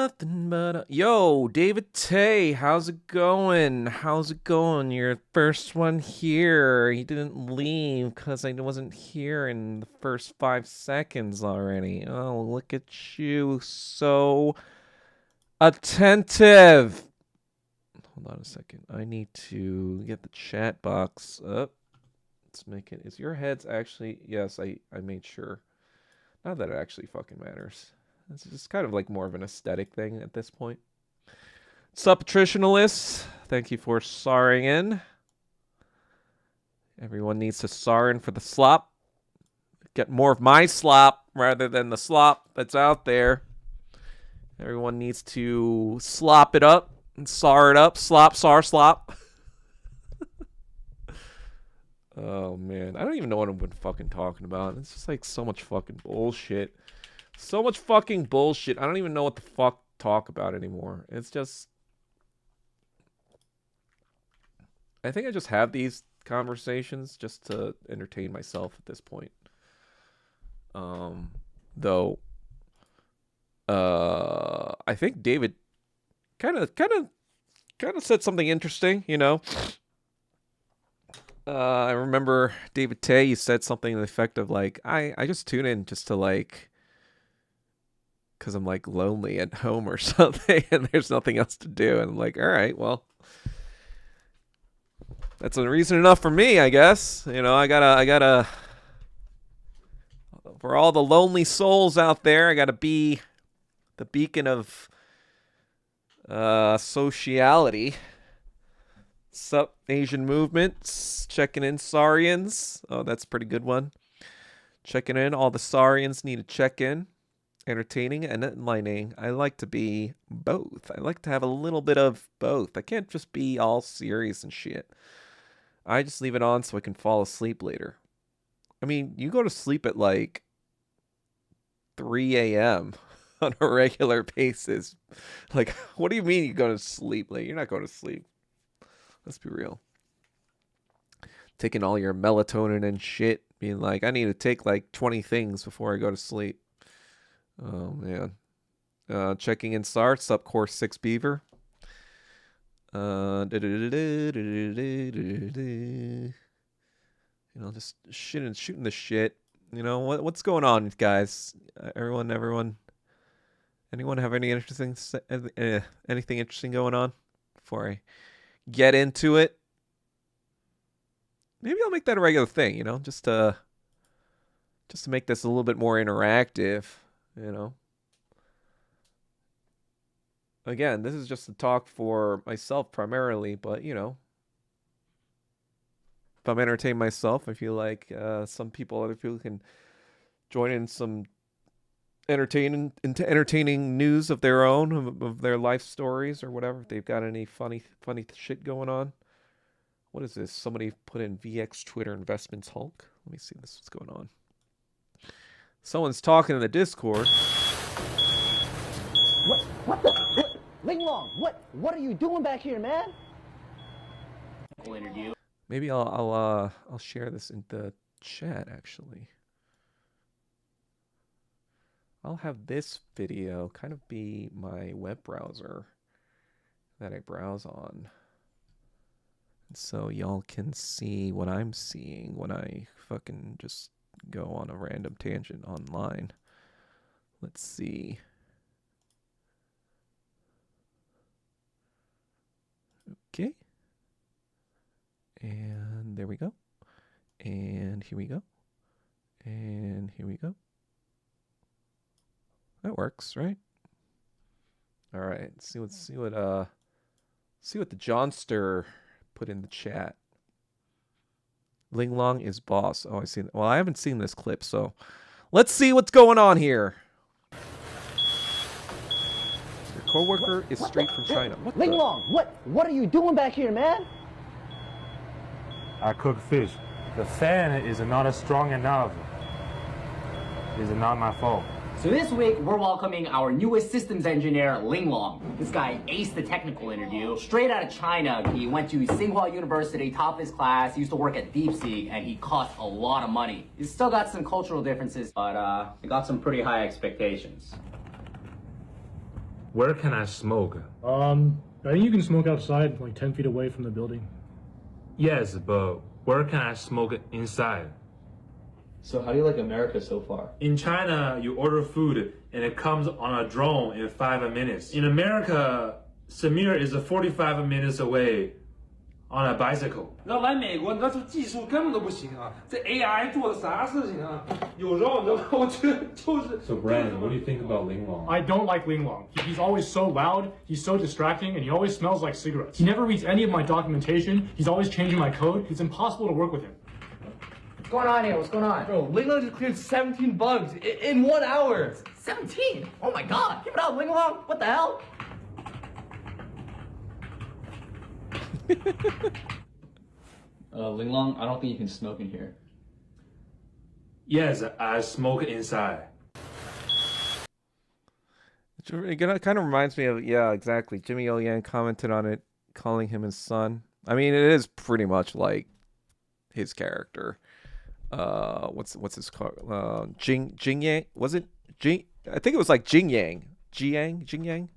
nothing but yo, David Tay, how's it going? How's it going? You're the first one here. He didn't leave because I wasn't here in the first 5 seconds already. Oh, look at you, so attentive. Hold on a second. I need to get the chat box up. Let's make it. Is your heads actually? Yes, I made sure. Not that it actually fucking matters. It's just kind of like more of an aesthetic thing at this point. Sup, Patritionalists? Thank you for sorring in. Everyone needs to sar in for the slop. Get more of my slop rather than the slop that's out there. Everyone needs to slop it up and sar it up. Slop, sar, slop. Oh, man. I don't even know what I've been fucking talking about. It's just like so much fucking bullshit. So much fucking bullshit. I don't even know what the fuck to talk about anymore. It's just... I think I just have these conversations just to entertain myself at this point. Though... I think David kind of said something interesting, you know? I remember David Tay, you said something to the effect of like, I just tune in just to like, because I'm like lonely at home or something and there's nothing else to do. And I'm like, all right, well, that's a reason enough for me, I guess. You know, I gotta, for all the lonely souls out there, I gotta be the beacon of sociality. Sup, Asian movements, checking in Saurians. Oh, that's a pretty good one. Checking in, all the Saurians need to check in. Entertaining and enlightening. I like to be both. I like to have a little bit of both. I can't just be all serious and shit. I just leave it on so I can fall asleep later. I mean, you go to sleep at like 3 a.m. on a regular basis. Like, what do you mean you go to sleep late? You're not going to sleep. Let's be real. Taking all your melatonin and shit. Being like, I need to take like 20 things before I go to sleep. Oh, man. Checking in SAR. Sup, Course 6 Beaver. You know, just shooting the shit. You know, what's going on, guys? Anyone have any anything interesting going on before I get into it? Maybe I'll make that a regular thing, you know, just to make this a little bit more interactive, you know. Again, this is just a talk for myself primarily, but you know, if I'm entertaining myself, I feel like other people can join in some entertaining news of their own, of their life stories or whatever. If they've got any funny shit going on. What is this? Somebody put in VX Twitter investments Hulk. Let me see what's going on. Someone's talking in the Discord. What the? Ling Long, what are you doing back here, man? Interview. Maybe I'll share this in the chat actually. I'll have this video kind of be my web browser that I browse on. So y'all can see what I'm seeing when I fucking just go on a random tangent online. Let's see. Okay. And there we go. And here we go. And here we go. That works, right? All right. See what the Johnster put in the chat. Ling Long is boss. Oh, I see. Well, I haven't seen this clip, so let's see what's going on here. Your coworker is straight from China. What Ling Long, what are you doing back here, man? I cook fish. The fan is not as strong enough. It's not my fault. So this week, we're welcoming our newest systems engineer, Ling Long. This guy aced the technical interview. Straight out of China, he went to Tsinghua University, top of his class. He used to work at DeepSeek, and he cost a lot of money. He's still got some cultural differences, but he got some pretty high expectations. Where can I smoke? I think you can smoke outside, like 10 feet away from the building. Yes, but where can I smoke inside? So how do you like America so far? In China, you order food and it comes on a drone in 5 minutes. In America, Samir is 45 minutes away on a bicycle. 你要来美国，你知道这技术根本都不行啊！这 AI 做的啥事情啊？有时候你知道吗？我觉得就是。 So Brandon, what do you think about Linglong? I don't like Linglong. He's always so loud, he's so distracting, and he always smells like cigarettes. He never reads any of my documentation, he's always changing my code. It's impossible to work with him. What's going on here? What's going on? Bro, Linglong just cleared 17 bugs in 1 hour. 17? Oh my god! Keep it up, Linglong! What the hell? Linglong, I don't think you can smoke in here. Yes, I smoke inside. It kind of reminds me of, yeah, exactly. Jimmy O Yang commented on it, calling him his son. I mean, it is pretty much like his character. What's his car? Jing Yang? Was it Jing? I think it was like Jing Yang. Jing Yang.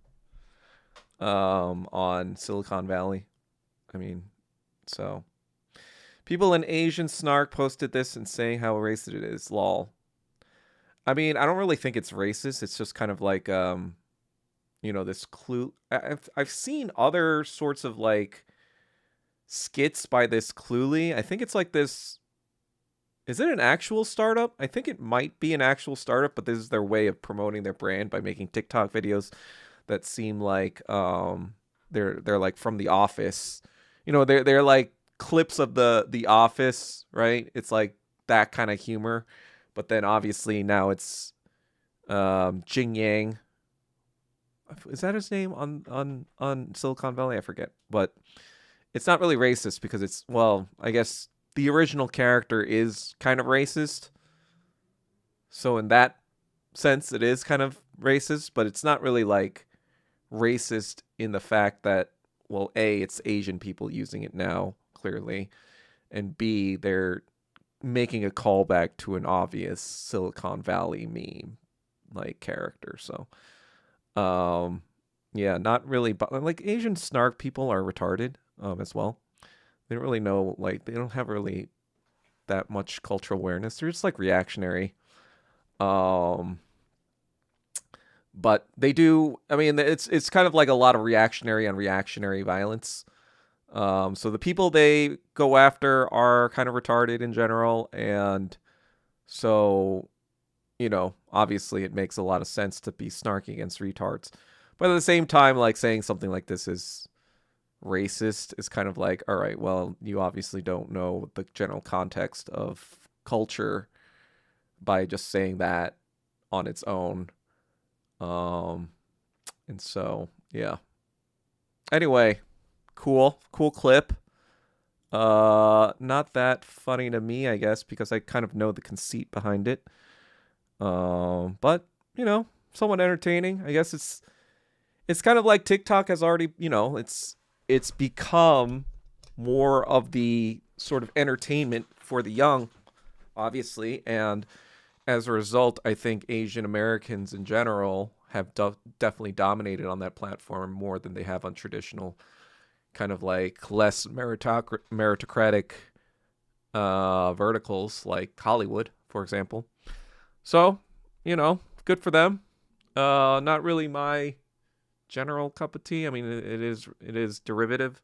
On Silicon Valley. I mean, so people in Asian Snark posted this and saying how racist it is. Lol. I mean, I don't really think it's racist. It's just kind of like, this clue. I've seen other sorts of like skits by this Cluely. I think it's like this. Is it an actual startup? I think it might be an actual startup, but this is their way of promoting their brand by making TikTok videos that seem like they're like from The Office. They're like clips of the Office, right? It's like that kind of humor. But then obviously now it's Jing Yang. Is that his name on Silicon Valley? I forget. But it's not really racist because it's, well, I guess the original character is kind of racist. So in that sense, it is kind of racist, but it's not really like racist in the fact that, well, A, it's Asian people using it now, clearly. And B, they're making a callback to an obvious Silicon Valley meme like character. So yeah, not really, but like Asian Snark people are retarded as well. They don't really know, like, they don't have really that much cultural awareness. They're just like reactionary. But they do, I mean, it's kind of like a lot of reactionary on reactionary violence. So the people they go after are kind of retarded in general, and so, obviously it makes a lot of sense to be snarky against retards. But at the same time, like, saying something like this is racist is kind of like, all right, well, you obviously don't know the general context of culture by just saying that on its own. And so, yeah. Anyway, cool clip. Not that funny to me, I guess, because I kind of know the conceit behind it. But, somewhat entertaining. I guess it's kind of like TikTok has already, it's become more of the sort of entertainment for the young, obviously, and as a result, I think Asian Americans in general have definitely dominated on that platform more than they have on traditional, kind of like less meritocratic verticals like Hollywood, for example. So, good for them. Not really my general cup of tea. I mean, it is derivative.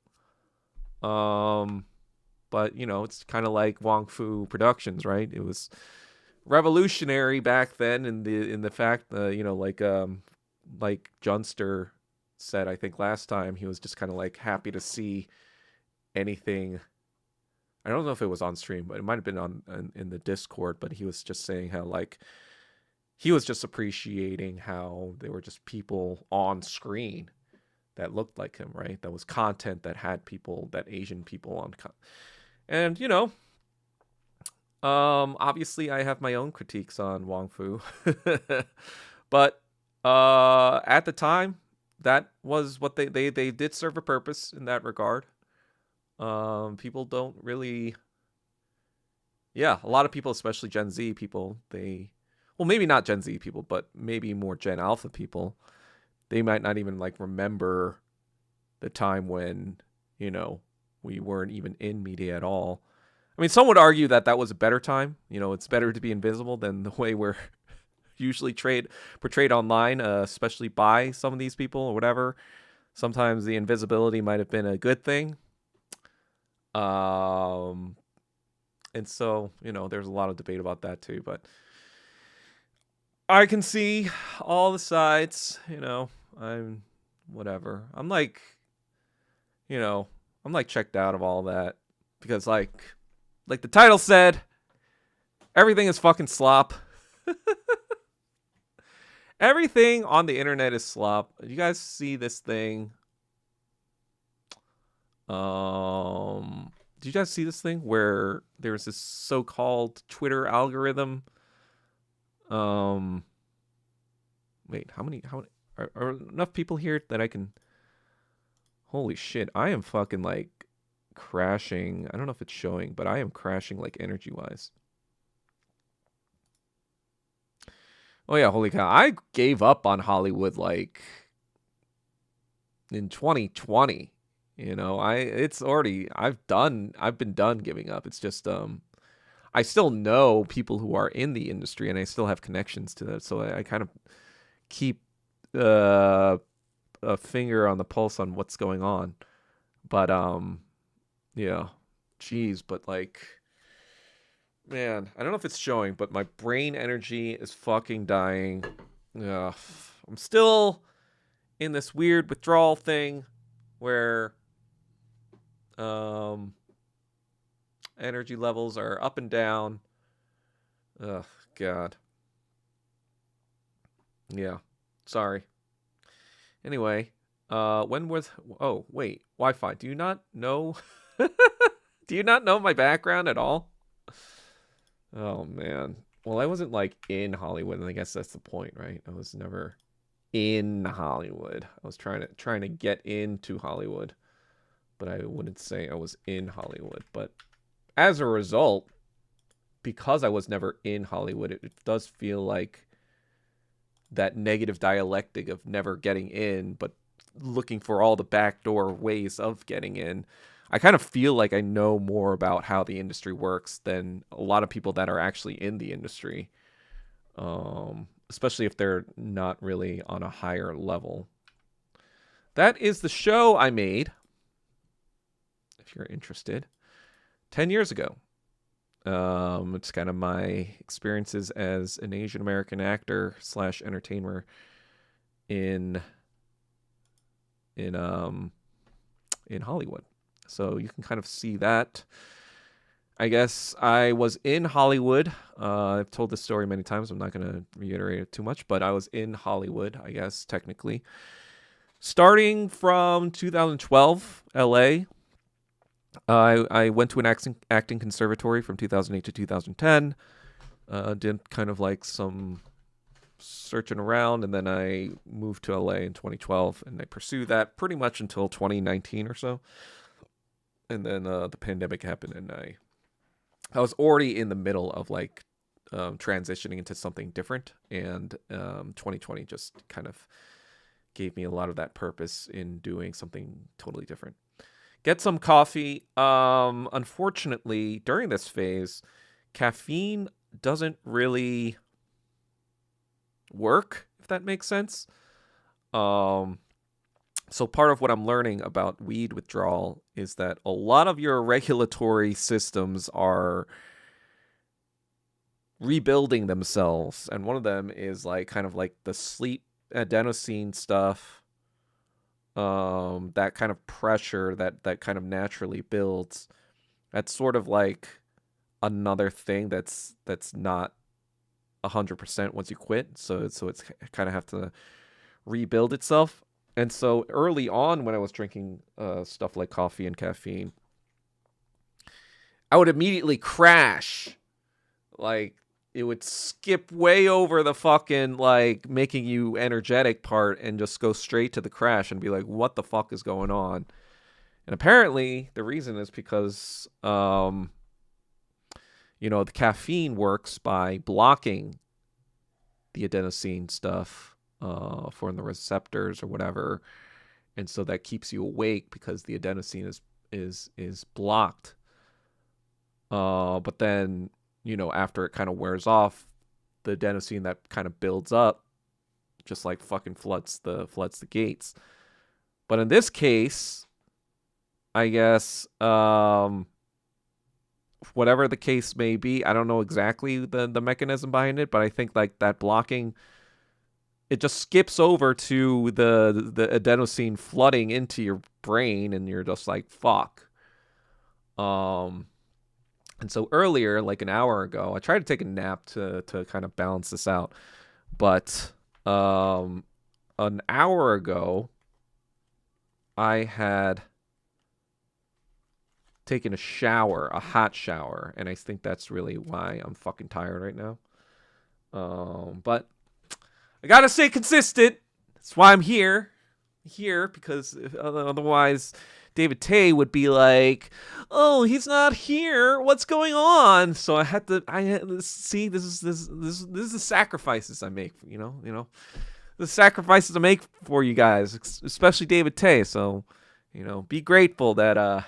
But it's kind of like Wong Fu Productions, right? It was revolutionary back then in the fact like Junster said, I think last time, he was just kind of like happy to see anything. I don't know if it was on stream, but it might have been in the Discord, but he was just saying how, like, he was just appreciating how there were just people on screen that looked like him, right? That was content that had people, that Asian people on. And, obviously I have my own critiques on Wong Fu. But at the time, that was what they did serve a purpose in that regard. People don't really... Yeah, a lot of people, especially Gen Z people, well, maybe not Gen Z people, but maybe more Gen Alpha people, they might not even like remember the time when, we weren't even in media at all. I mean, some would argue that that was a better time. It's better to be invisible than the way we're usually portrayed online, especially by some of these people or whatever. Sometimes the invisibility might have been a good thing. And so, there's a lot of debate about that too, but I can see all the sides, I'm whatever. I'm like checked out of all that because like the title said, everything is fucking slop. Everything on the internet is slop. You guys see this thing? Did you guys see this thing where there's this so-called Twitter algorithm? Wait, how many are enough people here that I can? Holy shit, I am fucking like crashing. I don't know if it's showing, but I am crashing like energy-wise. Oh yeah, holy cow. I gave up on Hollywood like in 2020. I've been done giving up. It's just I still know people who are in the industry and I still have connections to that. So I kind of keep a finger on the pulse on what's going on. But yeah. Jeez, but like, man, I don't know if it's showing, but my brain energy is fucking dying. Ugh. I'm still in this weird withdrawal thing where energy levels are up and down. Ugh, God. Yeah, sorry. Anyway, oh, wait, Wi-Fi. Do you not know? Do you not know my background at all? Oh, man. Well, I wasn't like in Hollywood, and I guess that's the point, right? I was never in Hollywood. I was trying to get into Hollywood, but I wouldn't say I was in Hollywood. But as a result, because I was never in Hollywood, it does feel like that negative dialectic of never getting in, but looking for all the backdoor ways of getting in. I kind of feel like I know more about how the industry works than a lot of people that are actually in the industry, especially if they're not really on a higher level. That is the show I made, if you're interested, 10 years ago. It's kind of my experiences as an Asian American actor / entertainer in Hollywood. So you can kind of see that. I guess I was in Hollywood. I've told this story many times. I'm not going to reiterate it too much, but I was in Hollywood, I guess, technically. Starting from 2012, LA. I went to an acting conservatory from 2008 to 2010. Did kind of like some searching around, and then I moved to LA in 2012, and I pursued that pretty much until 2019 or so. And then the pandemic happened, and I was already in the middle of like transitioning into something different, and 2020 just kind of gave me a lot of that purpose in doing something totally different. Get some coffee. Unfortunately, during this phase, caffeine doesn't really work, if that makes sense. So part of what I'm learning about weed withdrawal is that a lot of your regulatory systems are rebuilding themselves. And one of them is like kind of like the sleep adenosine stuff. That kind of pressure that kind of naturally builds. That's sort of like another thing that's not 100% once you quit. So it's kind of have to rebuild itself. And so early on when I was drinking stuff like coffee and caffeine, I would immediately crash. Like, it would skip way over the fucking, like, making you energetic part and just go straight to the crash and be like, what the fuck is going on? And apparently the reason is because, the caffeine works by blocking the adenosine stuff for the receptors or whatever, and so that keeps you awake because the adenosine is blocked. But then, after it kind of wears off, the adenosine that kind of builds up just like fucking floods the gates. But in this case, I guess whatever the case may be, I don't know exactly the mechanism behind it, but I think like that blocking, it just skips over to the adenosine flooding into your brain, and you're just like, fuck. And so earlier, like an hour ago, I tried to take a nap to kind of balance this out. But an hour ago, I had taken a shower, a hot shower, and I think that's really why I'm fucking tired right now. But I gotta stay consistent. That's why I'm here. Because otherwise David Tay would be like, "Oh, he's not here. What's going on?" So I had to see, this is the sacrifices I make, the sacrifices I make for you guys, especially David Tay. So, be grateful that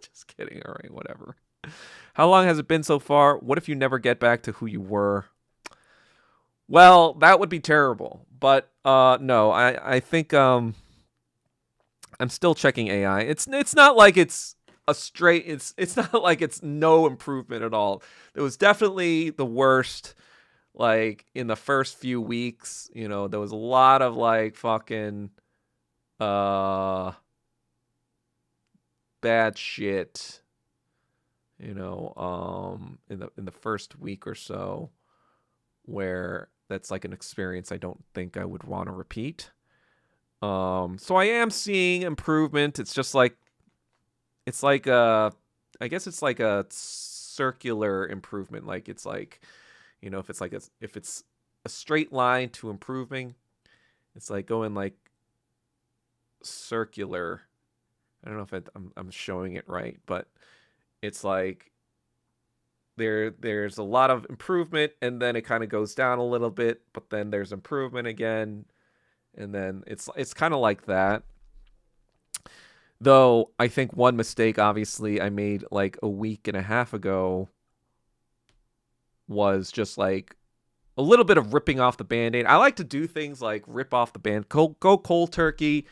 just kidding. All right, whatever. How long has it been so far? What if you never get back to who you were? Well, that would be terrible. But no, I think I'm still checking AI. It's not like it's a straight. It's not like it's no improvement at all. It was definitely the worst. Like in the first few weeks, there was a lot of like fucking bad shit. In the first week or so, where that's like an experience I don't think I would want to repeat. So I am seeing improvement. It's just like, I guess it's like a circular improvement. Like it's like, if it's a straight line to improving, it's like going like circular. I don't know if I'm showing it right, but it's like there's a lot of improvement, and then it kind of goes down a little bit, but then there's improvement again, and then it's kind of like that. Though I think one mistake, obviously, I made like a week and a half ago was just like a little bit of ripping off the Band-Aid. I like to do things like rip off the band, go cold turkey,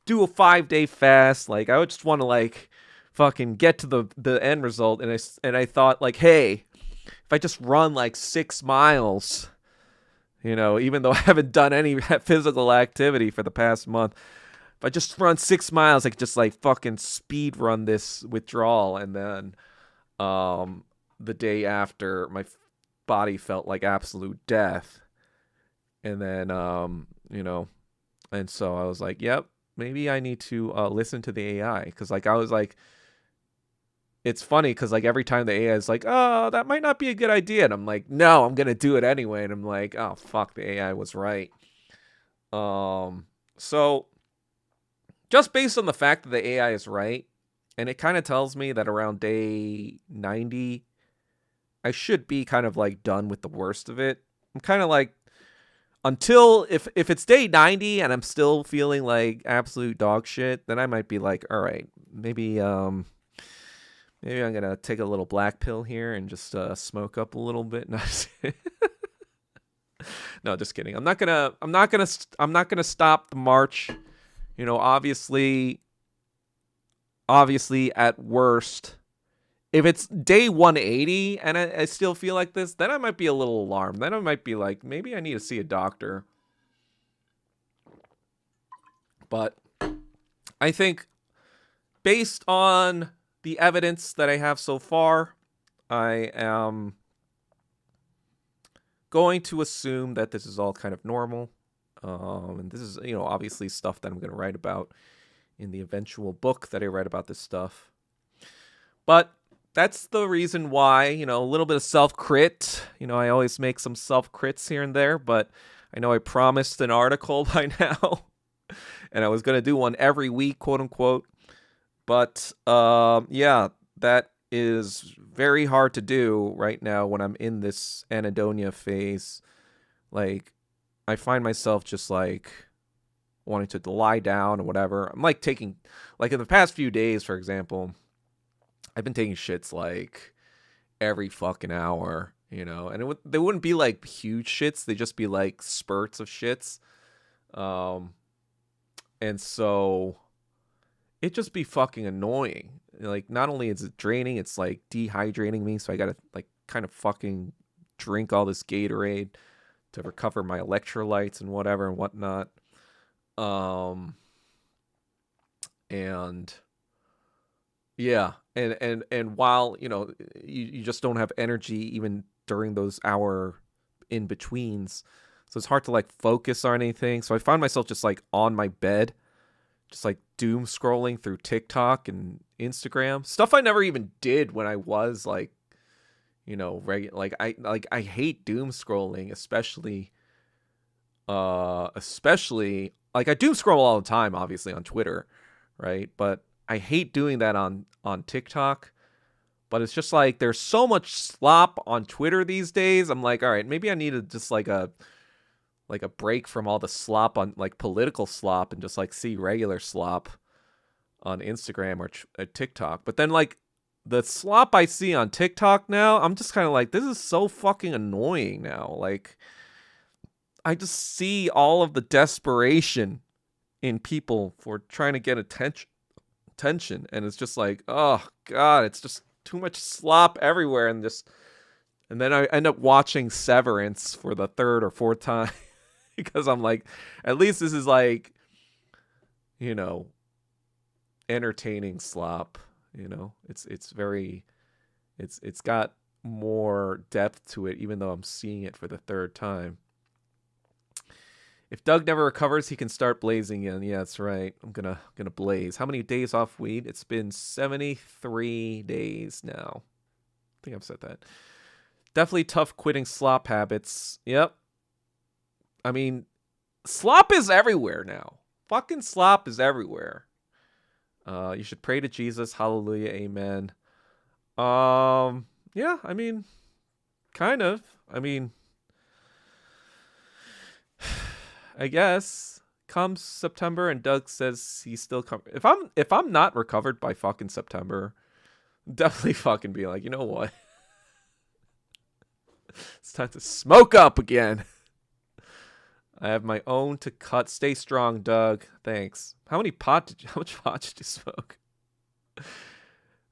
do a 5-day fast. Like I would just want to like fucking get to the end result, and I thought like, hey, if I just run like 6 miles, even though I haven't done any physical activity for the past month, if I just run 6 miles, I could just like fucking speed run this withdrawal. And then the day after, my body felt like absolute death. And then and so I was like, yep, maybe I need to listen to the AI, because like I was like, it's funny because like every time the AI is like, oh, that might not be a good idea, and I'm like, no, I'm gonna do it anyway, and I'm like, oh fuck, the AI was right. So just based on the fact that the AI is right, and it kind of tells me that around day 90, I should be kind of like done with the worst of it. I'm kind of like, until if it's day 90 and I'm still feeling like absolute dog shit, then I might be like, all right, maybe I'm gonna take a little black pill here and just smoke up a little bit. No, just kidding. I'm not gonna stop the march. Obviously at worst, if it's day 180 and I still feel like this, then I might be a little alarmed. Then I might be like, maybe I need to see a doctor. But I think based on the evidence that I have so far, I am going to assume that this is all kind of normal. And this is, obviously stuff that I'm going to write about in the eventual book that I write about this stuff. But that's the reason why, a little bit of self-crit. I always make some self-crits here and there, but I know I promised an article by now, and I was going to do one every week, quote unquote. But yeah, that is very hard to do right now when I'm in this anhedonia phase. Like, I find myself just like wanting to lie down or whatever. I'm like taking, like in the past few days, for example, I've been taking shits like every fucking hour, you know, and they wouldn't be like huge shits. They just be like spurts of shits. And so it just be fucking annoying. Like, not only is it draining, it's like dehydrating me. So I gotta like kind of fucking drink all this Gatorade to recover my electrolytes and whatever and whatnot. And yeah, and while, you know, you just don't have energy even during those hour in betweens. So it's hard to like focus on anything. So I find myself just like on my bed, just like doom scrolling through TikTok and Instagram. Stuff I never even did when I was like, you know, like I hate doom scrolling, especially like I doom scroll all the time, obviously on Twitter, right? But I hate doing that on TikTok. But it's just like there's so much slop on Twitter these days. I'm like, all right, maybe I need to just like a break from all the slop on like political slop and just like see regular slop on Instagram or TikTok. But then like the slop I see on TikTok now, I'm just kind of like, this is so fucking annoying now. Like, I just see all of the desperation in people for trying to get attention, and it's just like, oh god, it's just too much slop everywhere, and then I end up watching Severance for the third or fourth time because I'm like, at least this is like, you know, entertaining slop. You know, it's got more depth to it, even though I'm seeing it for the third time. If Doug never recovers, he can start blazing again. Yeah, that's right. I'm gonna blaze. How many days off weed? It's been 73 days now. I think I've said that. Definitely tough quitting slop habits. Yep. I mean, slop is everywhere now. Fucking slop is everywhere. You should pray to Jesus. Hallelujah. Amen. Yeah, I mean, kind of. I mean, I guess comes September and Doug says he's still coming. If I'm not recovered by fucking September, definitely fucking be like, you know what? It's time to smoke up again. I have my own to cut. Stay strong, Doug. Thanks. How much pot did you smoke?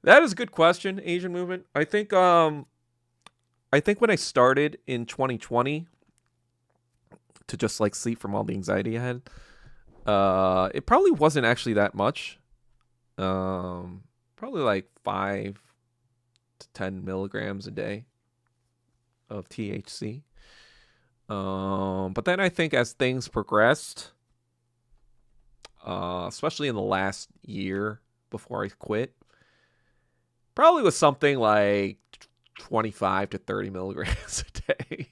That is a good question, Asian movement. I think when I started in 2020 to just like sleep from all the anxiety I had, it probably wasn't actually that much. Probably like 5 to 10 milligrams a day of THC. But then I think as things progressed, especially in the last year before I quit, probably was something like 25 to 30 milligrams a day.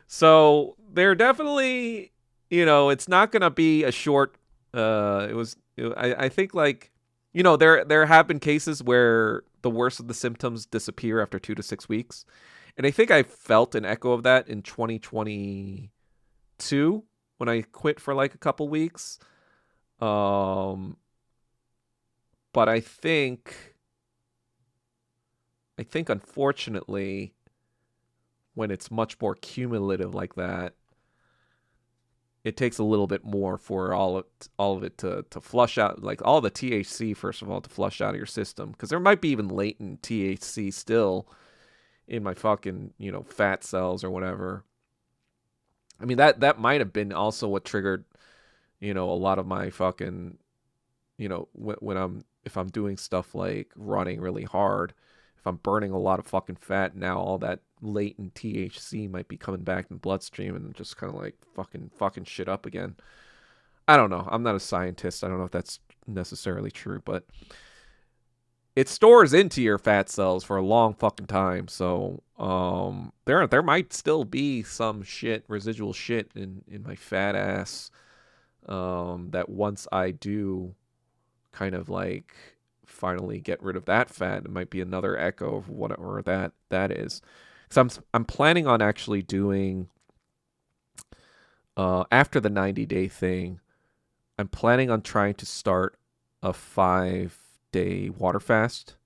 So they're definitely, you know, it's not going to be a short, I think like, you know, there have been cases where the worst of the symptoms disappear after 2 to 6 weeks. And I think I felt an echo of that in 2022 when I quit for like a couple weeks. But I think unfortunately, when it's much more cumulative like that, it takes a little bit more for all of it to flush out, like all the THC, first of all, to flush out of your system. Because there might be even latent THC still in my fucking, you know, fat cells or whatever. I mean, that might have been also what triggered, you know, a lot of my fucking, you know, if I'm doing stuff like running really hard, if I'm burning a lot of fucking fat, now all that latent THC might be coming back in the bloodstream and just kind of like fucking shit up again. I don't know. I'm not a scientist. I don't know if that's necessarily true, but it stores into your fat cells for a long fucking time. So there might still be some residual shit in my fat ass that once I do kind of like finally get rid of that fat, it might be another echo of whatever that is. Because I'm planning on actually doing after the 90-day thing, I'm planning on trying to start a 5-day water fast.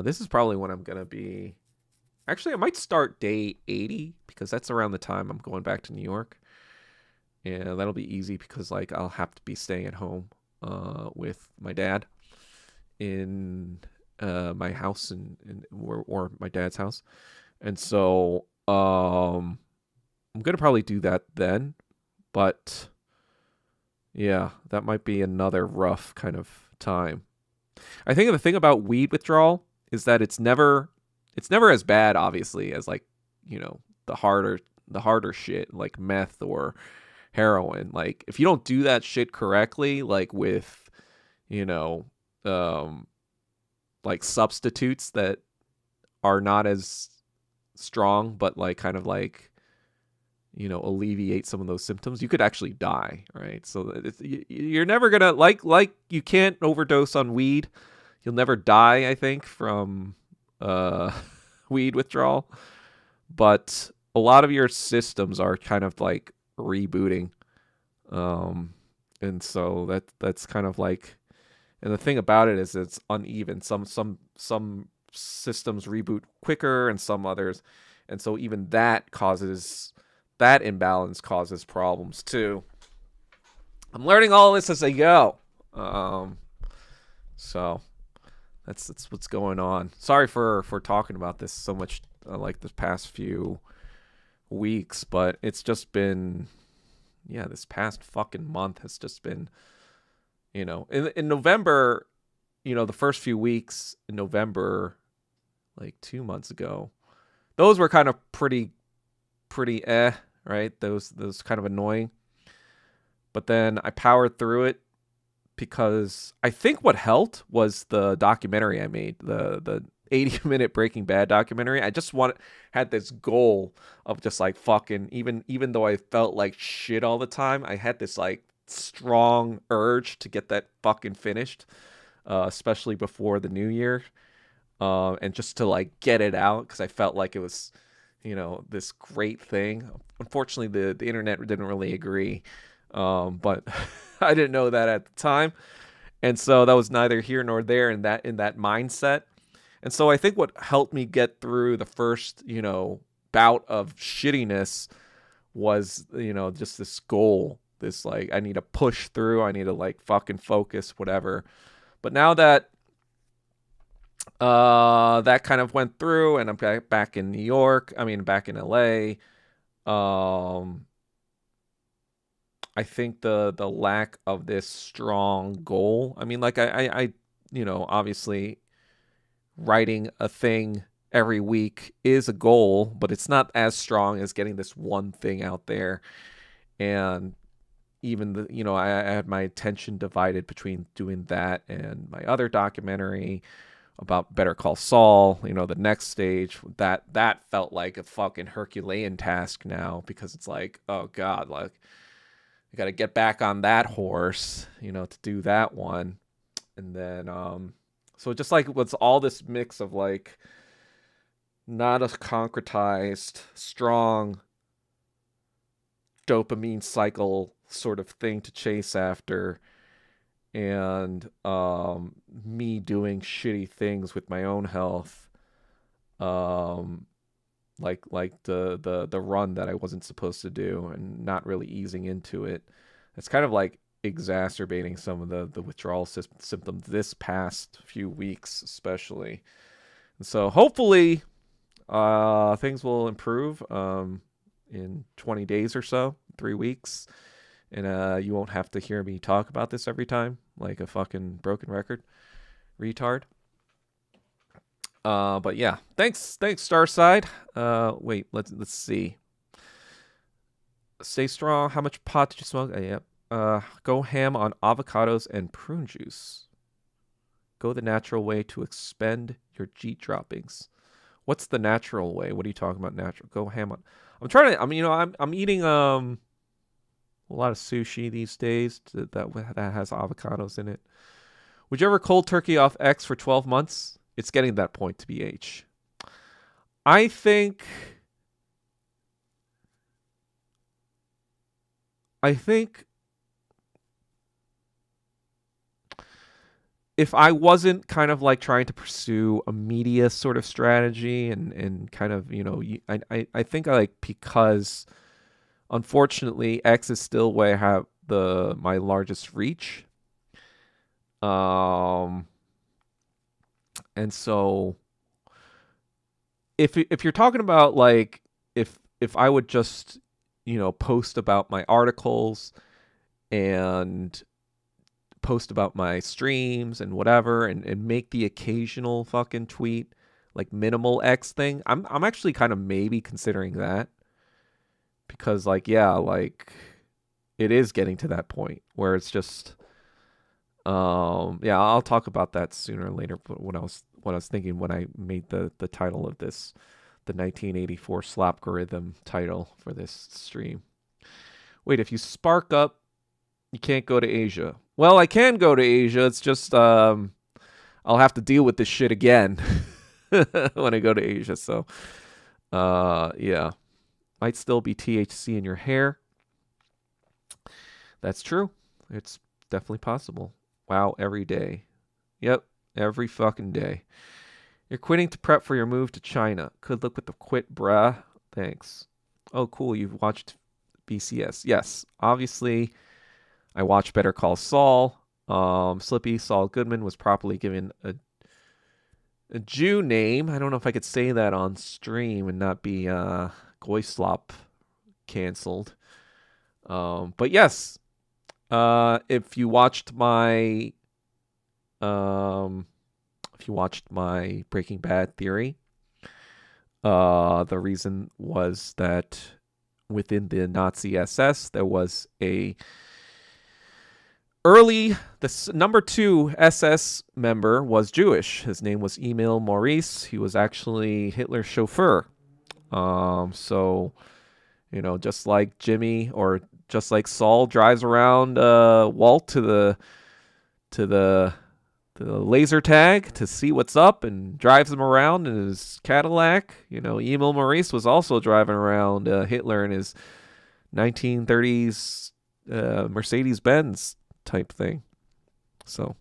This is probably when I'm going to be... Actually, I might start day 80 because that's around the time I'm going back to New York. And that'll be easy because like I'll have to be staying at home with my dad in my house or my dad's house. And so I'm going to probably do that then. But yeah, that might be another rough kind of time. I think the thing about weed withdrawal is that it's never as bad, obviously, as like, you know, the harder shit like meth or heroin. Like if you don't do that shit correctly, like with, you know, like substitutes that are not as strong, but like kind of like, you know, alleviate some of those symptoms, you could actually die, right? So you're never gonna like you can't overdose on weed. You'll never die, I think, from weed withdrawal. But a lot of your systems are kind of like rebooting, and so that's kind of like, and the thing about it is it's uneven. Some systems reboot quicker, and some others, and so even that imbalance causes problems too. I'm learning all this as I go, so that's what's going on. Sorry for talking about this so much like the past few weeks, but it's just been, yeah, this past fucking month has just been, you know, in November, you know, the first few weeks in November, like 2 months ago, those were kind of pretty right? Those kind of annoying. But then I powered through it because I think what helped was the documentary I made, the 80-minute Breaking Bad documentary. I just had this goal of just like fucking, even though I felt like shit all the time, I had this like strong urge to get that fucking finished, especially before the new year, and just to like get it out because I felt like it was, you know, this great thing. Unfortunately, the internet didn't really agree, but I didn't know that at the time, and so that was neither here nor there in that mindset. And so I think what helped me get through the first, you know, bout of shittiness was, you know, just this goal, this like, I need to push through, I need to like fucking focus, whatever. But now that that kind of went through and I'm back in New York, back in LA, I think the lack of this strong goal, like I you know, obviously writing a thing every week is a goal, but it's not as strong as getting this one thing out there. And even I had my attention divided between doing that and my other documentary about Better Call Saul, the next stage. That felt like a fucking Herculean task now, because it's like, oh God, like I got to get back on that horse, to do that one. And then, so just like what's all this mix of like not a concretized, strong dopamine cycle sort of thing to chase after, and me doing shitty things with my own health, like the run that I wasn't supposed to do and not really easing into it. It's kind of like exacerbating some of the withdrawal symptoms this past few weeks especially. And so hopefully things will improve in 20 days or so, 3 weeks, and you won't have to hear me talk about this every time like a fucking broken record retard. But yeah, thanks Starside. Wait, let's see. Stay strong. How much pot did you smoke? Yep. Go ham on avocados and prune juice. Go the natural way to expend your G droppings. What's the natural way? What are you talking about? Natural. Go ham on. I'm trying to. I'm eating a lot of sushi these days that has avocados in it. Would you ever cold turkey off X for 12 months? It's getting that point to be H. I think I think if I wasn't kind of like trying to pursue a media sort of strategy and kind of, I think I like, because unfortunately X is still where I have my largest reach. And so if you're talking about like if I would just, post about my articles and post about my streams and whatever and make the occasional fucking tweet, like minimal X thing, I'm actually kind of maybe considering that. Because like, yeah, like it is getting to that point where it's just yeah, I'll talk about that sooner or later. But what I was thinking when I made the title of this, the 1984 Slopgorithm title for this stream. Wait, if you spark up, you can't go to Asia. Well, I can go to Asia. It's just I'll have to deal with this shit again when I go to Asia. So yeah, might still be THC in your hair. That's true. It's definitely possible. Wow, every day. Yep, every fucking day. You're quitting to prep for your move to China. Could look with the quit, bruh. Thanks. Oh, cool. You've watched BCS. Yes, obviously, I watched Better Call Saul. Slippy Saul Goodman was properly given a Jew name. I don't know if I could say that on stream and not be Goyslop canceled. But yes, if you watched my Breaking Bad theory, the reason was that within the Nazi SS there was the number 2 SS member was Jewish. His name was Emil Maurice. He was actually Hitler's chauffeur. So, just like Jimmy or just like Saul drives around Walt to the laser tag to see what's up and drives him around in his Cadillac. Emil Maurice was also driving around Hitler in his 1930s Mercedes-Benz type thing. So,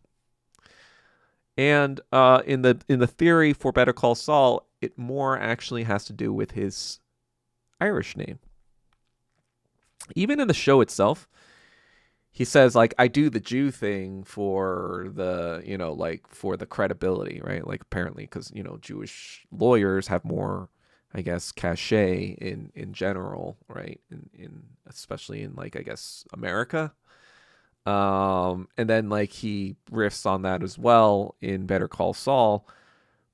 and in the theory for Better Call Saul, it more actually has to do with his Irish name. Even in the show itself, he says, like, I do the Jew thing for the, for the credibility, right? Like, apparently, because, Jewish lawyers have more, I guess, cachet in general, right? In especially in, like, I guess, America. And then, like, he riffs on that as well in Better Call Saul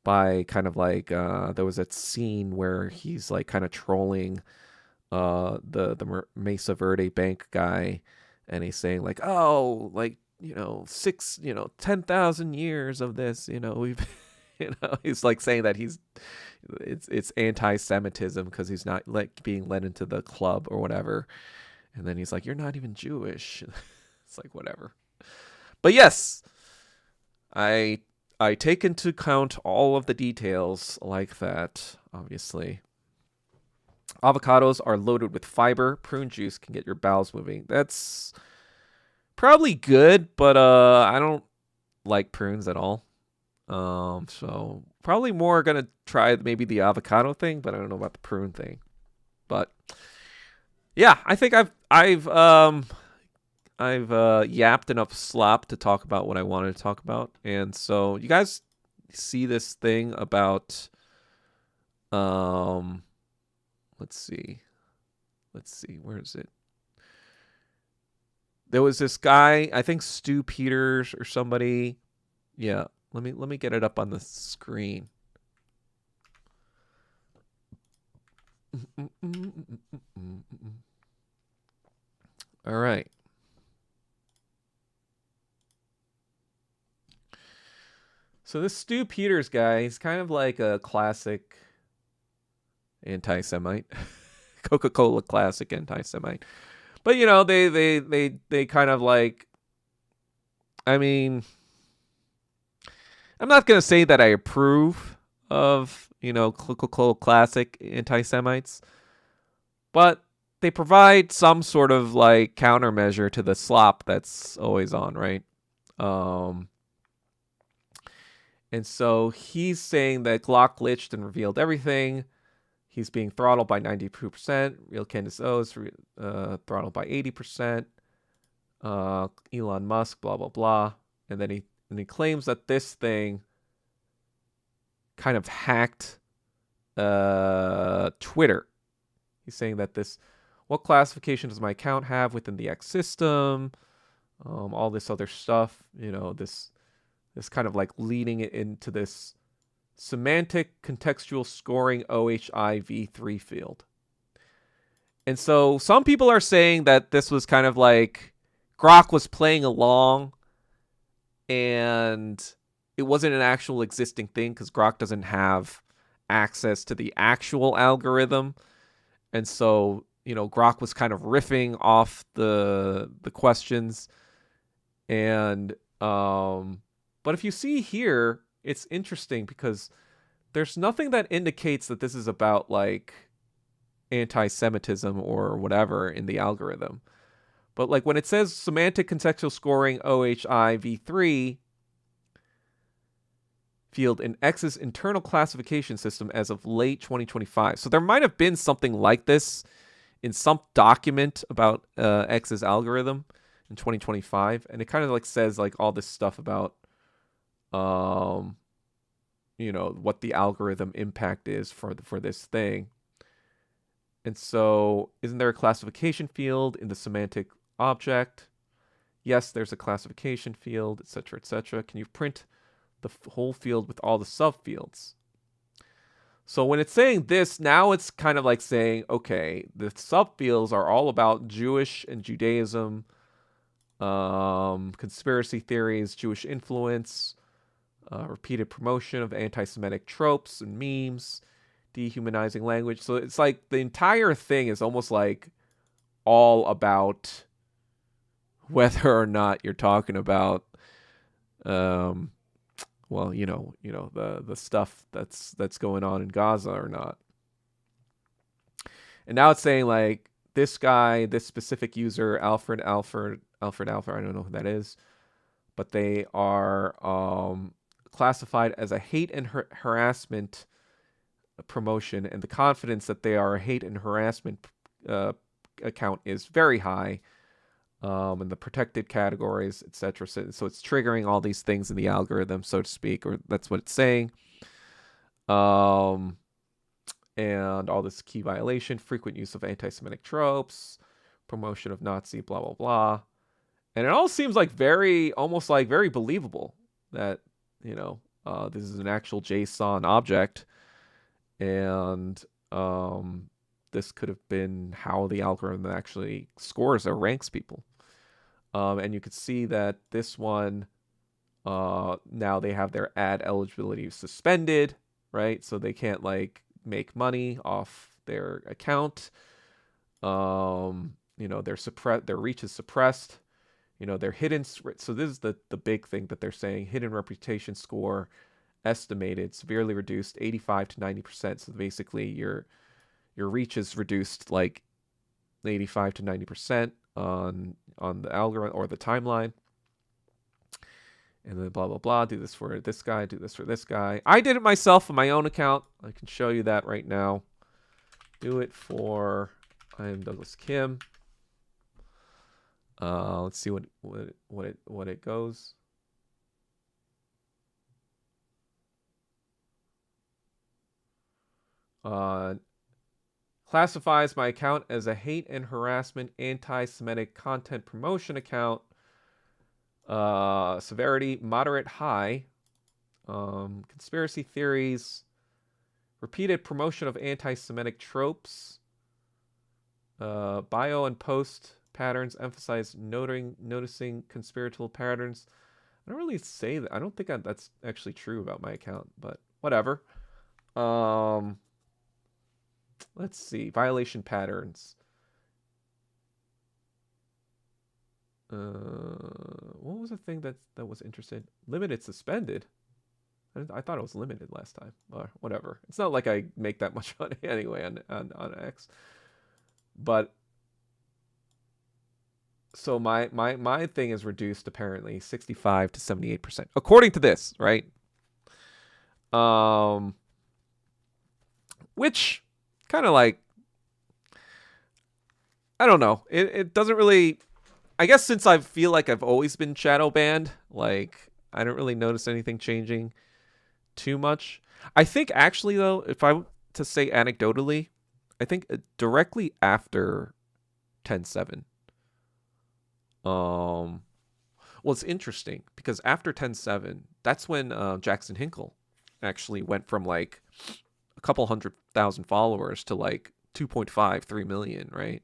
by kind of like, there was that scene where he's, like, kind of trolling the Mesa Verde bank guy, and he's saying like, oh, like, 10,000 years of this, we've he's like saying that it's anti-Semitism because he's not like being led into the club or whatever, and then he's like, you're not even Jewish. It's like, whatever. But yes, I take into account all of the details like that, obviously. Avocados are loaded with fiber. Prune juice can get your bowels moving. That's probably good, but I don't like prunes at all. So probably more gonna try maybe the avocado thing, but I don't know about the prune thing. But yeah, I think I've yapped enough slop to talk about what I wanted to talk about. And so you guys see this thing about let's see, where is it? There was this guy, I think Stu Peters or somebody. Yeah, let me get it up on the screen. All right. So this Stu Peters guy, he's kind of like a classic anti-Semite. Coca-Cola classic anti-Semite. But they kind of like, I mean, I'm not going to say that I approve of, Coca-Cola classic anti-Semites, but they provide some sort of like countermeasure to the slop that's always on, right? Um, and so he's saying that Glock glitched and revealed everything. He's being throttled by 92%. Real Candace O is throttled by 80%. Elon Musk, blah blah blah, and then he claims that this thing kind of hacked Twitter. He's saying that what classification does my account have within the X system? All this other stuff, this kind of like leading it into this semantic contextual scoring OHI v3 field. And so some people are saying that this was kind of like Grok was playing along and it wasn't an actual existing thing because Grok doesn't have access to the actual algorithm. And so, Grok was kind of riffing off the questions. And but if you see here, it's interesting because there's nothing that indicates that this is about like anti-Semitism or whatever in the algorithm. But like when it says semantic contextual scoring OHI v3 field in X's internal classification system as of late 2025. So there might have been something like this in some document about X's algorithm in 2025, and it kind of like says like all this stuff about what the algorithm impact is for this thing. And so isn't there a classification field in the semantic object? Yes, there's a classification field, etc., etc. Can you print the whole field with all the subfields? So when it's saying this, now it's kind of like saying, okay, the subfields are all about Jewish and Judaism, conspiracy theories, Jewish influence, repeated promotion of anti-Semitic tropes and memes, dehumanizing language. So it's like the entire thing is almost like all about whether or not you're talking about the stuff that's going on in Gaza or not. And now it's saying like this guy, this specific user, Alfred, I don't know who that is, but they are classified as a hate and harassment promotion, and the confidence that they are a hate and harassment account is very high. And the protected categories, etc. So it's triggering all these things in the algorithm, so to speak, or that's what it's saying. And all this key violation, frequent use of anti-Semitic tropes, promotion of Nazi, blah, blah, blah. And it all seems like almost like very believable that, this is an actual JSON object. And this could have been how the algorithm actually scores or ranks people. And you could see that this one, now they have their ad eligibility suspended, right? So they can't like make money off their account. Their reach is suppressed. Their hidden. So this is the big thing that they're saying. Hidden reputation score estimated severely reduced 85 to 90%. So basically your reach is reduced like 85 to 90% on the algorithm or the timeline. And then blah, blah, blah. Do this for this guy. Do this for this guy. I did it myself on my own account. I can show you that right now. Do it for I am Douglas Kim. Let's see what it goes. Classifies my account as a hate and harassment anti-Semitic content promotion account. Severity, moderate, high. Conspiracy theories. Repeated promotion of anti-Semitic tropes. Bio and post patterns emphasize noticing conspiratorial patterns. I don't really say that. I don't think that's actually true about my account, but whatever. Let's see. Violation patterns. What was the thing that was interested? Limited suspended. I thought it was limited last time. Or whatever. It's not like I make that much money anyway on X. But So my thing is reduced apparently 65 to 78%, according to this, right? Which kind of like, I don't know. It doesn't really, I guess since I feel like I've always been shadow banned, like I don't really notice anything changing too much. I think actually though, if I were to say anecdotally, I think directly after 10.7. Well, it's interesting because after 10.7, that's when Jackson Hinkle actually went from like a couple 100,000 followers to like 2.5, 3 million, right?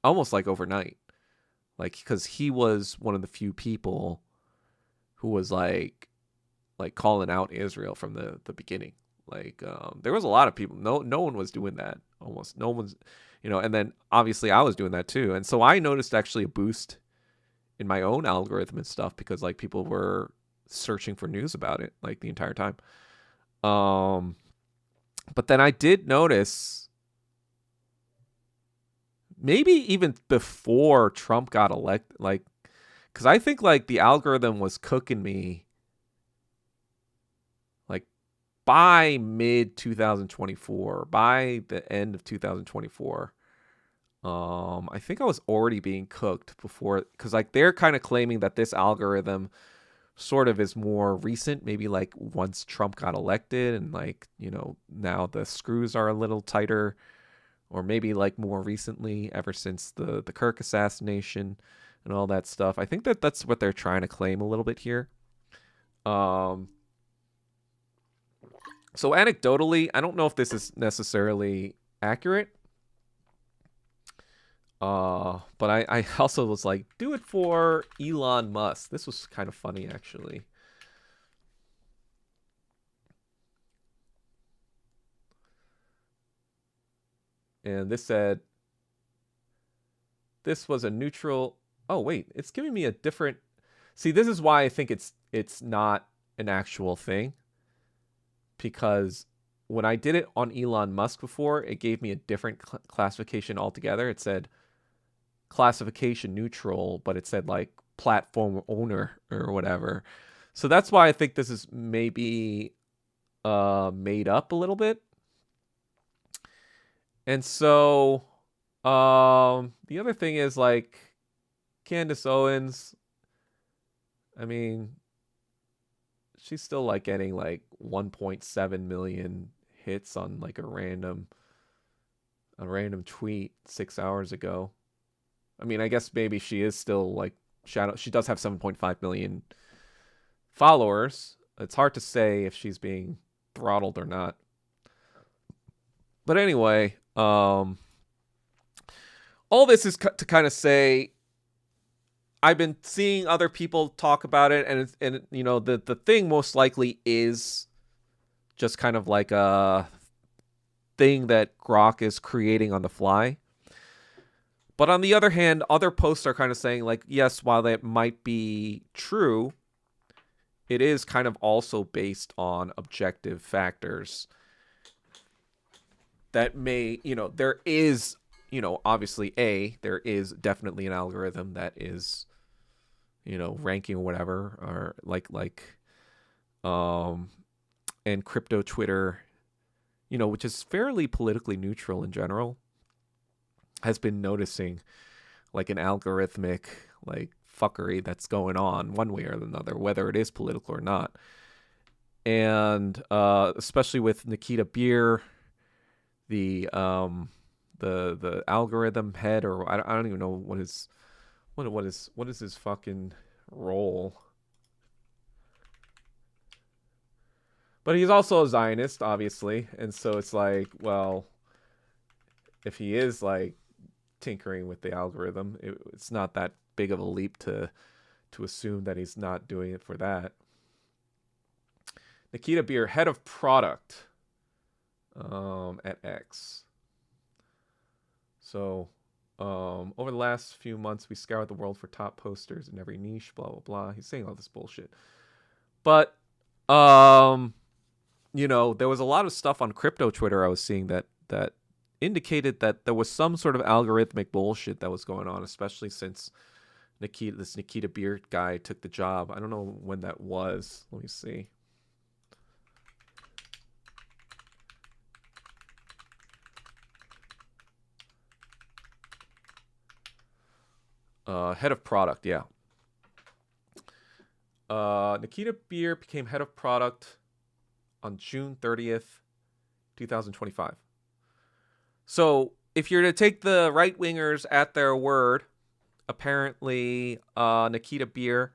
Almost like overnight. Like, because he was one of the few people who was like calling out Israel from the beginning. Like, there was a lot of people. No one was doing that. Almost no one's, and then obviously I was doing that too. And so I noticed actually a boost in my own algorithm and stuff because like people were searching for news about it like the entire time. But then I did notice maybe even before Trump got elected, like, because I think like the algorithm was cooking me like by mid 2024, by the end of 2024. I think I was already being cooked before, because like they're kind of claiming that this algorithm sort of is more recent, maybe like once Trump got elected and like, now the screws are a little tighter, or maybe like more recently ever since the Kirk assassination and all that stuff. I think that's what they're trying to claim a little bit here. So anecdotally, I don't know if this is necessarily accurate. But I also was like, do it for Elon Musk. This was kind of funny, actually. And this said, this was a neutral. Oh, wait, it's giving me a different. See, this is why I think it's not an actual thing. Because when I did it on Elon Musk before, it gave me a different classification altogether. It said classification neutral, but it said like platform owner or whatever. So that's why I think this is maybe made up a little bit. And so the other thing is like Candace Owens, I mean, she's still like getting like 1.7 million hits on like a random tweet 6 hours ago. I mean, I guess maybe she is still like shadow. She does have 7.5 million followers. It's hard to say if she's being throttled or not. But anyway, all this is to kind of say, I've been seeing other people talk about it, and the thing most likely is just kind of like a thing that Grok is creating on the fly. But on the other hand, other posts are kind of saying like, yes, while that might be true, it is kind of also based on objective factors that may, there is, obviously there is definitely an algorithm that is, ranking or whatever, or and crypto Twitter, which is fairly politically neutral in general, has been noticing like an algorithmic like fuckery that's going on one way or another, whether it is political or not. And especially with Nikita Beer, the algorithm head, or I don't even know what is his fucking role. But he's also a Zionist, obviously, and so it's like, well, if he is like tinkering with the algorithm, it's not that big of a leap to assume that he's not doing it for that. Nikita Beer, head of product at X. So over the last few months, we scoured the world for top posters in every niche, blah, blah, blah. He's saying all this bullshit. But, there was a lot of stuff on crypto Twitter I was seeing that indicated that there was some sort of algorithmic bullshit that was going on, especially since this Nikita Beer guy took the job. I don't know when that was. Let me see. Head of product, yeah. Nikita Beer became head of product on June 30th, 2025. So if you're to take the right wingers at their word, apparently Nikita Beer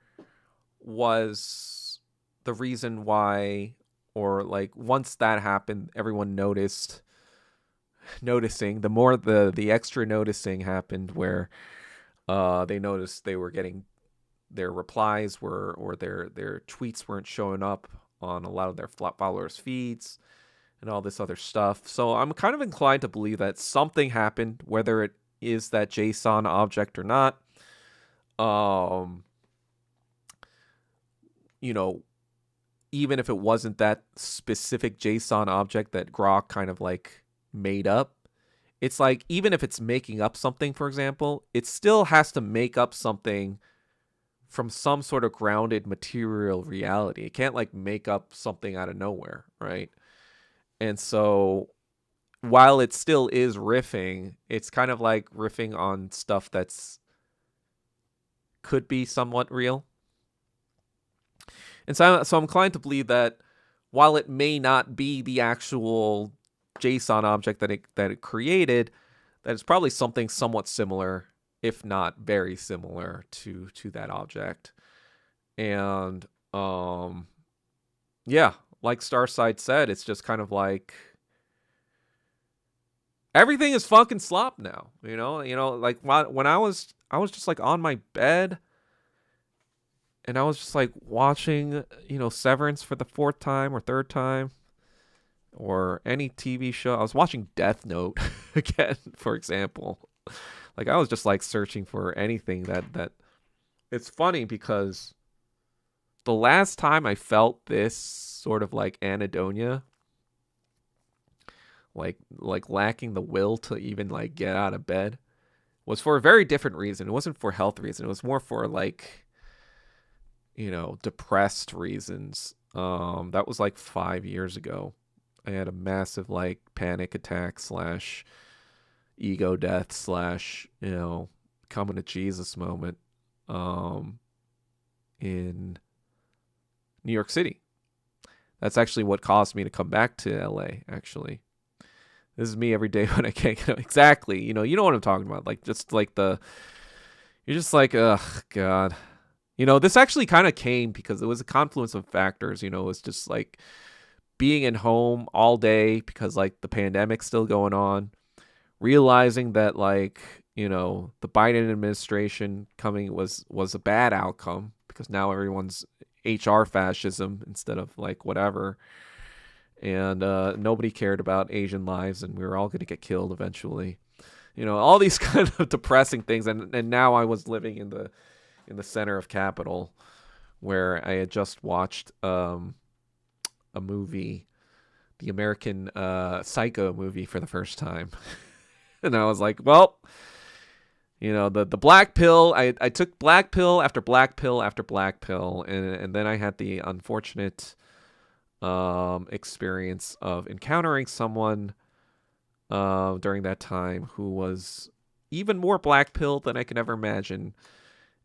was the reason why, or like once that happened, everyone noticing the more the extra noticing happened, where they noticed they were getting their replies or their tweets weren't showing up on a lot of their followers' feeds and all this other stuff. So I'm kind of inclined to believe that something happened, whether it is that JSON object or not. You know, even if it wasn't that specific JSON object that Grok kind of like made up, it's like, even if it's making up something, for example, it still has to make up something from some sort of grounded material reality. It can't like make up something out of nowhere, right? And so while it still is riffing, it's kind of like riffing on stuff that's could be somewhat real. And so I'm inclined to believe that while it may not be the actual JSON object that it created, that it's probably something somewhat similar, if not very similar to that object. And yeah, like Starside said, it's just kind of like everything is fucking slop now. You know, like when I was just like on my bed and I was just like watching, Severance for the fourth time or third time, or any TV show. I was watching Death Note again, for example. Like I was just like searching for anything that it's funny because the last time I felt this sort of like anhedonia, like lacking the will to even like get out of bed, was for a very different reason. It wasn't for health reason. It was more for like, depressed reasons. That was like 5 years ago. I had a massive like panic attack / ego death / coming to Jesus moment in New York City. That's actually what caused me to come back to LA, actually. This is me every day when I can't get exactly, you know what I'm talking about. Like just like you're just like, ugh, God. This actually kind of came because it was a confluence of factors. It was just like being at home all day because like the pandemic's still going on, realizing that like, the Biden administration coming was a bad outcome because now everyone's HR fascism instead of like whatever. And nobody cared about Asian lives and we were all going to get killed eventually. All these kind of depressing things. And now I was living in the center of Capitol where I had just watched a movie, the American Psycho movie, for the first time. And I was like, well, the black pill, I took black pill after black pill after black pill. And then I had the unfortunate experience of encountering someone during that time who was even more black pill than I could ever imagine.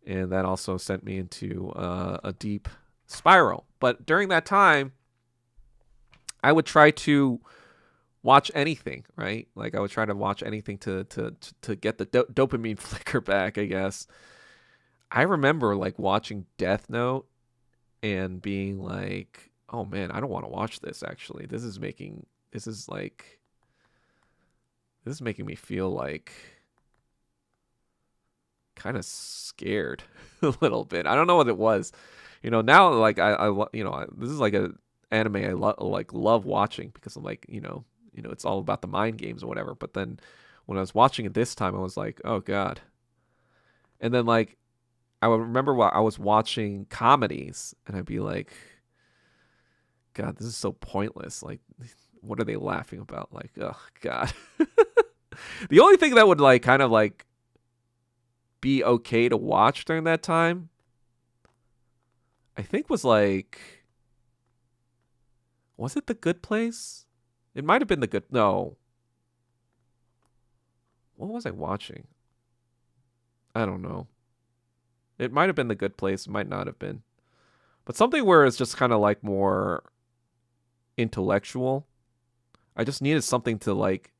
And that also sent me into a deep spiral. But during that time, I would try to watch anything, right? Like I would try to watch anything to get the dopamine flicker back, I guess. I remember like watching Death Note and being like, oh man, I don't want to watch this actually. This is making me feel like kind of scared a little bit. I don't know what it was. Now like this is like a anime I love watching because I'm like, it's all about the mind games or whatever. But then when I was watching it this time, I was like, oh God. And then like, I would remember while I was watching comedies and I'd be like, God, this is so pointless. Like, what are they laughing about? Like, oh God. The only thing that would like kind of like be okay to watch during that time, I think was like, was it The Good Place? It might have been no. What was I watching? I don't know. It might have been The Good Place. It might not have been. But something where it's just kind of like more intellectual. I just needed something to like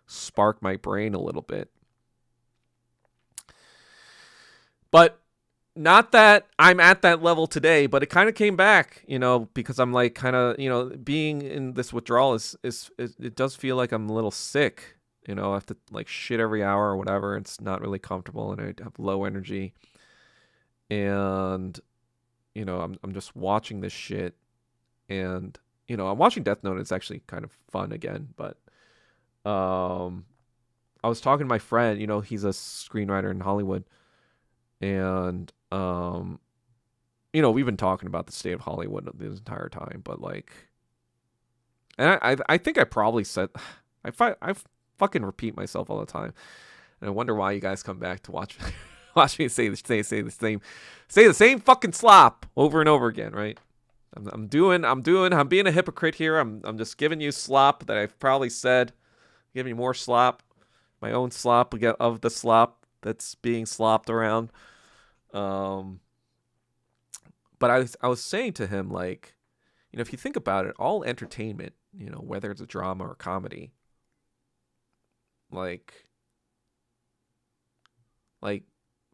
spark my brain a little bit. But not that I'm at that level today, but it kind of came back, because I'm like kind of, being in this withdrawal is it does feel like I'm a little sick. I have to like shit every hour or whatever. It's not really comfortable and I have low energy. And, I'm just watching this shit. And, I'm watching Death Note. It's actually kind of fun again. But I was talking to my friend, he's a screenwriter in Hollywood. And, we've been talking about the state of Hollywood this entire time. But, like, and I think I probably said, I fucking repeat myself all the time. And I wonder why you guys come back to watch me say the same fucking slop over and over again, right? I'm being a hypocrite here. I'm just giving you slop that I've probably said, giving you more slop, my own slop of the slop that's being slopped around. But I was saying to him, like, if you think about it, all entertainment, whether it's a drama or comedy, like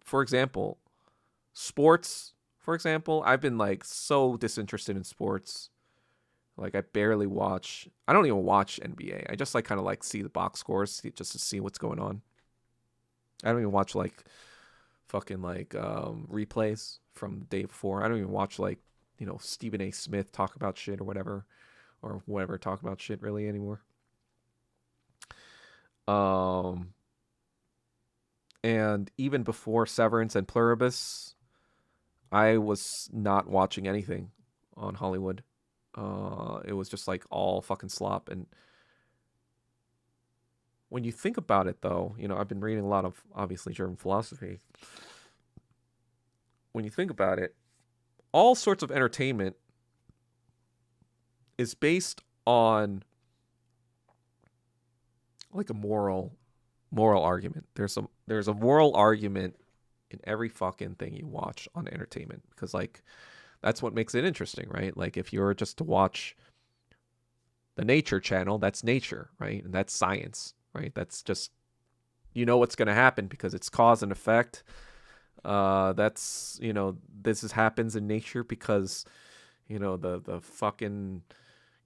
for example, sports, for example, I've been like so disinterested in sports. Like I don't even watch NBA. I just like kind of like see the box scores just to see what's going on. I don't even watch like fucking like replays from the day before. I don't even watch like, Stephen A. Smith talk about shit or whatever talk about shit really anymore. And even before Severance and Pluribus, I was not watching anything on Hollywood. It was just like all fucking slop. And when you think about it, though, I've been reading a lot of, obviously, German philosophy. When you think about it, all sorts of entertainment is based on like a moral argument. There's a moral argument in every fucking thing you watch on entertainment, because like that's what makes it interesting, right? Like if you're just to watch the Nature Channel, that's nature, right? And that's science, right? That's just, what's going to happen because it's cause and effect. That's, this happens in nature because, the fucking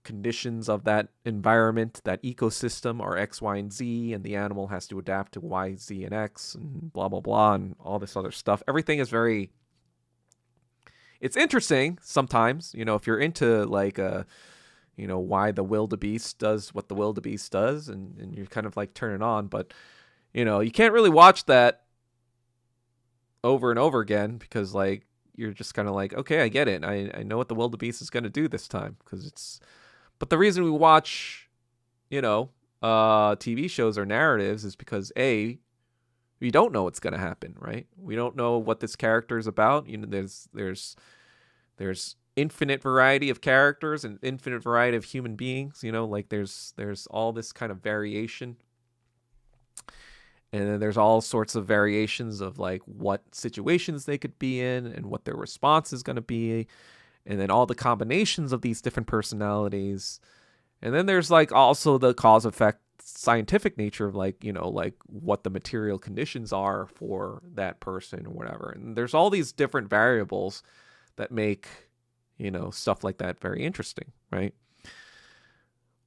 conditions of that environment, that ecosystem are X, Y, and Z, and the animal has to adapt to Y, Z, and X, and blah, blah, blah, and all this other stuff. Everything is it's interesting sometimes, if you're into like why the wildebeest does what the wildebeest does, and you're kind of like turn it on, but you can't really watch that over and over again because like you're just kind of like, okay, I get it. I know what the wildebeest is going to do this time but the reason we watch, TV shows or narratives is because we don't know what's going to happen, right? We don't know what this character is about. There's infinite variety of characters and infinite variety of human beings, like there's all this kind of variation. And then there's all sorts of variations of like what situations they could be in and what their response is going to be. And then all the combinations of these different personalities. And then there's like also the cause effect scientific nature of like, like what the material conditions are for that person or whatever. And there's all these different variables that make, stuff like that very interesting, right?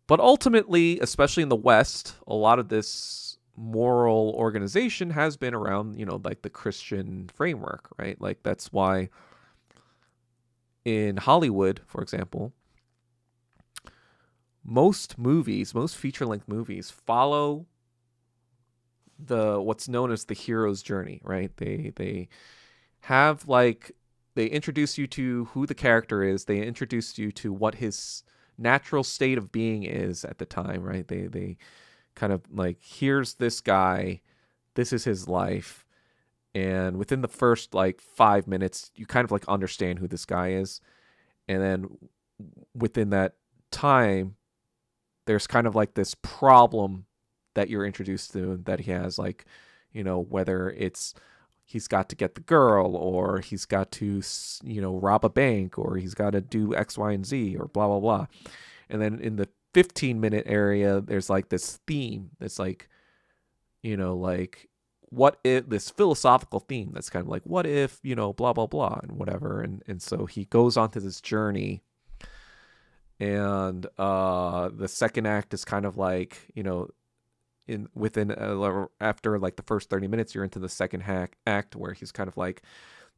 But ultimately, especially in the West, a lot of this moral organization has been around, like the Christian framework, right? Like that's why in Hollywood, for example, most feature-length movies follow what's known as the hero's journey, right? They have like, they introduce you to who the character is. They introduce you to what his natural state of being is at the time, right? They kind of like, here's this guy, this is his life, And within the first like 5 minutes, you kind of like understand who this guy is. And then within that time, there's kind of like this problem that you're introduced to that he has, like, whether it's he's got to get the girl, or he's got to, rob a bank, or he's got to do X, Y, and Z, or blah, blah, blah. And then in the 15-minute area, there's like this theme that's like, like, what if, this philosophical theme that's kind of like, what if, blah, blah, blah, and whatever. And so he goes onto this journey. And the second act is kind of like, after like the first 30 minutes, you're into the second act where he's kind of like,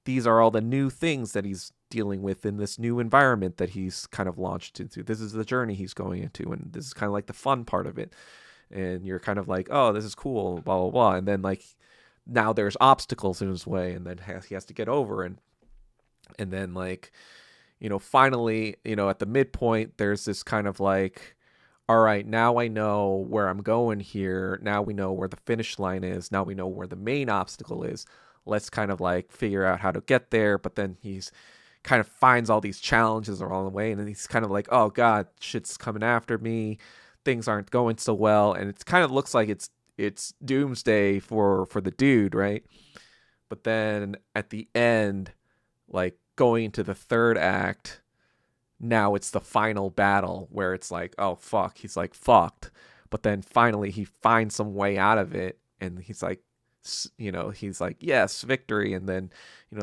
these are all the new things that he's dealing with in this new environment that he's kind of launched into. This is the journey he's going into, and this is kind of like the fun part of it. And you're kind of like, oh, this is cool, blah, blah, blah. And then like, now there's obstacles in his way, and then he has to get over. And then like, finally, at the midpoint, there's this kind of like, all right, now I know where I'm going here. Now we know where the finish line is. Now we know where the main obstacle is. Let's kind of like figure out how to get there. But then he's kind of finds all these challenges along the way. And then he's kind of like, oh God, shit's coming after me. Things aren't going so well. And it kind of looks like it's doomsday for the dude, right? But then at the end, like going into the third act, now it's the final battle where it's like, oh fuck, he's like fucked. But then finally he finds some way out of it, and he's like, he's like, yes, victory. And then,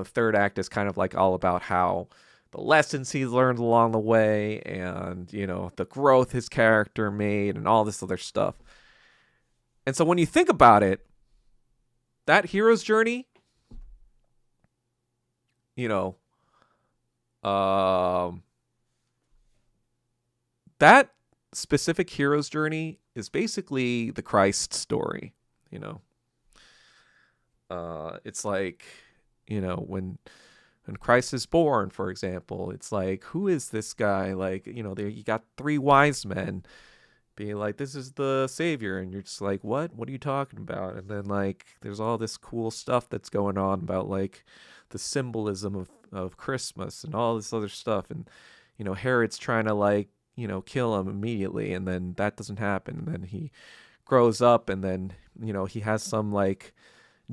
third act is kind of like all about how the lessons he's learned along the way, and, the growth his character made, and all this other stuff. And so when you think about it, that hero's journey, that specific hero's journey is basically the Christ story. It's like, when Christ is born, for example, it's like, who is this guy? Like, there you got 3 wise men being like, this is the savior, and you're just like, what are you talking about? And then like there's all this cool stuff that's going on about like the symbolism of Christmas and all this other stuff. And Herod's trying to like, kill him immediately, and then that doesn't happen. And then he grows up, and then he has some like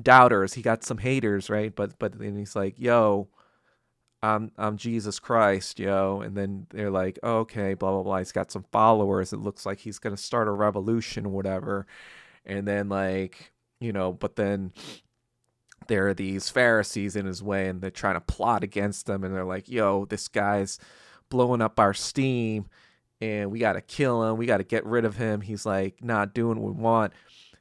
doubters, he got some haters, right? But then he's like, yo, I'm Jesus Christ, yo. And then they're like, oh, okay, blah blah blah, he's got some followers, it looks like he's gonna start a revolution or whatever. And then like, but then there are these Pharisees in his way, and they're trying to plot against him, and they're like, yo, this guy's blowing up our steam, and we got to kill him. We got to get rid of him. He's like not doing what we want.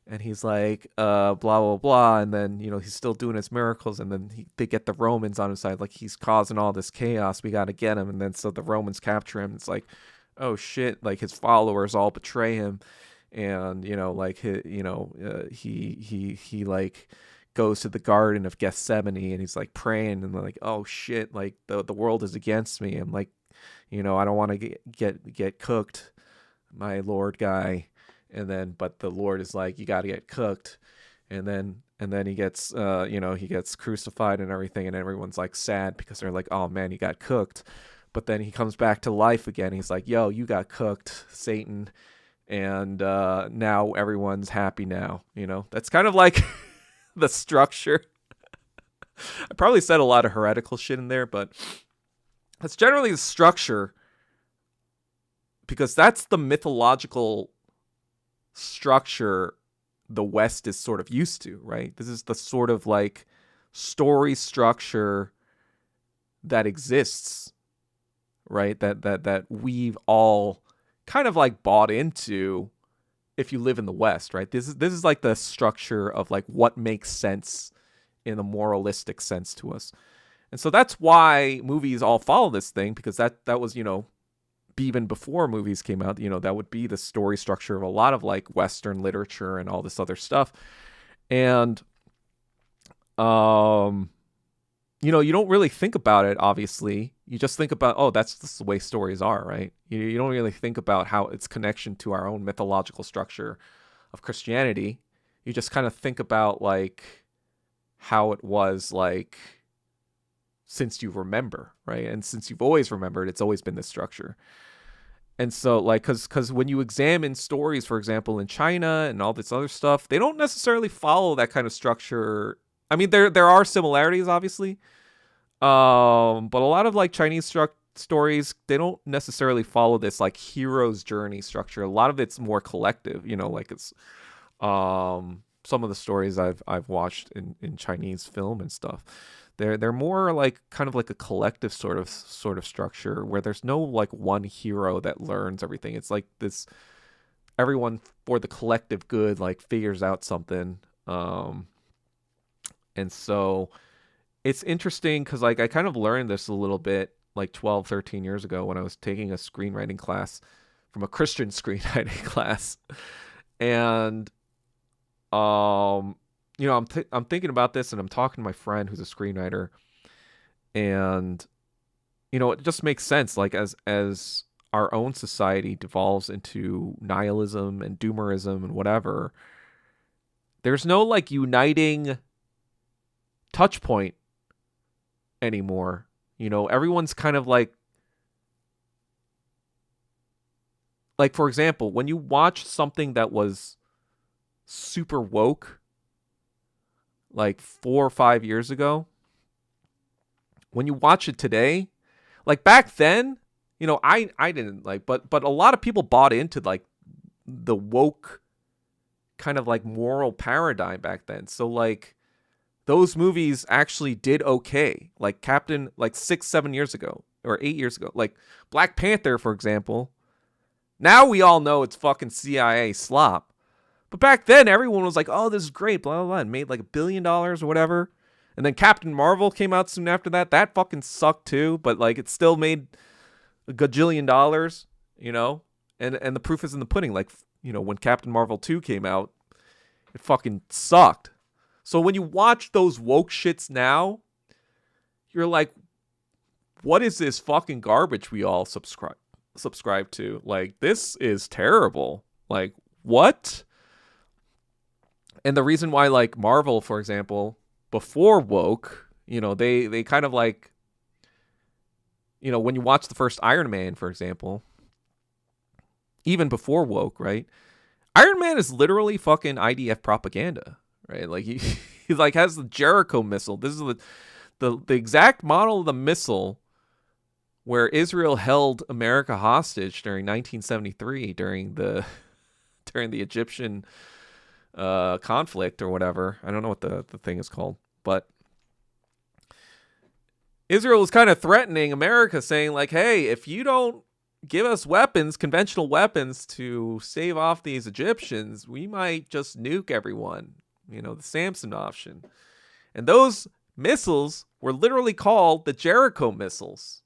And he's like, blah, blah, blah. And then, he's still doing his miracles. And then they get the Romans on his side. Like, he's causing all this chaos. We got to get him. And then so the Romans capture him. It's like, oh shit. Like his followers all betray him. And, like, he like goes to the Garden of Gethsemane, and he's like praying, and like, oh shit. Like the world is against me. I'm like, I don't want to get cooked, my Lord guy. And then, but the Lord is like, you got to get cooked. And then he gets, he gets crucified and everything. And everyone's like sad because they're like, oh man, he got cooked. But then he comes back to life again. He's like, yo, you got cooked, Satan. And now everyone's happy now. That's kind of like the structure. I probably said a lot of heretical shit in there, but that's generally the structure, because that's the mythological structure the West is sort of used to, right? This is the sort of like story structure that exists, right? That we've all kind of like bought into if you live in the West, right? This is like the structure of like what makes sense in a moralistic sense to us. And so that's why movies all follow this thing, because that was, even before movies came out, that would be the story structure of a lot of like Western literature and all this other stuff. And, you don't really think about it, obviously. You just think about, oh, that's just the way stories are, right? You don't really think about how its connection to our own mythological structure of Christianity. You just kind of think about like how it was like since you remember, right? And since you've always remembered, it's always been this structure. And so, like, because when you examine stories, for example, in China and all this other stuff, they don't necessarily follow that kind of structure. I mean, there are similarities, obviously, but a lot of like Chinese stories, they don't necessarily follow this like hero's journey structure. A lot of it's more collective, you know, like it's some of the stories I've watched in Chinese film and stuff. They're more like kind of like a collective sort of structure where there's no like one hero that learns everything. It's like this everyone for the collective good like figures out something. And so it's interesting because like I kind of learned this a little bit like 12, 13 years ago when I was taking a screenwriting class from a Christian screenwriting class. And you know, I'm thinking about this and I'm talking to my friend who's a screenwriter, and you know, it just makes sense. Like as our own society devolves into nihilism and doomerism and whatever, there's no like uniting touch point anymore. You know, everyone's kind of like for example, when you watch something that was super woke like 4 or 5 years ago, when you watch it today, like back then, you know, I didn't like, but a lot of people bought into like the woke kind of like moral paradigm back then. So like those movies actually did okay. Like Captain, like 6-7 years ago or 8 years ago, like Black Panther, for example. Now we all know it's fucking CIA slop. But back then, everyone was like, oh, this is great, blah, blah, blah, and made like $1 billion or whatever. And then Captain Marvel came out soon after that. That fucking sucked too, but like it still made a gajillion dollars, you know? And the proof is in the pudding. Like, you know, when Captain Marvel 2 came out, it fucking sucked. So when you watch those woke shits now, you're like, what is this fucking garbage we all subscribe to? Like, this is terrible. Like, what? And the reason why, like, Marvel, for example, before woke, you know, they kind of like, you know, when you watch the first Iron Man, for example, even before woke, right? Iron Man is literally fucking IDF propaganda, right? Like, he like has the Jericho missile. This is the exact model of the missile where Israel held America hostage during 1973 during the Egyptian conflict or whatever. I don't know what the thing is called, but Israel was kind of threatening America, saying like, hey, if you don't give us weapons, conventional weapons to stave off these Egyptians, we might just nuke everyone, you know, the Samson option. And those missiles were literally called the Jericho missiles.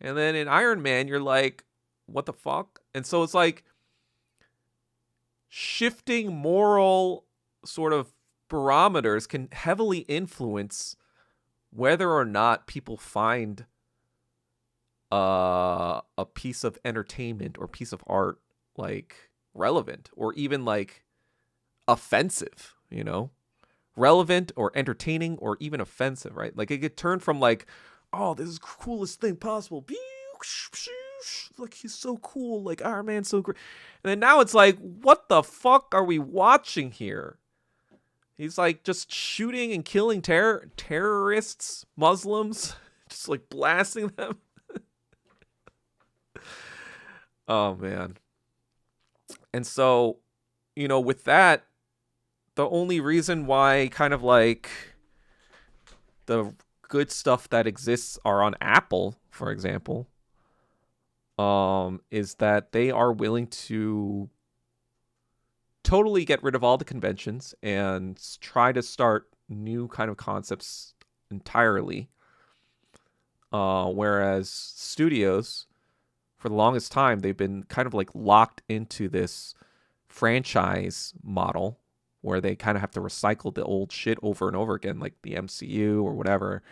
And then in Iron Man, you're like, what the fuck? And so it's like shifting moral sort of barometers can heavily influence whether or not people find a piece of entertainment or piece of art like relevant or even like offensive, you know, relevant or entertaining or even offensive, right? Like it could turn from like, oh, this is the coolest thing possible, like he's so cool, like Iron Man's so great, and then now it's like, what the fuck are we watching here? He's like just shooting and killing terrorists, Muslims, just like blasting them. Oh man. And so, you know, with that, the only reason why kind of like the good stuff that exists are on Apple, for example, is that they are willing to totally get rid of all the conventions and try to start new kind of concepts entirely. Whereas studios, for the longest time, they've been kind of like locked into this franchise model where they kind of have to recycle the old shit over and over again, like the MCU or whatever,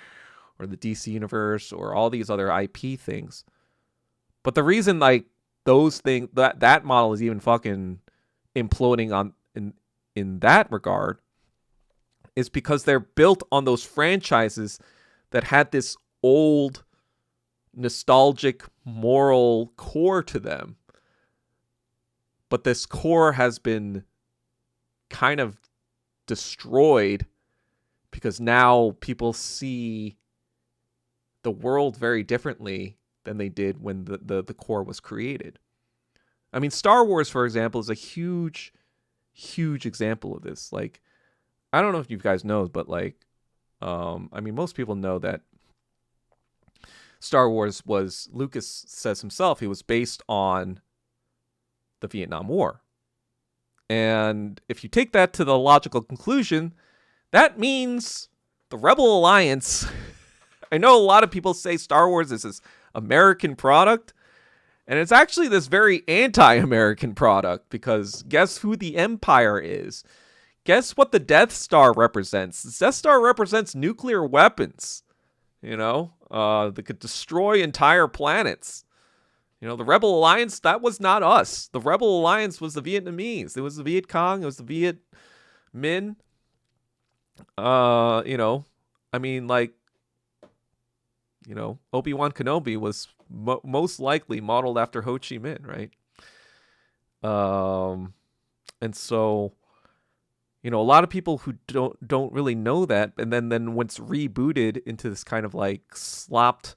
or the DC universe or all these other IP things. But the reason like those things, that model is even fucking imploding on in that regard is because they're built on those franchises that had this old, nostalgic, moral core to them. But this core has been kind of destroyed because now people see the world very differently than they did when the core was created. I mean, Star Wars, for example, is a huge example of this. Like, I don't know if you guys know, but like, I mean, most people know that Star Wars was, Lucas says himself, he was based on the Vietnam War. And if you take that to the logical conclusion, that means the Rebel Alliance. I know a lot of people say Star Wars is this American product, and it's actually this very anti-American product, because guess who the Empire is? Guess what the Death Star represents? The Death Star represents nuclear weapons, you know, that could destroy entire planets. You know, the Rebel Alliance, that was not us. The Rebel Alliance was the Vietnamese. It was the Viet Cong. It was the Viet Minh. You know, I mean, like, you know, Obi-Wan Kenobi was most likely modeled after Ho Chi Minh, right? And so, you know, a lot of people who don't really know that, and then when it's rebooted into this kind of like slopped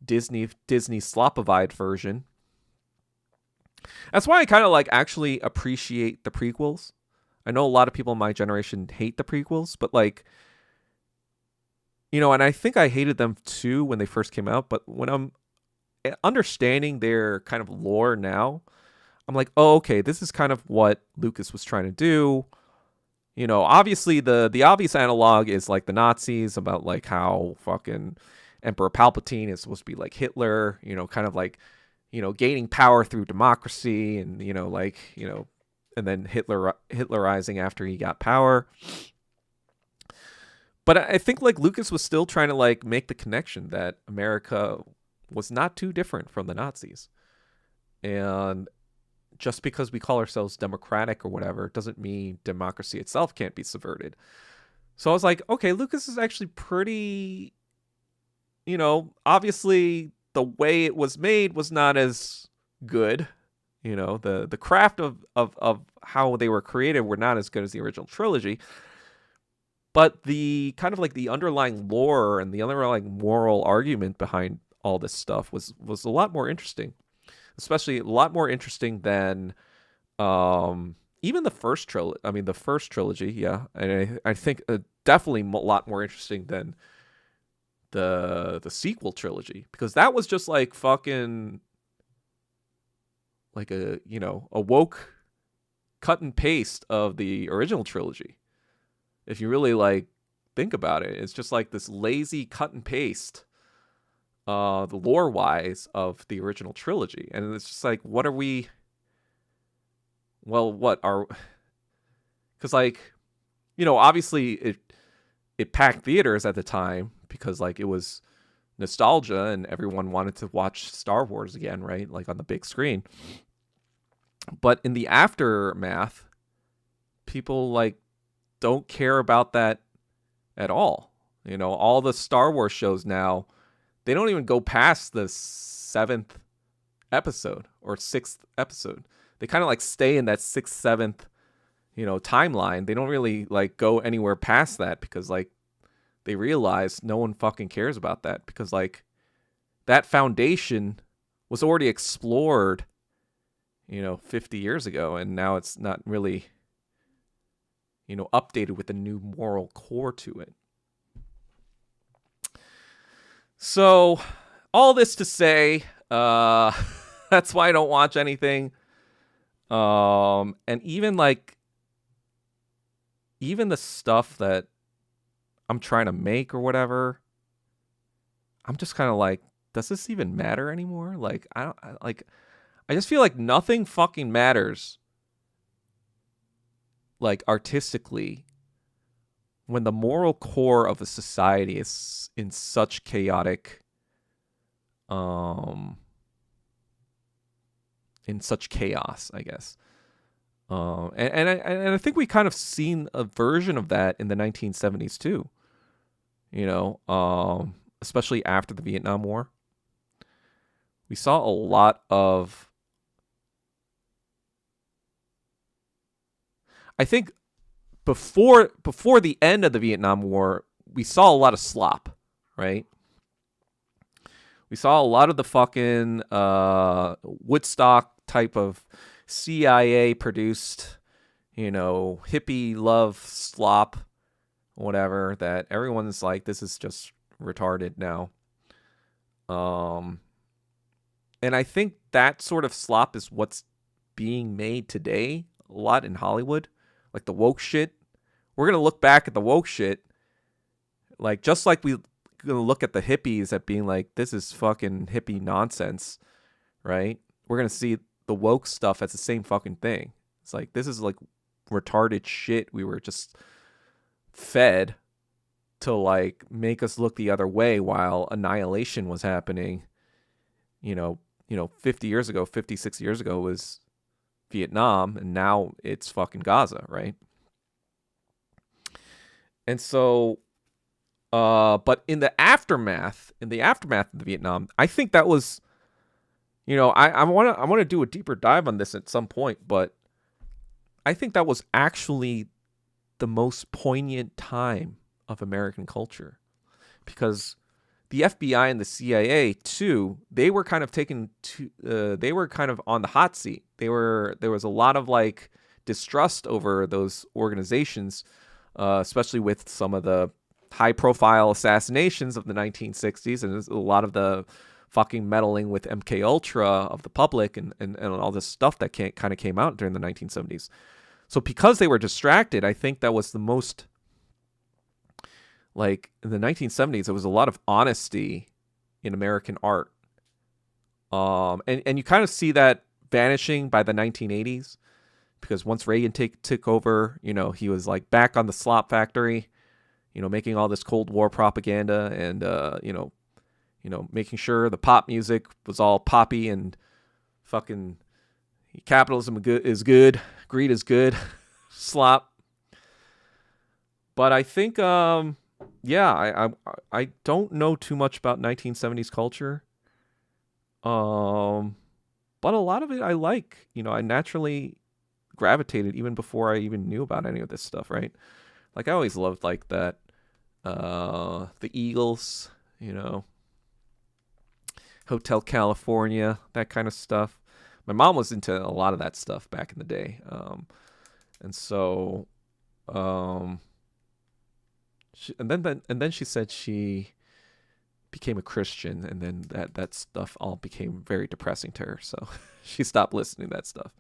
Disney slopified version. That's why I kind of like actually appreciate the prequels. I know a lot of people in my generation hate the prequels, but like, you know, and I think I hated them too when they first came out, but when I'm understanding their kind of lore now, I'm like, oh, okay, this is kind of what Lucas was trying to do. You know, obviously the obvious analog is like the Nazis, about like how fucking Emperor Palpatine is supposed to be like Hitler, you know, kind of like, you know, gaining power through democracy, and, you know, like, you know, and then Hitlerizing after he got power. But I think like Lucas was still trying to like make the connection that America was not too different from the Nazis. And just because we call ourselves democratic or whatever doesn't mean democracy itself can't be subverted. So I was like, okay, Lucas is actually pretty, you know, obviously the way it was made was not as good. You know, the craft of how they were created were not as good as the original trilogy. But the kind of like the underlying lore and the underlying moral argument behind all this stuff was a lot more interesting. Especially a lot more interesting than even the first trilogy. I mean, the first trilogy, yeah. And I think definitely a lot more interesting than the sequel trilogy, because that was just like fucking like a, you know, a woke cut and paste of the original trilogy. If you really like think about it, it's just like this lazy cut and paste, the lore wise, of the original trilogy. And it's just like, what are we, well, what are, because like, you know, obviously it packed theaters at the time because like it was nostalgia and everyone wanted to watch Star Wars again, right? Like on the big screen. But in the aftermath, people like don't care about that at all. You know, all the Star Wars shows now, they don't even go past the 7th episode or 6th episode. They kind of like stay in that 6th, 7th, you know, timeline. They don't really like go anywhere past that because like they realize no one fucking cares about that, because like that foundation was already explored, you know, 50 years ago, and now it's not really, you know, updated with a new moral core to it. So all this to say, that's why I don't watch anything. And even the stuff that I'm trying to make or whatever, I'm just kind of like, does this even matter anymore? Like, I just feel like nothing fucking matters, like artistically, when the moral core of a society is in such chaotic, in such chaos, I guess. And I think we kind of seen a version of that in the 1970s too. Especially after the Vietnam War, we saw a lot of. I think before the end of the Vietnam War, we saw a lot of slop, right? We saw a lot of the fucking Woodstock type of CIA produced, hippie love slop, whatever, that everyone's like, this is just retarded now. And I think that sort of slop is what's being made today a lot in Hollywood. Like the woke shit. We're going to look back at the woke shit. Like, just like we're going to look at the hippies at being like, this is fucking hippie nonsense, right? We're going to see the woke stuff as the same fucking thing. It's like, this is like retarded shit we were just fed to like make us look the other way while annihilation was happening. 50 years ago, 56 years ago was Vietnam, and now it's fucking Gaza, right? And so, but in the aftermath of the Vietnam, I think that was, I want to do a deeper dive on this at some point, but I think that was actually the most poignant time of American culture, because the FBI and the CIA too, they were kind of they were kind of on the hot seat. There was a lot of like distrust over those organizations, especially with some of the high profile assassinations of the 1960s and a lot of the fucking meddling with MK Ultra of the public and all this stuff that kind of came out during the 1970s. So because they were distracted, I think that was the most, like, in the 1970s, there was a lot of honesty in American art. And you kind of see that vanishing by the 1980s, because once Reagan took over, he was like back on the slop factory, making all this Cold War propaganda and, making sure the pop music was all poppy and fucking capitalism is good, greed is good, slop. But I think, I don't know too much about 1970s culture. But a lot of it I like. I naturally gravitated even before I even knew about any of this stuff, right? Like I always loved like that the Eagles, Hotel California, that kind of stuff. My mom was into a lot of that stuff back in the day. And so and then she said she became a Christian, and then that stuff all became very depressing to her, so she stopped listening to that stuff.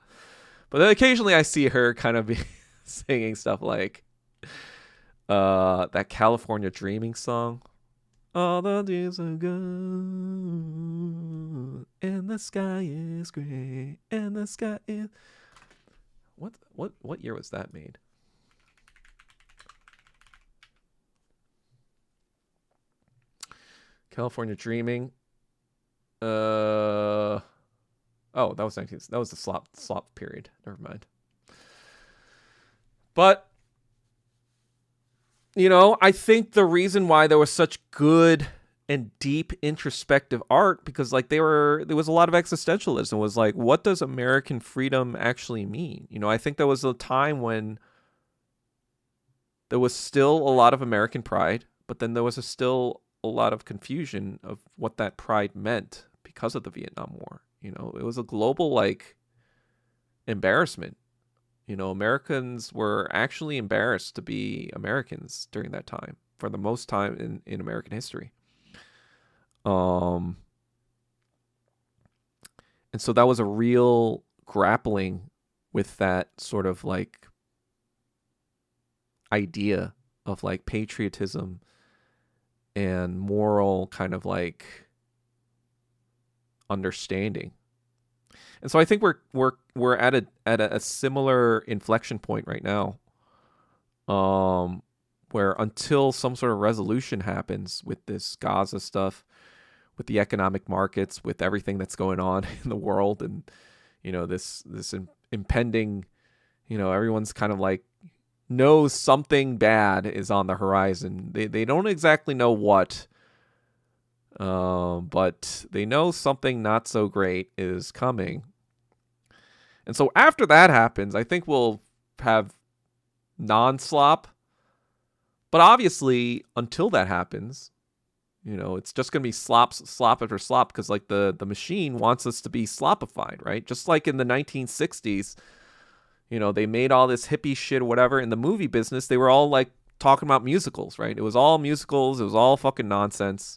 But then occasionally I see her kind of be singing stuff like that California Dreaming song. All the days are gone, and the sky is gray, and the sky is... What year was that made? California Dreaming. Oh, that was the slop period. Never mind. But I think the reason why there was such good and deep introspective art, because like there was a lot of existentialism. It was like, what does American freedom actually mean? I think there was a time when there was still a lot of American pride, but then there was still a lot of confusion of what that pride meant because of the Vietnam War. It was a global like embarrassment. Americans were actually embarrassed to be Americans during that time, for the most time in American history. And so that was a real grappling with that sort of like idea of like patriotism and moral kind of like understanding. And so I think we're at a similar inflection point right now, where until some sort of resolution happens with this Gaza stuff, with the economic markets, with everything that's going on in the world, and this impending everyone's kind of like knows something bad is on the horizon. They don't exactly know what, but they know something not so great is coming. And so after that happens, I think we'll have non-slop. But obviously, until that happens, it's just going to be slop after slop because like the machine wants us to be slopified, right? Just like in the 1960s, they made all this hippie shit or whatever. In the movie business, they were all like talking about musicals, right? It was all musicals. It was all fucking nonsense.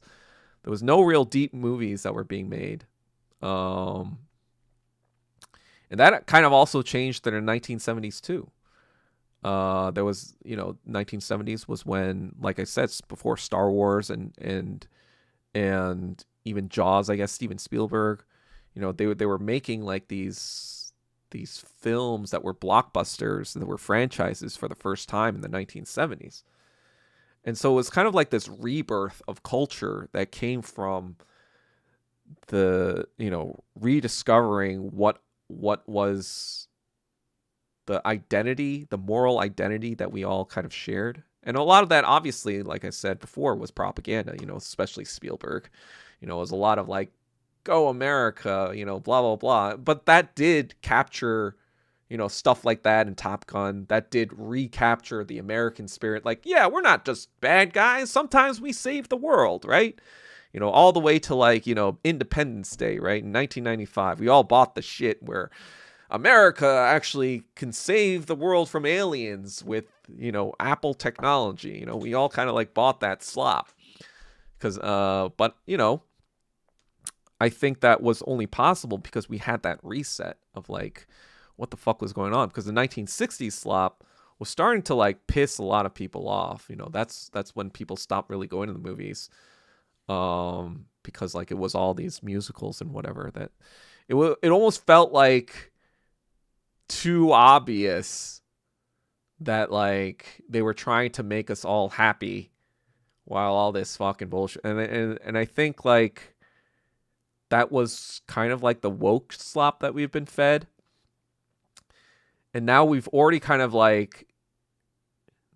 There was no real deep movies that were being made. And that kind of also changed in the 1970s too. There was, 1970s was when, like I said, before Star Wars and even Jaws, I guess Steven Spielberg, they were making like these films that were blockbusters, that were franchises for the first time in the 1970s. And so it was kind of like this rebirth of culture that came from the, rediscovering what was the identity, the moral identity that we all kind of shared. And a lot of that, obviously, like I said before, was propaganda, especially Spielberg. It was a lot of like, go America, blah, blah, blah. But that did capture, stuff like that in Top Gun. That did recapture the American spirit. Like, yeah, we're not just bad guys. Sometimes we save the world, right? All the way to like, Independence Day, right? In 1995, we all bought the shit where America actually can save the world from aliens with, Apple technology. We all kind of like bought that slop. Because, but, I think that was only possible because we had that reset of like, what the fuck was going on? Because the 1960s slop was starting to like piss a lot of people off. That's when people stopped really going to the movies. Because like it was all these musicals and whatever that it almost felt like too obvious that like they were trying to make us all happy while all this fucking bullshit and I think like that was kind of like the woke slop that we've been fed, and now we've already kind of like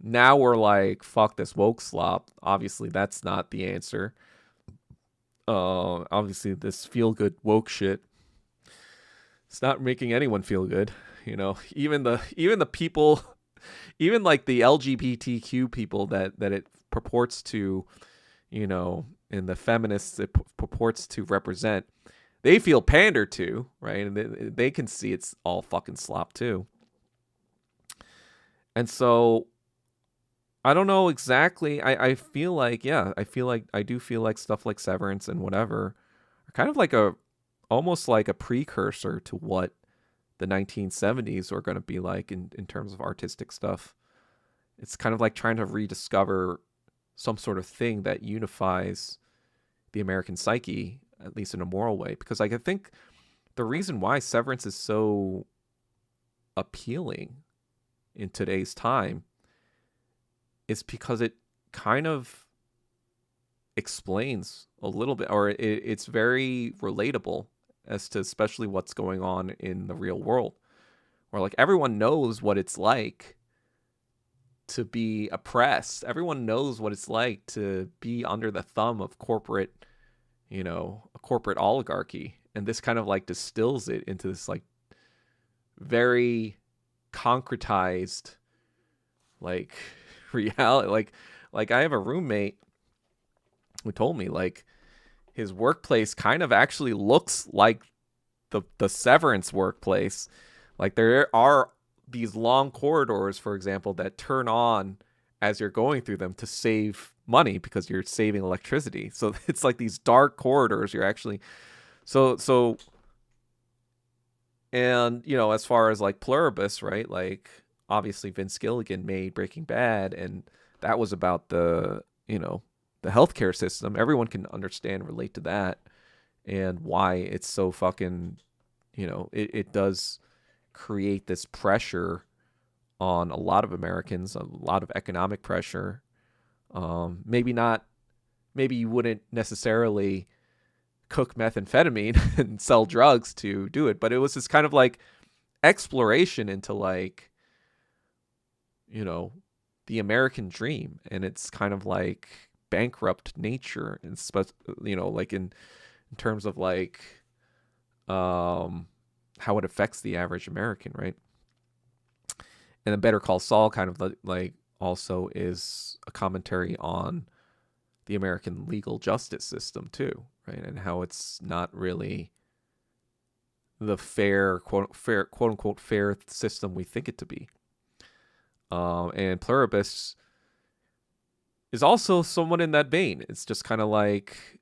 now we're like fuck this woke slop. Obviously that's not the answer. Obviously this feel good woke shit, it's not making anyone feel good. Even the people, even like the LGBTQ people that it purports to, and the feminists it purports to represent, they feel pandered to, right? And they can see it's all fucking slop too. And so I don't know exactly. I feel like I do feel like stuff like Severance and whatever are kind of like almost like a precursor to what the 1970s are going to be like in terms of artistic stuff. It's kind of like trying to rediscover some sort of thing that unifies the American psyche, at least in a moral way. Because like, I think the reason why Severance is so appealing in today's time is because it kind of explains a little bit, or it's very relatable as to especially what's going on in the real world, where like everyone knows what it's like to be oppressed. Everyone knows what it's like to be under the thumb of corporate, a corporate oligarchy. And this kind of like distills it into this like very concretized like reality. Like I have a roommate who told me like his workplace kind of actually looks like the Severance workplace. Like there are these long corridors, for example, that turn on as you're going through them to save money because you're saving electricity. So it's like these dark corridors. You're actually so and as far as like Pluribus, right? Like obviously Vince Gilligan made Breaking Bad, and that was about the the healthcare system. Everyone can understand and relate to that, and why it's so fucking, it does create this pressure on a lot of Americans, a lot of economic pressure. Maybe you wouldn't necessarily cook methamphetamine and sell drugs to do it, but it was this kind of like exploration into like the American dream, and it's kind of like bankrupt nature, and like in terms of like how it affects the average American, right? And then Better Call Saul kind of like also is a commentary on the American legal justice system too, right? And how it's not really the quote unquote fair system we think it to be. And Pluribus is also somewhat in that vein. It's just kind of like,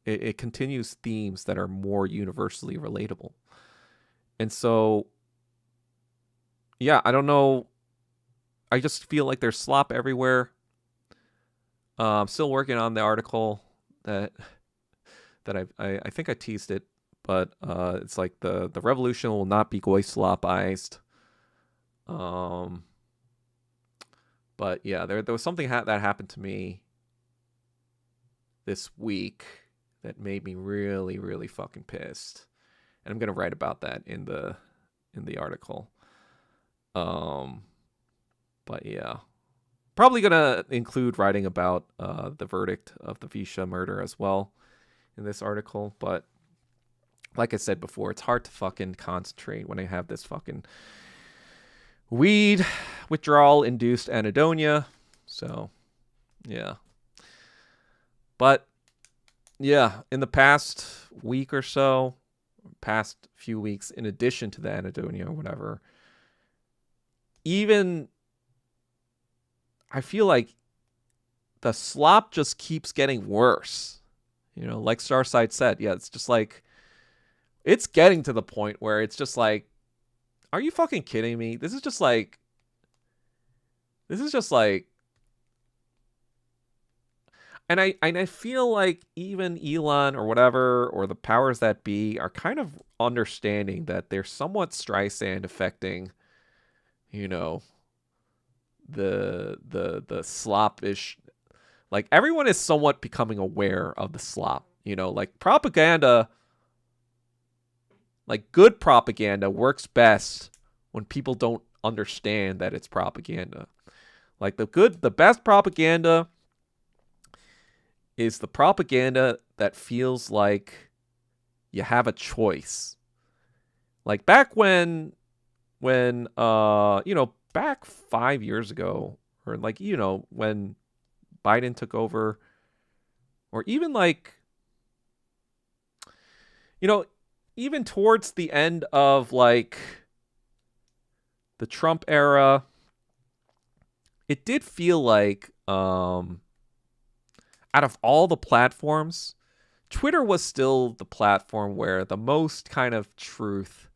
it continues themes that are more universally relatable. And so, I don't know. I just feel like there's slop everywhere. I'm still working on the article that I think I teased it, but it's like the revolution will not be goy slopized. But yeah, there was something that happened to me this week that made me really, really fucking pissed, and I'm gonna write about that in the article. But yeah, probably gonna include writing about the verdict of the Visha murder as well in this article. But like I said before, it's hard to fucking concentrate when I have this fucking weed withdrawal induced anhedonia. So yeah. But yeah, in the past week or so, past few weeks, in addition to the anhedonia or whatever, even I feel like the slop just keeps getting worse. Like Starside said, it's just like, it's getting to the point where it's just like, are you fucking kidding me? This is just like, and I feel like even Elon or whatever, or the powers that be, are kind of understanding that they're somewhat Streisand affecting, the slop-ish. Like, everyone is somewhat becoming aware of the slop, like propaganda. Like, good propaganda works best when people don't understand that it's propaganda. Like, the best propaganda is the propaganda that feels like you have a choice. Like, back when back 5 years ago, or like, when Biden took over, or even like, even towards the end of like the Trump era, it did feel like out of all the platforms, Twitter was still the platform where the most kind of truth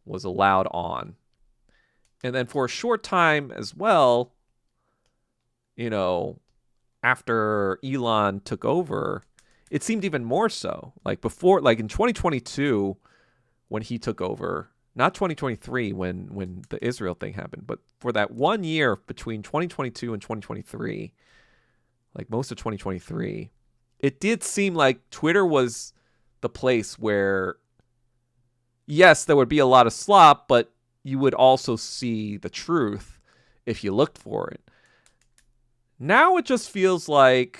was allowed on. And then for a short time as well, after Elon took over, it seemed even more so. Like before, like in 2022, when he took over, not 2023 when the Israel thing happened, but for that 1 year between 2022 and 2023, like most of 2023, it did seem like Twitter was the place where, yes, there would be a lot of slop, but you would also see the truth if you looked for it. Now it just feels like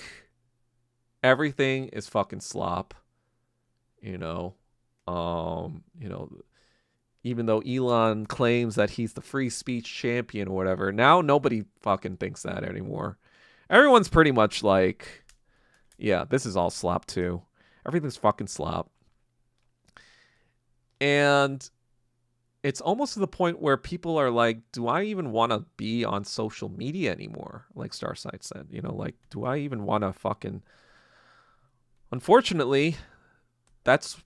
everything is fucking slop, even though Elon claims that he's the free speech champion or whatever, now nobody fucking thinks that anymore. Everyone's pretty much like, yeah, this is all slop too. Everything's fucking slop. And it's almost to the point where people are like, do I even want to be on social media anymore? Like Starside said, like, do I even want to fucking... Unfortunately, that's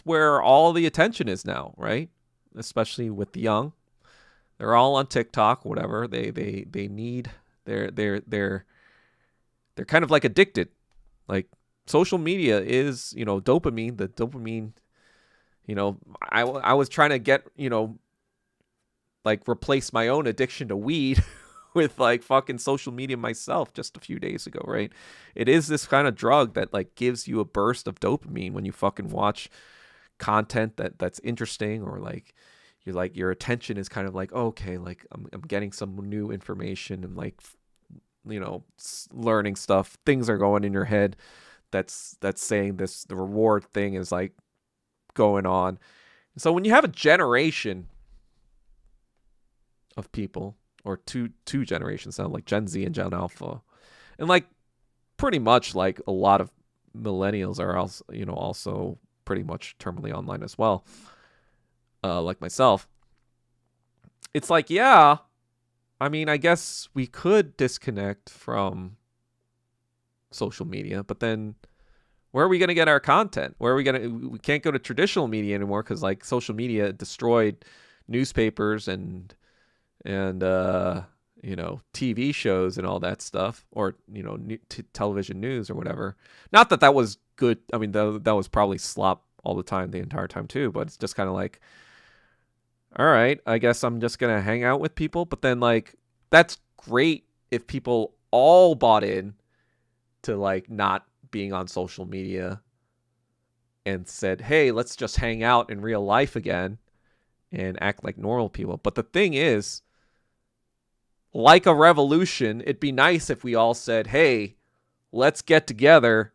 where all the attention is now, right? Especially with the young. They're all on TikTok, whatever. They need... They're kind of like addicted. Like, social media is, dopamine. The dopamine... I was trying to get, like replace my own addiction to weed with like fucking social media myself just a few days ago, right? It is this kind of drug that like gives you a burst of dopamine when you fucking watch content that's interesting, or like, you're like your attention is kind of like, oh, okay, like I'm getting some new information and like learning stuff. Things are going in your head. That's saying this. The reward thing is like going on. So when you have a generation of people, or two generations now, like Gen Z and Gen Alpha, and like pretty much like a lot of millennials are also pretty much terminally online as well, like myself. It's like, yeah, I mean, I guess we could disconnect from social media, but then where are we going to get our content? We can't go to traditional media anymore because like social media destroyed newspapers and TV shows and all that stuff, or television news or whatever. Not that that was good. I mean, that was probably slop all the time, the entire time too. But it's just kind of like, all right, I guess I'm just gonna hang out with people. But then like, that's great if people all bought in to like not being on social media and said, hey, let's just hang out in real life again and act like normal people. But the thing is, like a revolution, it'd be nice if we all said, hey, let's get together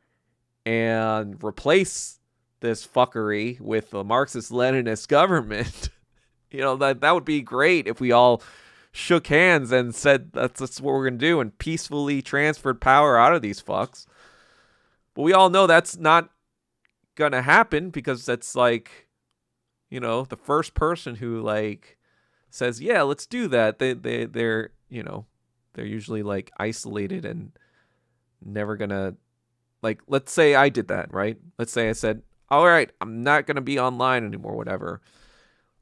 and replace this fuckery with a Marxist-Leninist government. That would be great if we all shook hands and said that's what we're going to do and peacefully transferred power out of these fucks. But we all know that's not going to happen because that's like, the first person who like says, yeah, let's do that. They're usually like isolated and never gonna, like, let's say I did that, right? Let's say I said, all right, I'm not gonna be online anymore, whatever.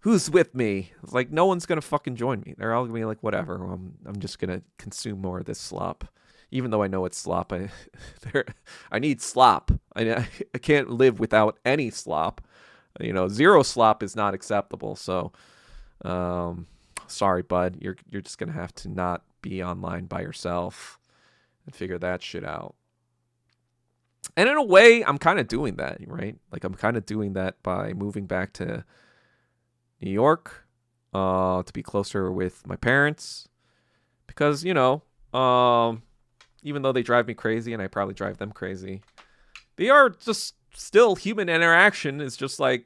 Who's with me? It's like, no one's gonna fucking join me. They're all gonna be like, whatever. I'm just gonna consume more of this slop, even though I know it's slop. I need slop. I can't live without any slop. Zero slop is not acceptable. So, sorry, bud. You're just gonna have to not be online by yourself and figure that shit out. And in a way, I'm kind of doing that, right? Like I'm kind of doing that by moving back to New York, to be closer with my parents, because even though they drive me crazy and I probably drive them crazy, they are just still human interaction is just like,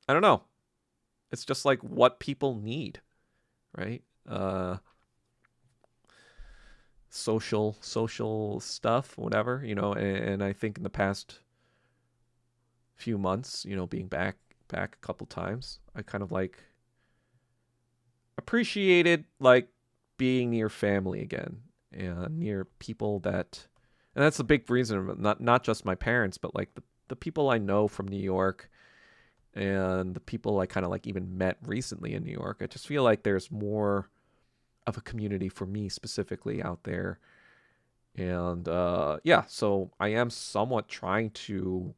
I don't know. It's just like what people need, right? Social stuff, whatever, and I think in the past few months, being back a couple times, I kind of like appreciated like being near family again and near people that, and that's a big reason, not just my parents, but like the people I know from New York and the people I kind of like even met recently in New York. I just feel like there's more of a community for me specifically out there. And so I am somewhat trying to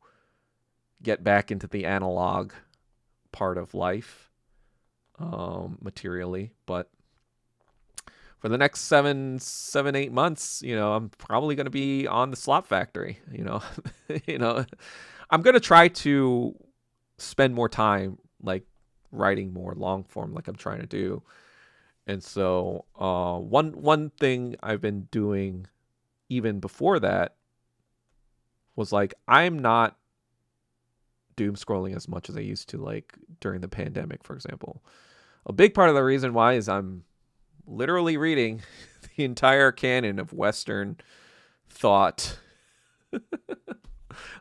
get back into the analog part of life, materially, but for the next 8 months, I'm probably going to be on the slop factory, I'm going to try to spend more time like writing more long form like I'm trying to do. And so one thing I've been doing even before that was like, I'm not doom scrolling as much as I used to, like during the pandemic, for example. A big part of the reason why is I'm literally reading the entire canon of Western thought.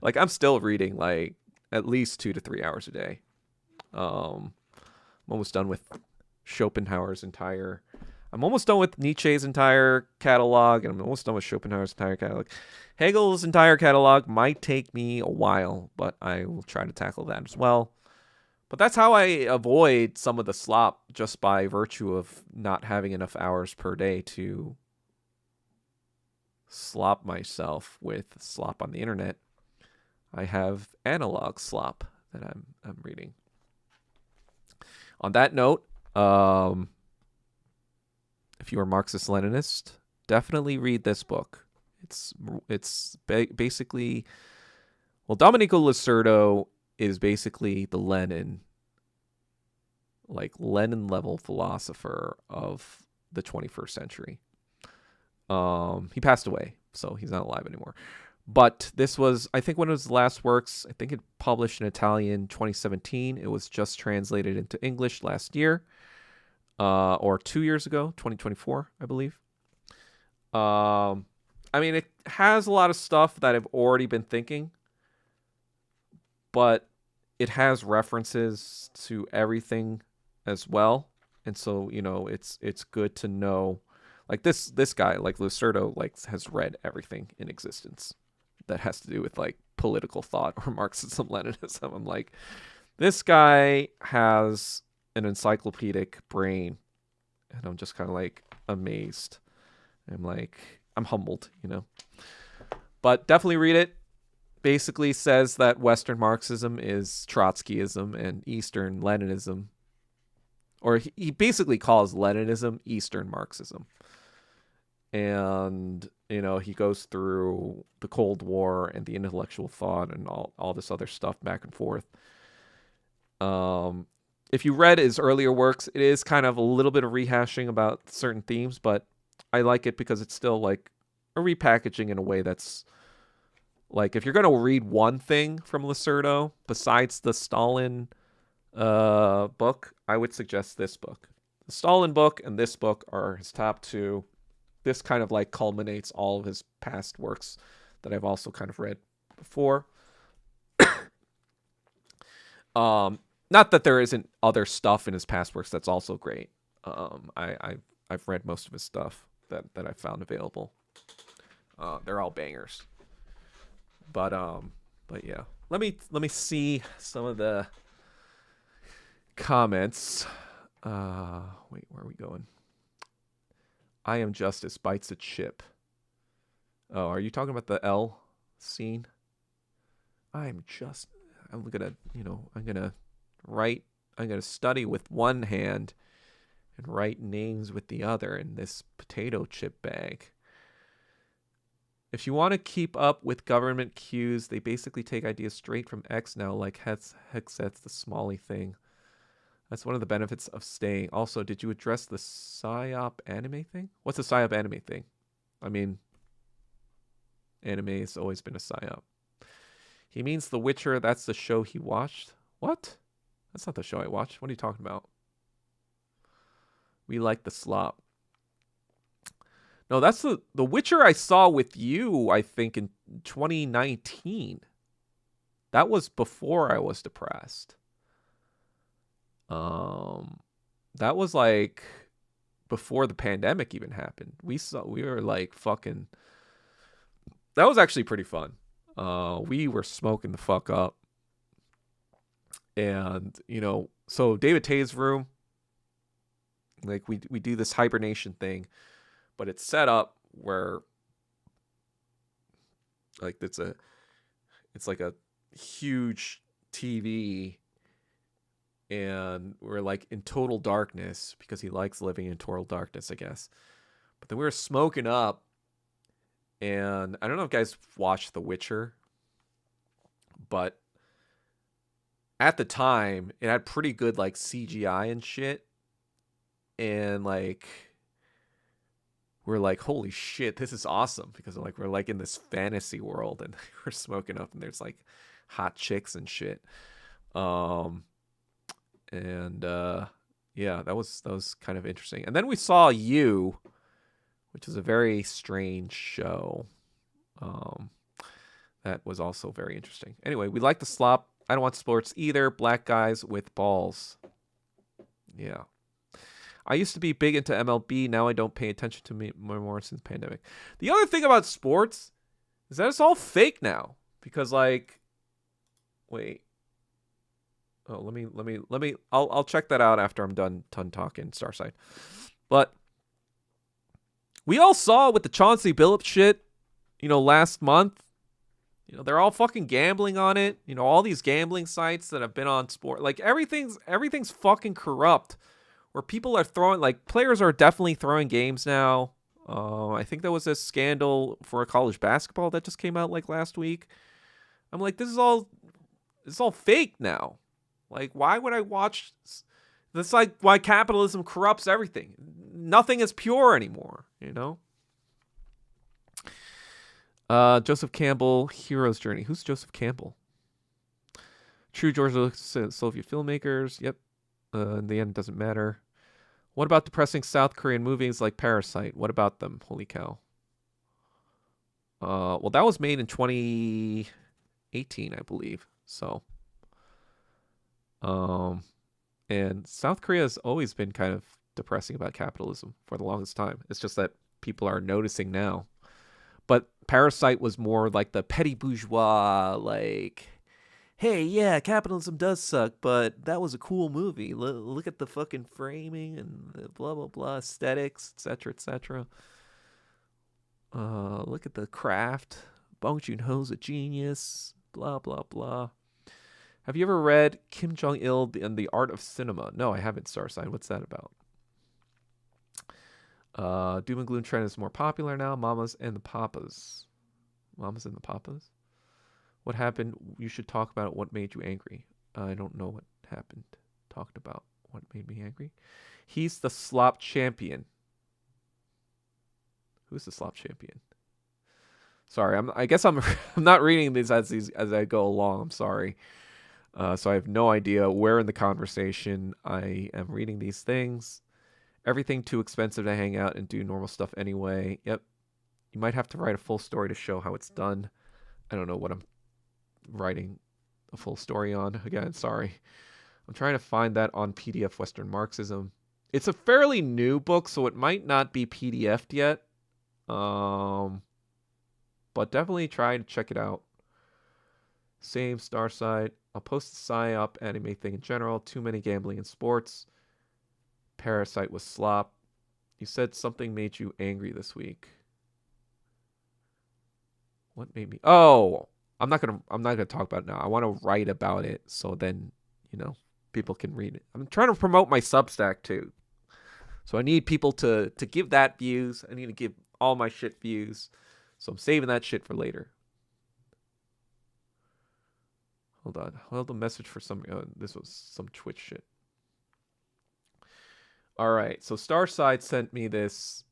Like I'm still reading like at least 2 to 3 hours a day. I'm almost done with I'm almost done with Nietzsche's entire catalog, and I'm almost done with Schopenhauer's entire catalog. Hegel's entire catalog might take me a while, but I will try to tackle that as well. But that's how I avoid some of the slop, just by virtue of not having enough hours per day to slop myself with slop on the internet. I have analog slop that I'm reading. On that note, if you are Marxist-Leninist, definitely read this book. It's basically, well, Domenico Lacerdo is basically the Lenin like Lenin level philosopher of the 21st century. He passed away, so he's not alive anymore. But this was, I think, one of his last works. I think it published in Italian 2017. It was just translated into English last year, or 2 years ago, 2024, I believe. I mean, it has a lot of stuff that I've already been thinking, but it has references to everything as well. And so, you know, it's good to know, like this guy, like Lucerto, like has read everything in existence that has to do with like political thought or Marxism, Leninism. I'm like, this guy has an encyclopedic brain, and I'm just kind of like amazed. I'm like, I'm humbled, you know. But definitely read it. Basically says that Western Marxism is Trotskyism and Eastern Leninism, or he basically calls Leninism Eastern Marxism. And, you know, he goes through the Cold War and the intellectual thought and all this other stuff back and forth. If you read his earlier works, it is kind of a little bit of rehashing about certain themes, but I like it because it's still like a repackaging in a way that's like, if you're going to read one thing from Lucerto besides the Stalin book, I would suggest this book. The Stalin book and this book are his top two. This kind of like culminates all of his past works that I've also kind of read before. Not that there isn't other stuff in his past works that's also great. I've read most of his stuff that I found available. They're all bangers. But yeah. Let me see some of the comments. Wait, where are we going? I Am Justice bites a chip. Oh, are you talking about the L scene? I'm gonna study with one hand and write names with the other in this potato chip bag. If you want to keep up with government cues, they basically take ideas straight from X now, like Hexet's the Smalley thing. That's one of the benefits of staying. Also, did you address the PSYOP anime thing? What's a PSYOP anime thing? I mean, anime has always been a PSYOP. He means The Witcher. That's the show he watched. What? That's not the show I watched. What are you talking about? We like the slop. No, that's the Witcher I saw with you, I think, in 2019. That was before I was depressed. That was like before the pandemic even happened. We were like fucking, that was actually pretty fun. We were smoking the fuck up. And, you know, so David Tay's room, like we do this hibernation thing, but it's set up where like it's like a huge TV, and we're like in total darkness because he likes living in total darkness, I guess. But then we were smoking up, and I don't know if you guys watched The Witcher, but at the time it had pretty good like CGI and shit, and like we're like, holy shit, this is awesome, because like we're like in this fantasy world and we're smoking up and there's like hot chicks and shit. Yeah, that was kind of interesting. And then we saw You, which is a very strange show. That was also very interesting. Anyway, we like the slop. I don't want sports either. Black guys with balls. Yeah. I used to be big into MLB. Now I don't pay attention to me more since the pandemic. The other thing about sports is that it's all fake now. Because like, wait. Oh, let me. I'll check that out after I'm done talking Starside. But we all saw with the Chauncey Billups shit, you know, last month. You know, they're all fucking gambling on it. You know, all these gambling sites that have been on sport, like everything's fucking corrupt. Where people are throwing, like players are definitely throwing games now. I think there was a scandal for college basketball that just came out like last week. I'm like, it's all fake now. Like, why would I watch That's like why capitalism corrupts everything. Nothing is pure anymore, you know? Joseph Campbell, Hero's Journey. Who's Joseph Campbell? True George Lucas Soviet filmmakers. Yep. In the end, it doesn't matter. What about depressing South Korean movies like Parasite? What about them? Holy cow. Well, that was made in 2018, I believe. So, and South Korea has always been kind of depressing about capitalism for the longest time. It's just that people are noticing now. But Parasite was more like the petty bourgeois, like, hey, yeah, capitalism does suck, but that was a cool movie. Look at the fucking framing and the blah, blah, blah, aesthetics, etc., etc. Look at the craft. Bong Joon-ho's a genius. Blah, blah, blah. Have you ever read Kim Jong-il and the Art of Cinema? No, I haven't, Starsign. What's that about? Doom and Gloom trend is more popular now. Mamas and the Papas. Mamas and the Papas? What happened? You should talk about it. What made you angry? I don't know what happened. Talked about what made me angry. He's the slop champion. Who's the slop champion? Sorry, I guess I'm not reading these as I go along. I'm sorry. So I have no idea where in the conversation I am reading these things. Everything too expensive to hang out and do normal stuff anyway. Yep. You might have to write a full story to show how it's done. I don't know what I'm writing a full story on. Again, sorry. I'm trying to find that on PDF Western Marxism. It's a fairly new book, so it might not be PDF'd yet. But definitely try to check it out. Same Starside. I'll post the PSYOP anime thing in general. Too many gambling in sports. Parasite was slop. You said something made you angry this week. What made me? Oh, I'm not gonna talk about it now. I want to write about it so then, people can read it. I'm trying to promote my Substack too. So I need people to give that views. I need to give all my shit views. So I'm saving that shit for later. Hold on. Hold the message for some. This was some Twitch shit. All right. So Starside sent me this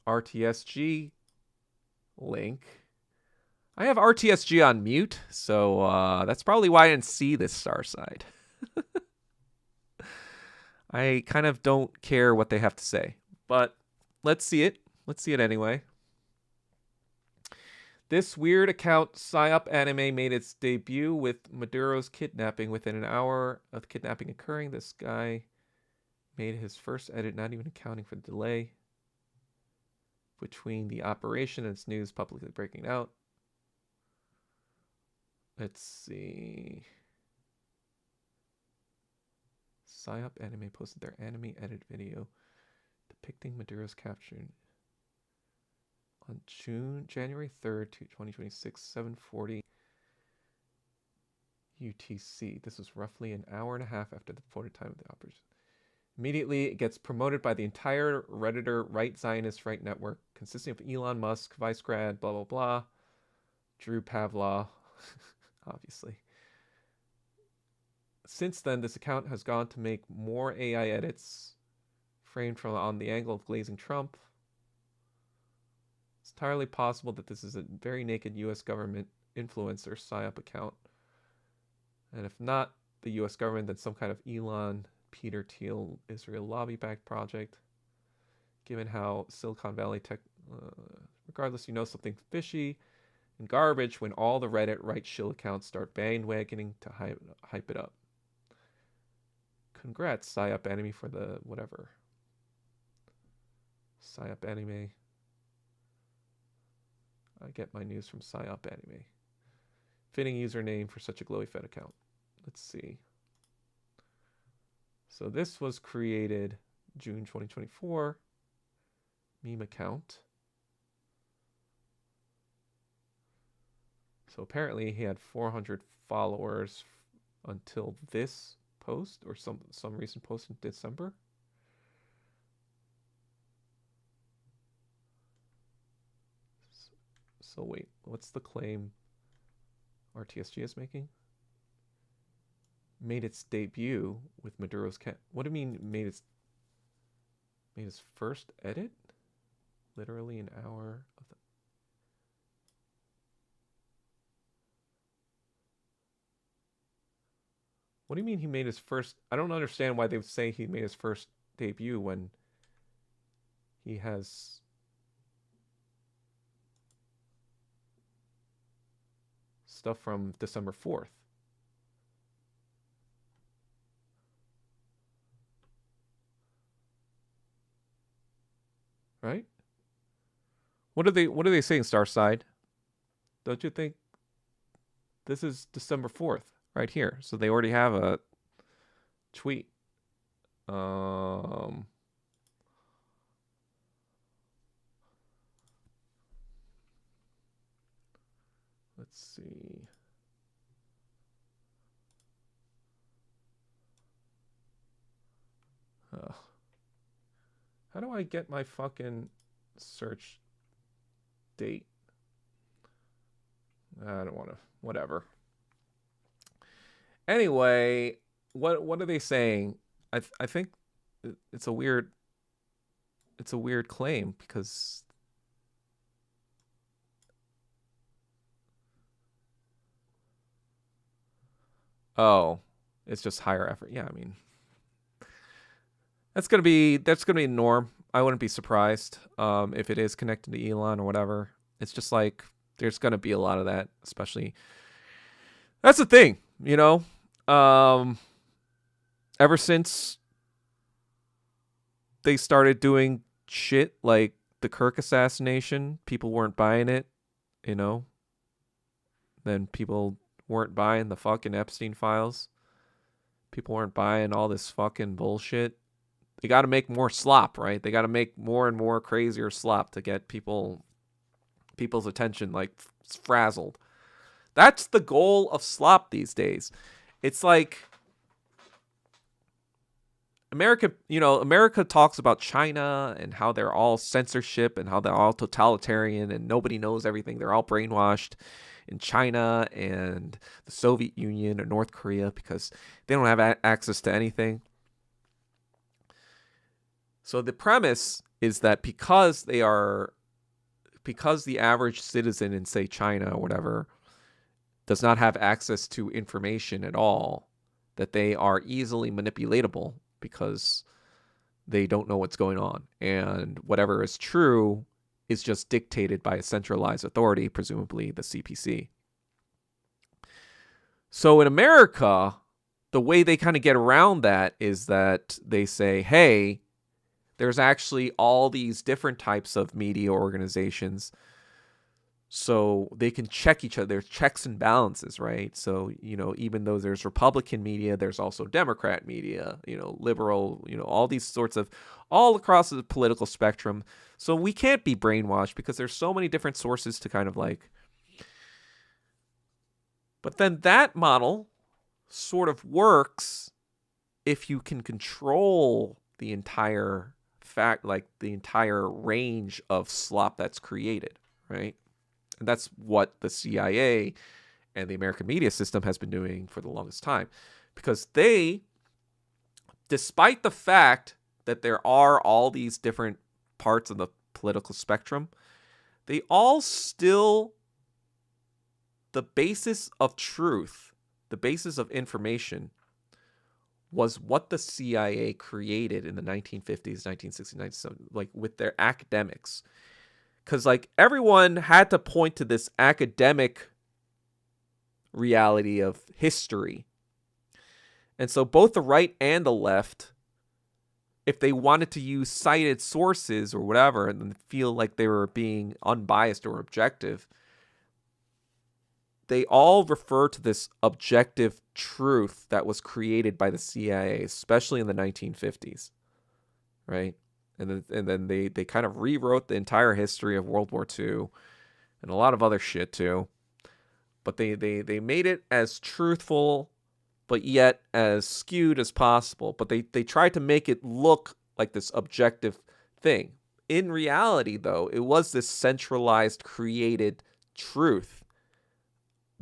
RTSG link. I have RTSG on mute, so that's probably why I didn't see this Starside. I kind of don't care what they have to say, but let's see it. Let's see it anyway. This weird account, PSYOP Anime, made its debut with Maduro's kidnapping. Within an hour of the kidnapping occurring, this guy made his first edit, not even accounting for the delay between the operation and its news publicly breaking out. Let's see. PSYOP Anime posted their anime edit video depicting Maduro's capture on January 3rd, 2026, 7:40 UTC. This was roughly an hour and a half after the reported time of the operation. Immediately, it gets promoted by the entire Redditor right Zionist right network, consisting of Elon Musk, Vice Grad, blah, blah, blah, Drew Pavlov, obviously. Since then, this account has gone to make more AI edits framed from on the angle of glazing Trump. It's entirely possible that this is a very naked U.S. government influencer PSYOP account. And if not the U.S. government, then some kind of Elon, Peter Thiel, Israel lobby-backed project. Given how Silicon Valley tech... regardless, something fishy and garbage when all the Reddit right shill accounts start bandwagoning to hype it up. Congrats, PSYOP Anime, for the whatever. PSYOP Anime. I get my news from PSYOP Anime. Fitting username for such a glowy fed account. Let's see. So this was created June 2024. Meme account. So apparently he had 400 followers until this post or some recent post in December. So wait, what's the claim RTSG is making? made its debut with Maduro's What do you mean made its first edit? Literally an hour of the... What do you mean he made his first... I don't understand why they would say he made his first debut when he has... stuff from December 4th. Right? What are they saying, Starside? Don't you think this is December 4th right here? So they already have a tweet. Let's see. How do I get my fucking search date? I don't want to. Whatever. Anyway, what are they saying? I think it's a weird claim because it's just higher effort. Yeah, I mean that's gonna be the norm. I wouldn't be surprised if it is connected to Elon or whatever. It's just like there's gonna be a lot of that, especially. That's the thing, you know. Ever since they started doing shit like the Kirk assassination, people weren't buying it, you know. Then people weren't buying the fucking Epstein files. People weren't buying all this fucking bullshit. They got to make more slop, right? They got to make more and more crazier slop to get people's attention like frazzled. That's the goal of slop these days. It's like America talks about China and how they're all censorship and how they're all totalitarian and nobody knows everything. They're all brainwashed in China and the Soviet Union or North Korea because they don't have access to anything. So the premise is that because the average citizen in, say, China or whatever does not have access to information at all, that they are easily manipulatable because they don't know what's going on. And whatever is true is just dictated by a centralized authority, presumably the CPC. So in America, the way they kind of get around that is that they say, hey, there's actually all these different types of media organizations. So they can check each other. There's checks and balances, right? So, even though there's Republican media, there's also Democrat media, liberal, all these sorts of, all across the political spectrum. So we can't be brainwashed because there's so many different sources to kind of like. But then that model sort of works if you can control the entire the entire range of slop that's created, right? And that's what the CIA and the American media system has been doing for the longest time. Because they, despite the fact that there are all these different parts of the political spectrum, they all still, the basis of truth, the basis of information, was what the CIA created in the 1950s, 1960s, 1970s, like with their academics. Because like everyone had to point to this academic reality of history. And so both the right and the left, if they wanted to use cited sources or whatever and feel like they were being unbiased or objective, they all refer to this objective truth that was created by the CIA, especially in the 1950s, right? And then they kind of rewrote the entire history of World War II and a lot of other shit too. But they made it as truthful, but yet as skewed as possible. But they tried to make it look like this objective thing. In reality, though, it was this centralized, created truth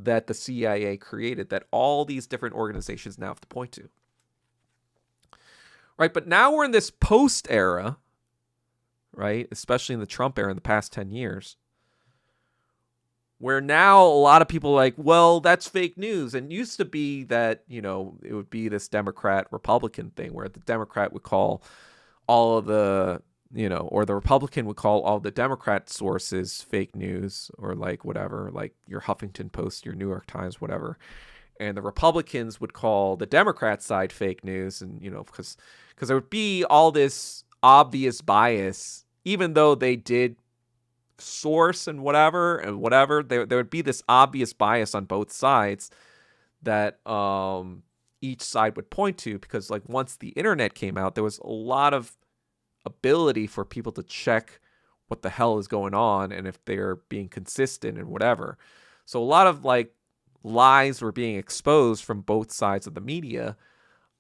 that the CIA created that all these different organizations now have to point to. Right, but now we're in this post era, right? Especially in the Trump era in the past 10 years. Where now a lot of people are like, well, that's fake news. And it used to be that, you know, it would be this Democrat-Republican thing where the Democrat would call all of the, you know, or the Republican would call all the Democrat sources fake news or like whatever, like your Huffington Post, your New York Times, whatever. And the Republicans would call the Democrat side fake news. And, you know, because there would be all this obvious bias, even though they did source and whatever, there would be this obvious bias on both sides that each side would point to, because like once the internet came out, there was a lot of ability for people to check what the hell is going on and if they're being consistent and whatever. So a lot of like lies were being exposed from both sides of the media,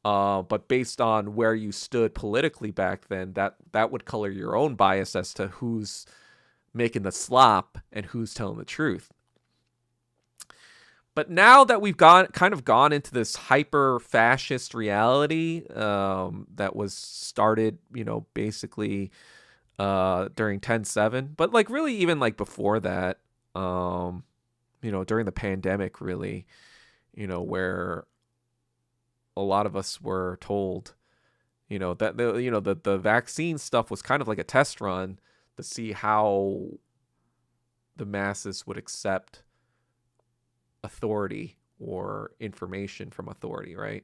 but based on where you stood politically back then, that would color your own bias as to who's making the slop and who's telling the truth. But now that we've gone into this hyper fascist reality that was started, you know, basically during 10/7, but like really even like before that, you know, during the pandemic, really, you know, where a lot of us were told, you know, that the vaccine stuff was kind of like a test run to see how the masses would accept authority or information from authority, right?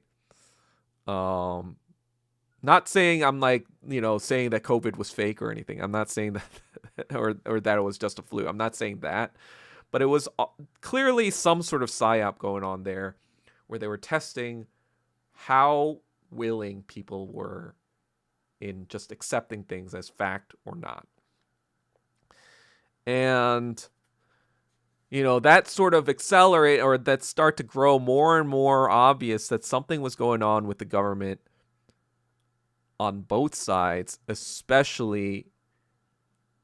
Not saying I'm like, you know, saying that COVID was fake or anything. I'm not saying that or that it was just a flu. I'm not saying that. But it was clearly some sort of psyop going on there where they were testing how willing people were in just accepting things as fact or not. And, you know, that sort of accelerate or that start to grow more and more obvious that something was going on with the government on both sides, especially,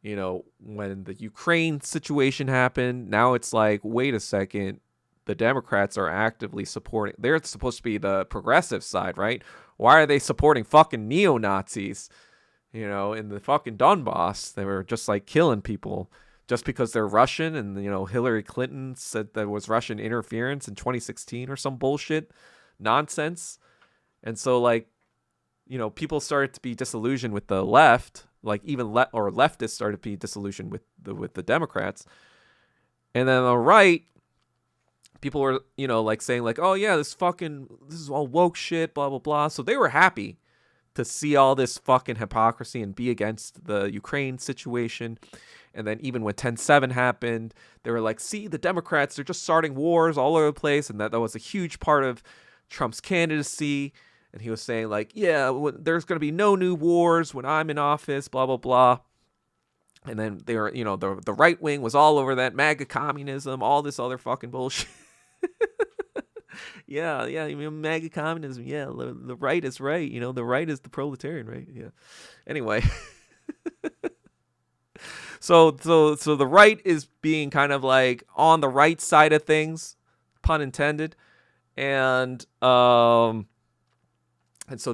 you know, when the Ukraine situation happened. Now it's like, wait a second, the Democrats are actively supporting, they're supposed to be the progressive side, right? Why are they supporting fucking neo-Nazis, you know, in the fucking Donbass? They were just like killing people just because they're Russian, and, you know, Hillary Clinton said there was Russian interference in 2016 or some bullshit nonsense. And so, like, you know, people started to be disillusioned with the left, like even leftists started to be disillusioned with the Democrats. And then on the right, people were, you know, like saying like, oh yeah, this is all woke shit, blah, blah, blah. So they were happy to see all this fucking hypocrisy and be against the Ukraine situation. And then even when 10/7 happened, they were like, see, the Democrats, they're just starting wars all over the place. And that was a huge part of Trump's candidacy. And he was saying like, yeah, there's going to be no new wars when I'm in office, blah, blah, blah. And then they were, you know, the right wing was all over that MAGA communism, all this other fucking bullshit. yeah, you mean MAGA communism. Yeah, the right is right. You know, the right is the proletarian, right? Yeah. Anyway. So the right is being kind of like on the right side of things, pun intended. And so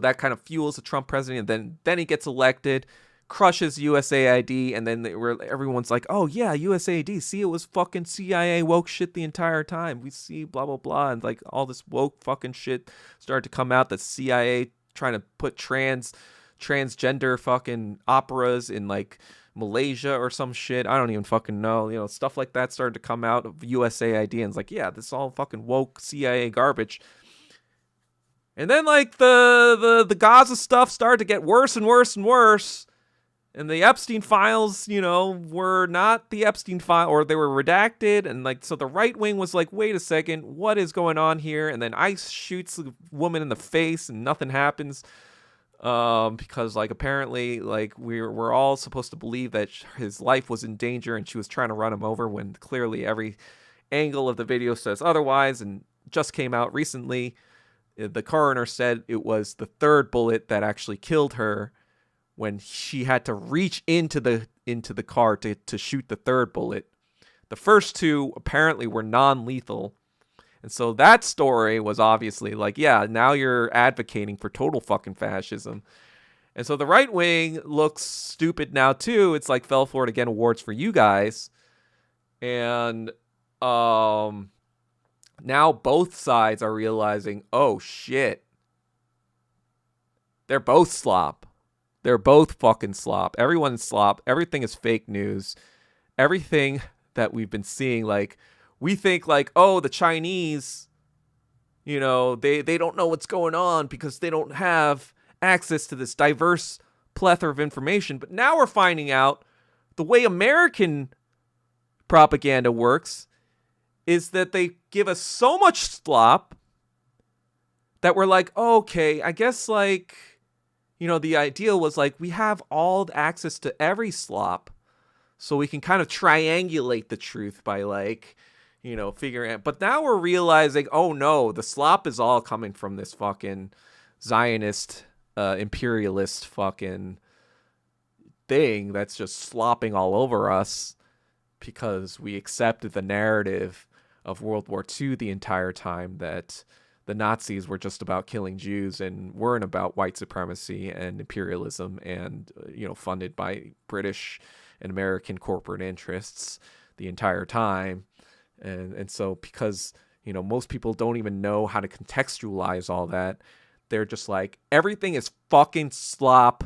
that kind of fuels the Trump president. And then he gets elected, crushes USAID, and then everyone's like, oh yeah, USAID, see, it was fucking CIA woke shit the entire time. We see blah, blah, blah. And like all this woke fucking shit started to come out, that CIA trying to put transgender fucking operas in like Malaysia or some shit. I don't even fucking know. You know, stuff like that started to come out of USAID, and it's like, yeah, this is all fucking woke CIA garbage. And then like the Gaza stuff started to get worse and worse and worse. And the Epstein files, you know, were not the Epstein file, or they were redacted. And like, so the right wing was like, wait a second, what is going on here? And then ICE shoots the woman in the face and nothing happens. Because like apparently like we're all supposed to believe that his life was in danger and she was trying to run him over, when clearly every angle of the video says otherwise. And just came out recently, the coroner said it was the third bullet that actually killed her, when she had to reach into the car to shoot the third bullet. The first two apparently were non-lethal, And so that story was obviously like, yeah, now you're advocating for total fucking fascism. And so the right wing looks stupid now too. It's like fell for it again, awards for you guys. And now both sides are realizing, oh shit, they're both slop. They're both fucking slop. Everyone's slop. Everything is fake news. Everything that we've been seeing, like, we think like, oh, the Chinese, you know, they don't know what's going on because they don't have access to this diverse plethora of information. But now we're finding out the way American propaganda works is that they give us so much slop that we're like, oh, okay, I guess like, you know, the ideal was like we have all the access to every slop so we can kind of triangulate the truth by like, you know, figuring out. But now we're realizing, oh no, the slop is all coming from this fucking Zionist, imperialist fucking thing that's just slopping all over us because we accepted the narrative of World War II the entire time that the Nazis were just about killing Jews and weren't about white supremacy and imperialism and, you know, funded by British and American corporate interests the entire time. And so because, you know, most people don't even know how to contextualize all that, they're just like, everything is fucking slop.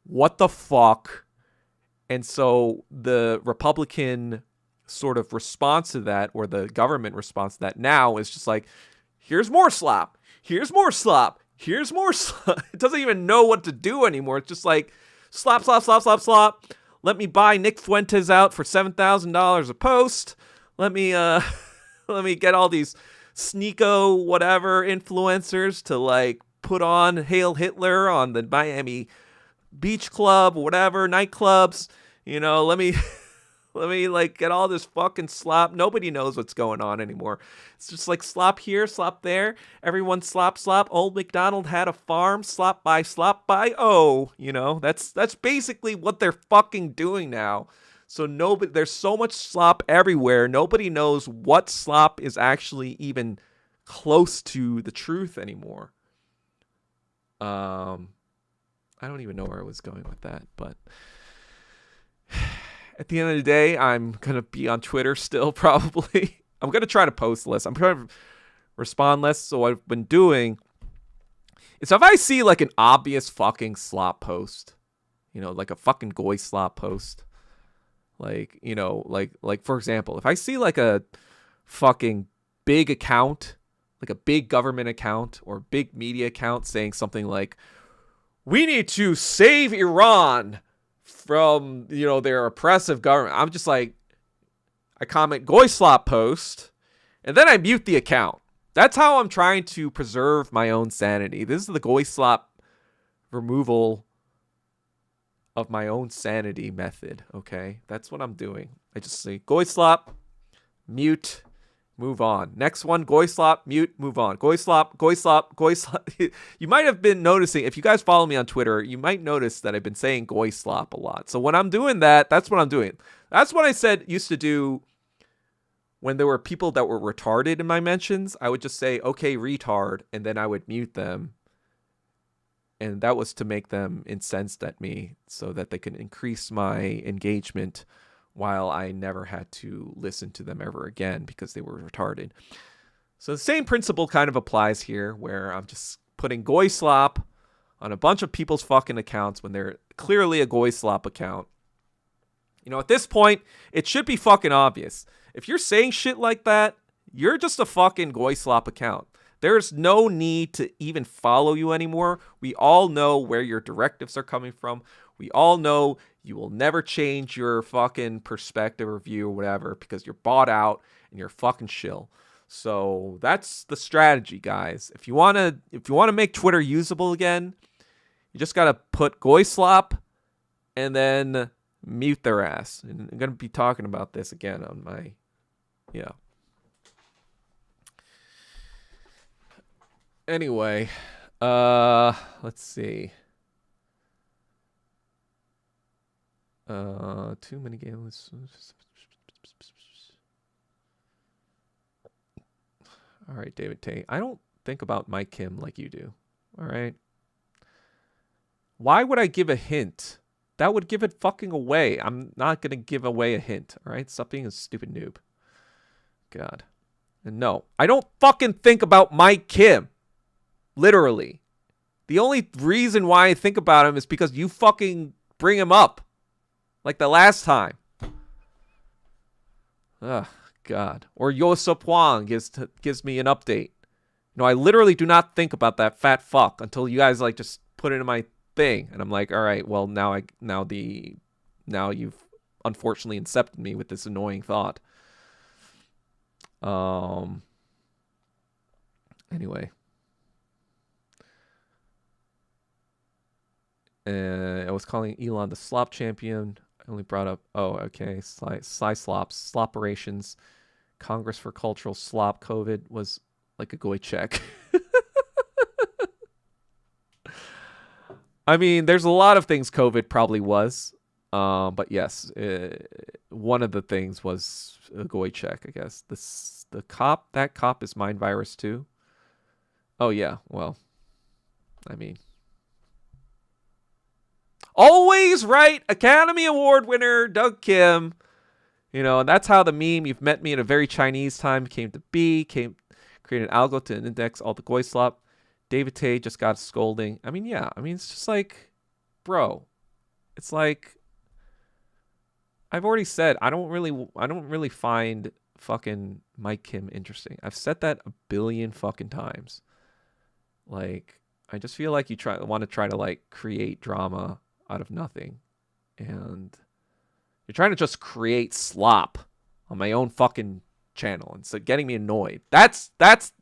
What the fuck? And so the Republican sort of response to that, or the government response to that now, is just like, here's more slop. Here's more slop. Here's more slop. It doesn't even know what to do anymore. It's just like, slop, slop, slop, slop, slop. Let me buy Nick Fuentes out for $7,000 a post. Let me let me get all these sneako whatever influencers to like put on Hail Hitler on the Miami Beach Club, whatever, nightclubs. You know, let me like get all this fucking slop. Nobody knows what's going on anymore. It's just like slop here, slop there. Everyone slop, slop. Old MacDonald had a farm. Slop by, oh, you know, that's basically what they're fucking doing now. So there's so much slop everywhere. Nobody knows what slop is actually even close to the truth anymore. I don't even know where I was going with that, but at the end of the day, I'm going to be on Twitter still, probably. I'm going to try to post less. I'm trying to respond less. So what I've been doing is if I see like an obvious fucking slop post, you know, like a fucking goy slop post, like, you know, like for example, if I see like a fucking big account, like a big government account or big media account saying something like, we need to save Iran from, you know, their oppressive government, I'm just like, I comment goy slop post and then I mute the account. That's how I'm trying to preserve my own sanity. This is the goy slop removal of my own sanity method, okay? That's what I'm doing. I just say goy slop, mute, move on. Next one, goy slop, mute, move on. Goy slop, goy slop, goy slop. You might have been noticing, if you guys follow me on Twitter, you might notice that I've been saying goy slop a lot. So when I'm doing that, that's what I'm doing. That's what I said used to do when there were people that were retarded in my mentions. I would just say, okay, retard, and then I would mute them. And that was to make them incensed at me so that they could increase my engagement while I never had to listen to them ever again because they were retarded. So the same principle kind of applies here, where I'm just putting goy slop on a bunch of people's fucking accounts when they're clearly a goy slop account. You know, at this point, it should be fucking obvious. If you're saying shit like that, you're just a fucking goy slop account. There's no need to even follow you anymore. We all know where your directives are coming from. We all know you will never change your fucking perspective or view or whatever because you're bought out and you're fucking shill. So that's the strategy, guys. If you want to make Twitter usable again, you just got to put goy slop and then mute their ass. And I'm going to be talking about this again on my, yeah. Anyway, let's see. Too many games. All right, David Tate. I don't think about Mike Kim like you do. All right. Why would I give a hint? That would give it fucking away. I'm not going to give away a hint. All right. Stop being a stupid noob. God. And no, I don't fucking think about Mike Kim. Literally. The only reason why I think about him is because you fucking bring him up. Like the last time. Ugh, God. Or Yosep Wong gives me an update. I literally do not think about that fat fuck until you guys like just put it in my thing. And I'm like, all right, well, now you've unfortunately incepted me with this annoying thought. Anyway. I was calling Elon the slop champion. I only brought up, Sly slops, sloperations, Congress for Cultural Slop, COVID was like a goy check. I mean, there's a lot of things COVID probably was. But yes, one of the things was a goy check, I guess. That cop is mind virus too. Oh yeah, well, I mean, always right, Academy Award winner Doug Kim. And that's how the meme "You've met me at a very Chinese time" came to be. Created an algo to index all the goy slop. David Tay just got scolding. I mean, yeah. I mean, it's just like, bro. It's like, I've already said I don't really find fucking Mike Kim interesting. I've said that a billion fucking times. Like, I just feel like you want to try to like create drama out of nothing, and you're trying to just create slop on my own fucking channel, and so getting me annoyed. That's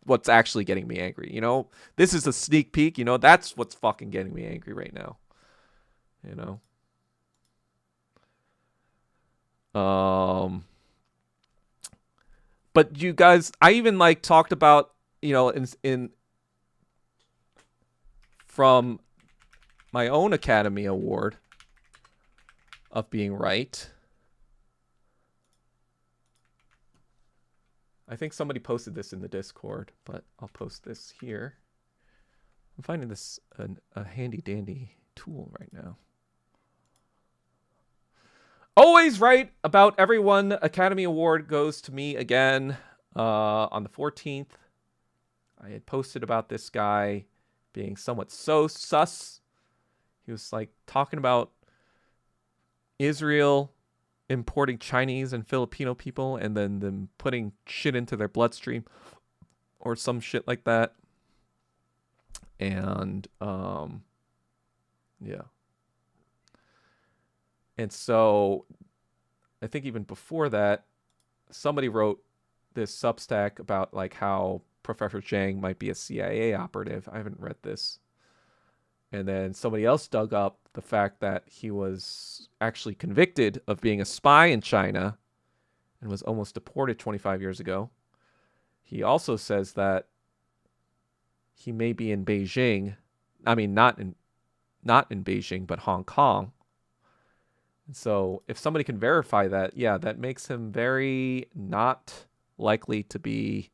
what's actually getting me angry. This is a sneak peek. That's what's fucking getting me angry right now. But you guys, I even like talked about in from my own Academy Award of being right. I think somebody posted this in the Discord, but I'll post this here. I'm finding this a handy dandy tool right now. Always right about everyone. Academy Award goes to me again on the 14th. I had posted about this guy being somewhat so sus. He was like talking about Israel importing Chinese and Filipino people and then them putting shit into their bloodstream or some shit like that. And yeah. And so I think even before that, somebody wrote this Substack about like how Professor Zhang might be a CIA operative. I haven't read this. And then somebody else dug up the fact that he was actually convicted of being a spy in China and was almost deported 25 years ago. He also says that he may be in Beijing. I mean, not in Beijing, but Hong Kong. And so if somebody can verify that, yeah, that makes him very not likely to be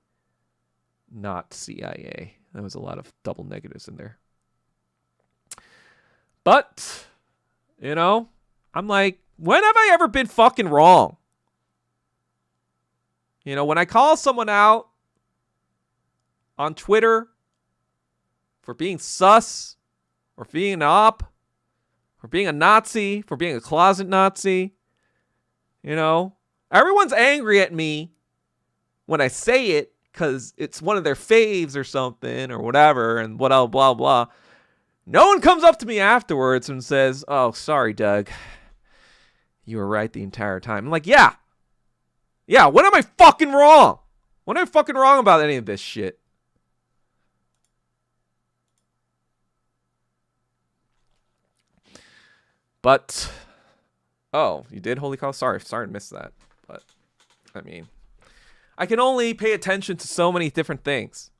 not CIA. There was a lot of double negatives in there. But, I'm like, when have I ever been fucking wrong? When I call someone out on Twitter for being sus, or being an op, for being a Nazi, for being a closet Nazi, everyone's angry at me when I say it because it's one of their faves or something or whatever and blah, blah, blah. No one comes up to me afterwards and says, "Oh, sorry, Doug. You were right the entire time." I'm like, yeah. When am I fucking wrong? When am I fucking wrong about any of this shit? But, oh, you did, Holy Cow? Sorry to miss that. But, I mean, I can only pay attention to so many different things.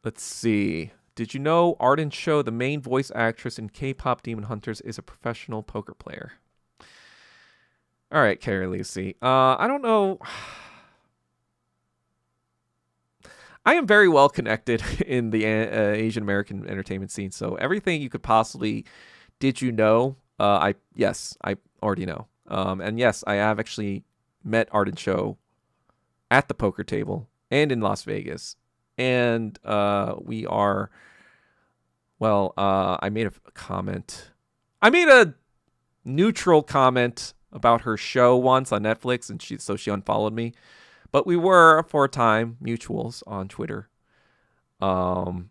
Let's see. Did you know Arden Cho, the main voice actress in K-pop Demon Hunters, is a professional poker player? All right, Carrie Lucy. I don't know. I am very well connected in the Asian American entertainment scene, so everything you could possibly did you know? I already know. And yes, I have actually met Arden Cho at the poker table and in Las Vegas, and we are. Well, I made a comment. I made a neutral comment about her show once on Netflix, and she unfollowed me. But we were for a time mutuals on Twitter. No,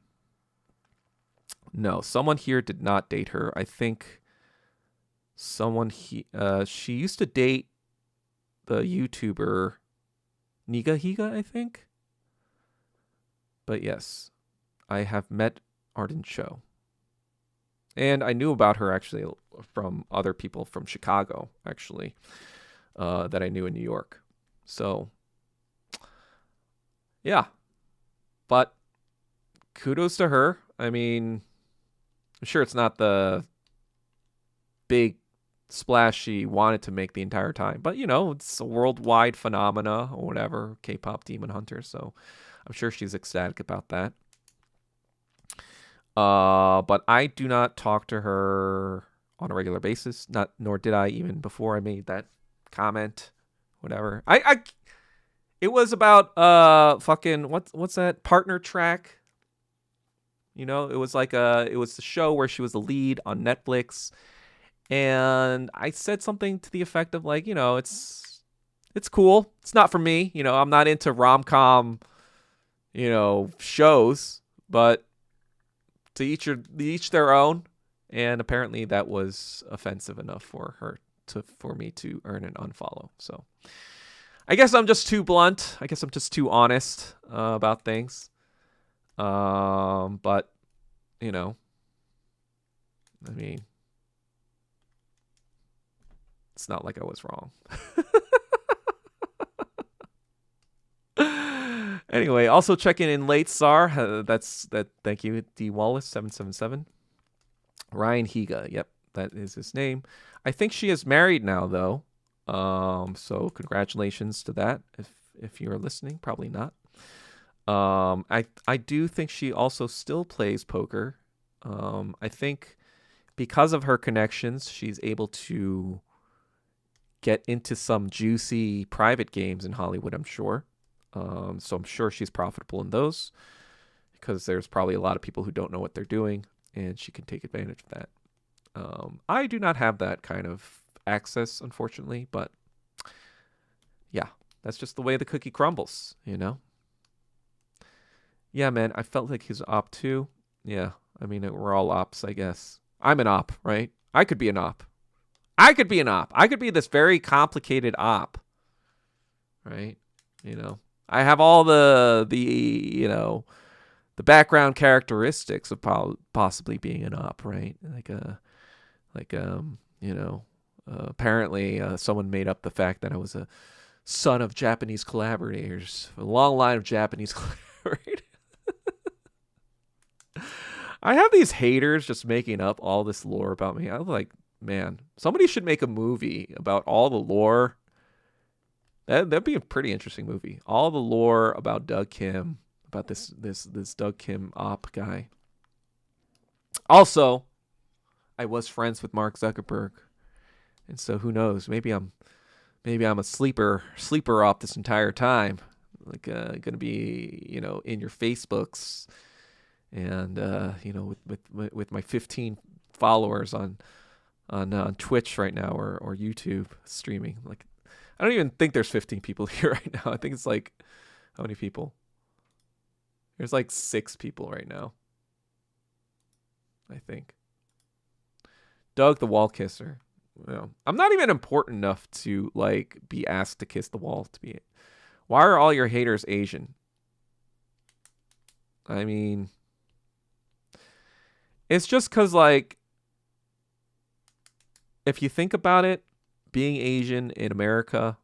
someone here did not date her. I think she used to date the YouTuber Niga Higa, I think. But yes, I have met Arden Cho. And I knew about her actually from other people from Chicago, actually, that I knew in New York. So, yeah. But kudos to her. I mean, I'm sure it's not the big splash she wanted to make the entire time. But, it's a worldwide phenomena or whatever, K-pop Demon Hunter. So I'm sure she's ecstatic about that. But I do not talk to her on a regular basis. Nor did I even before I made that comment. Whatever. It was about fucking what's that partner track? It was it was the show where she was the lead on Netflix, and I said something to the effect of it's cool. It's not for me. I'm not into rom-com, shows, but to each their own. And apparently that was offensive enough for me to earn an unfollow. So I guess I'm just too blunt. I guess I'm just too honest about things. But I mean, it's not like I was wrong. Anyway, also checking in late, Sar. Thank you, D Wallace 777. Ryan Higa. Yep, that is his name. I think she is married now, though. So congratulations to that. If you're listening, probably not. I do think she also still plays poker. I think because of her connections, she's able to get into some juicy private games in Hollywood, I'm sure. So I'm sure she's profitable in those because there's probably a lot of people who don't know what they're doing, and she can take advantage of that. I do not have that kind of access, unfortunately, but yeah, that's just the way the cookie crumbles, Yeah, man, I felt like he's op too. Yeah, I mean, we're all ops, I guess. I'm an op, right? I could be an op. I could be this very complicated op, right? I have all the background characteristics of possibly being an op, right? Apparently someone made up the fact that I was a son of Japanese collaborators, a long line of Japanese collaborators. I have these haters just making up all this lore about me. I was like, man, somebody should make a movie about all the lore. That'd be a pretty interesting movie. All the lore about Doug Kim, about this Doug Kim op guy. Also, I was friends with Mark Zuckerberg, and so who knows? Maybe I'm a sleeper op this entire time. Gonna be in your Facebooks, and with my 15 followers on Twitch right now or YouTube streaming. I don't even think there's 15 people here right now. I think it's how many people? There's 6 people right now. I think. Doug the wall kisser. I'm not even important enough to be asked to kiss the wall to be. Why are all your haters Asian? I mean, it's just cuz if you think about it, being Asian in America,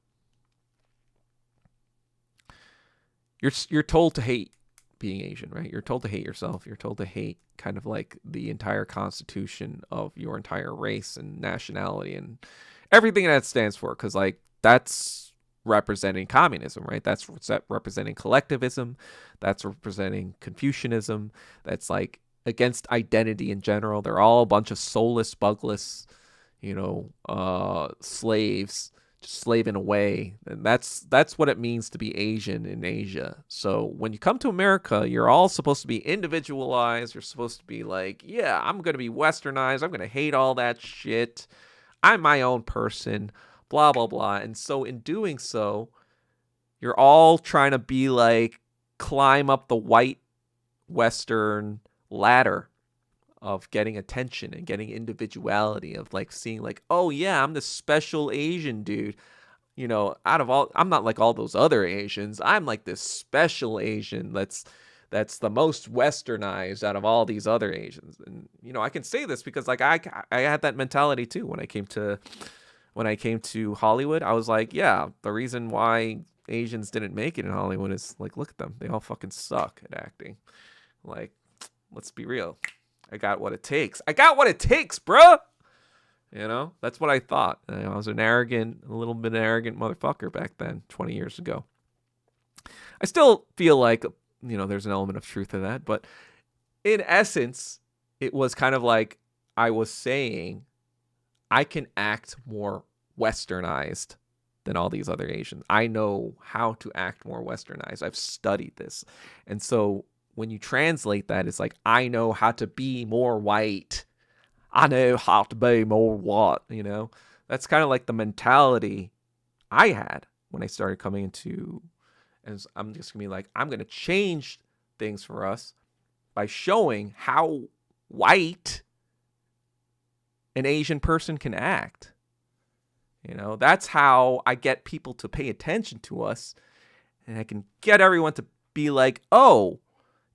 you're told to hate being Asian, right? You're told to hate yourself. You're told to hate kind of the entire constitution of your entire race and nationality and everything that stands for, because like that's representing communism, right? That's representing collectivism, that's representing Confucianism, that's like against identity in general. They're all a bunch of soulless, bugless, slaves just slaving away. And that's what it means to be Asian in Asia. So when you come to America, you're all supposed to be individualized. You're supposed to be like, yeah, I'm going to be westernized. I'm going to hate all that shit. I'm my own person, blah, blah, blah. And so in doing so, you're all trying to be like, climb up the white Western ladder of getting attention and getting individuality, of like seeing like, oh yeah, I'm the special Asian dude. Out of all, I'm not like all those other Asians. I'm like this special Asian that's the most westernized out of all these other Asians. And I can say this because like I had that mentality too when I came to Hollywood. I was like, yeah, the reason why Asians didn't make it in Hollywood is like, look at them. They all fucking suck at acting. Like, let's be real. I got what it takes. I got what it takes, bruh. That's what I thought. I was a little bit arrogant motherfucker back then, 20 years ago. I still feel like, there's an element of truth to that. But in essence, it was kind of like I was saying, I can act more westernized than all these other Asians. I know how to act more westernized. I've studied this. And so when you translate that, it's like, I know how to be more white. I know how to be more what, That's kind of like the mentality I had when I started coming into, and I'm just going to be like, I'm going to change things for us by showing how white an Asian person can act. That's how I get people to pay attention to us, and I can get everyone to be like, oh,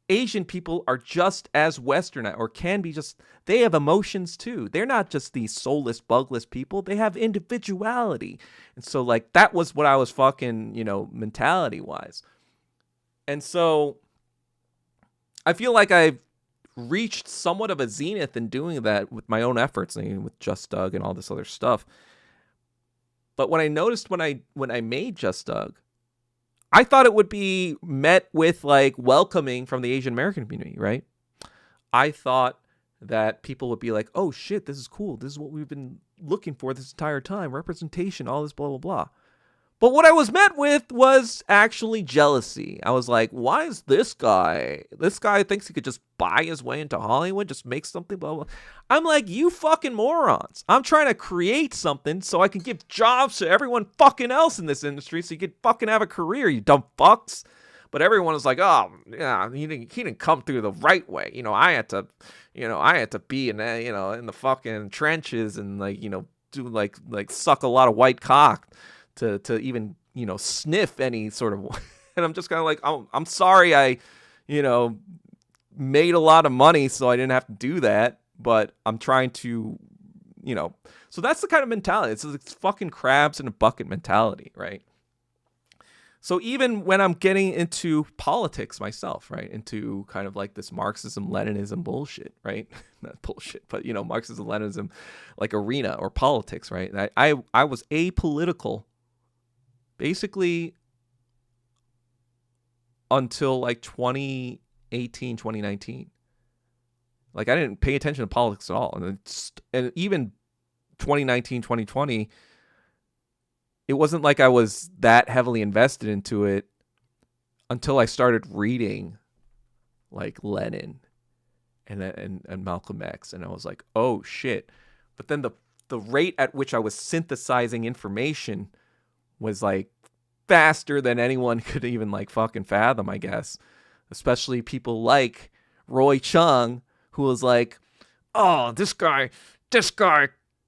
Asian people are just as Western, or can be just, they have emotions too. They're not just these soulless, bugless people. They have individuality. And so like, that was what I was fucking, mentality wise. And so I feel like I've reached somewhat of a zenith in doing that with my own efforts, with Just Doug and all this other stuff. But when I noticed when I made Just Doug, I thought it would be met with like welcoming from the Asian American community, right? I thought that people would be like, oh shit, this is cool. This is what we've been looking for this entire time. Representation, all this blah, blah, blah. But what I was met with was actually jealousy. I was like, why is this guy thinks he could just buy his way into Hollywood, just make something, blah, blah. I'm like, you fucking morons. I'm trying to create something so I can give jobs to everyone fucking else in this industry so you could fucking have a career, you dumb fucks. But everyone was like, oh, yeah, he didn't come through the right way. I had to be in the fucking trenches and do like suck a lot of white cock to even, sniff any sort of, and I'm just kind of like, I'm sorry I, made a lot of money so I didn't have to do that, but I'm trying to, so that's the kind of mentality. It's fucking crabs in a bucket mentality, right? So even when I'm getting into politics myself, right, into kind of like this Marxism, Leninism bullshit, right? Not bullshit, but, Marxism, Leninism, like arena or politics, right? I was apolitical basically until like 2018, 2019. Like I didn't pay attention to politics at all. And even 2019, 2020, it wasn't like I was that heavily invested into it until I started reading like Lenin and Malcolm X. And I was like, oh shit. But then the rate at which I was synthesizing information was like faster than anyone could even like fucking fathom, I guess. Especially people like Roy Chung, who was like, oh, this guy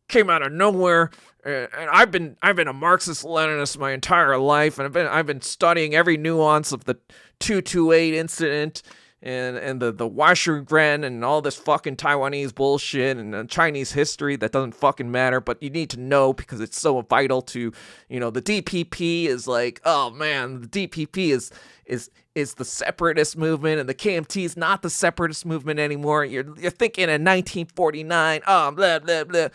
came out of nowhere, and I've been a Marxist Leninist my entire life, and I've been studying every nuance of the 228 incident and the Washington and all this fucking Taiwanese bullshit and Chinese history that doesn't fucking matter, but you need to know because it's so vital to, the DPP is like, oh man, the DPP is the separatist movement, and the KMT is not the separatist movement anymore. You're thinking in 1949, blah blah blah.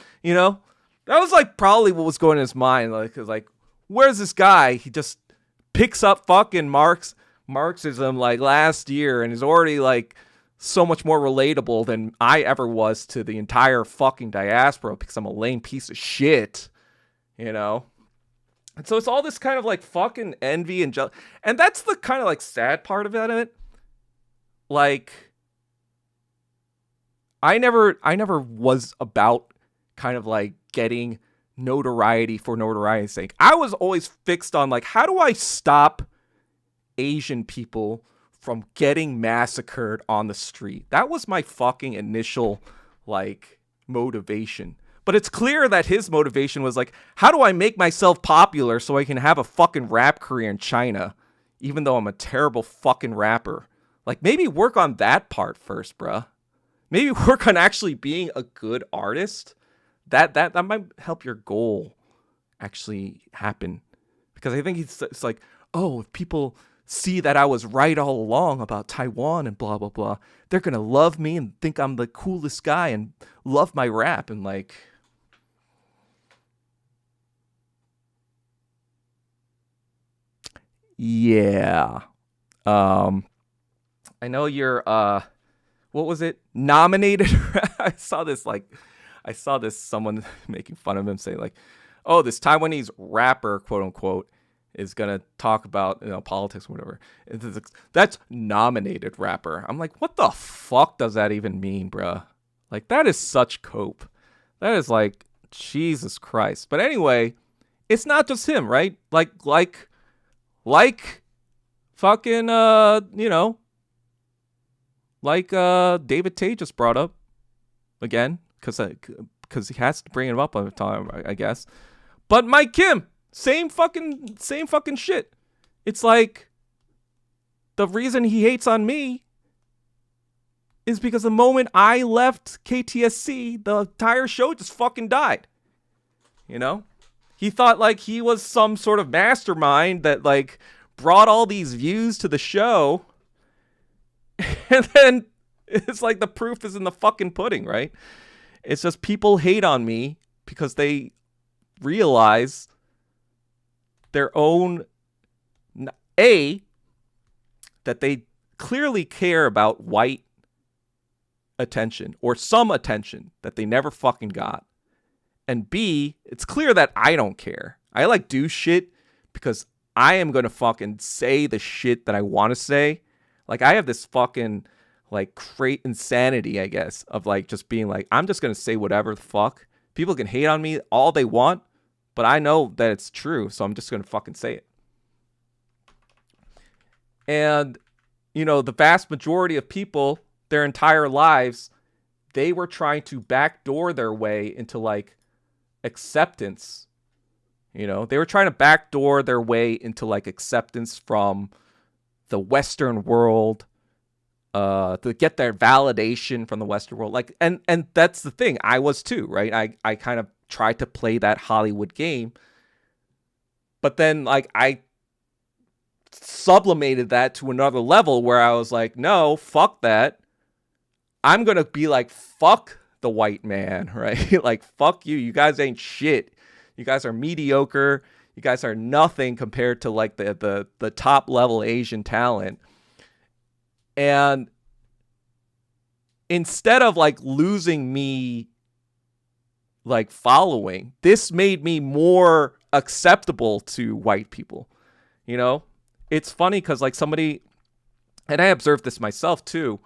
That was like probably what was going in his mind. Like, where's this guy? He just picks up fucking Marxism like last year and is already like so much more relatable than I ever was to the entire fucking diaspora because I'm a lame piece of shit, you know? And so it's all this kind of like fucking envy and jealousy. And that's the kind of like sad part of it. Like, I never was about kind of like getting notoriety for notoriety's sake. I was always fixed on like, how do I stop Asian people from getting massacred on the street? That was my fucking initial like motivation. But it's clear that his motivation was like, how do I make myself popular so I can have a fucking rap career in China, even though I'm a terrible fucking rapper? Like, maybe work on that part first, bruh. Maybe work on actually being a good artist. That might help your goal actually happen. Because I think it's like, oh, if people see that I was right all along about Taiwan and blah, blah, blah, they're going to love me and think I'm the coolest guy and love my rap. And like, yeah. I know you're, what was it? Nominated? I saw this someone making fun of him saying like, oh, this Taiwanese rapper, quote unquote, is going to talk about, you know, politics or whatever. That's nominated rapper. I'm like, what the fuck does that even mean, bruh? Like, that is such cope. That is like, Jesus Christ. But anyway, it's not just him, right? Like fucking, you know, like David Tate just brought up again, because he has to bring it up all the time, I guess. But Mike Kim, same fucking shit. It's like, the reason he hates on me is because the moment I left KTSC, the entire show just fucking died. You know? He thought like he was some sort of mastermind that like brought all these views to the show. And then it's like the proof is in the fucking pudding, right? It's just people hate on me because they realize their own, that they clearly care about white attention or some attention that they never fucking got. And B, it's clear that I don't care. I like do shit because I am going to fucking say the shit that I want to say. Like, I have this fucking like great insanity, I guess, of like just being like, I'm just going to say whatever the fuck. People can hate on me all they want, but I know that it's true. So I'm just going to fucking say it. And, you know, the vast majority of people, their entire lives, they were trying to backdoor their way into like acceptance. You know, they were trying to backdoor their way into like acceptance from the Western world, to get their validation from the Western world. Like, and that's the thing. I was too, right? I kind of tried to play that Hollywood game, but then like I sublimated that to another level where I was like, no, fuck that. I'm going to be like, fuck the white man, right? Like, fuck you. You guys ain't shit. You guys are mediocre. You guys are nothing compared to like the top level Asian talent. And instead of like losing me like following, this made me more acceptable to white people. You know, it's funny because like somebody, and I observed this myself too,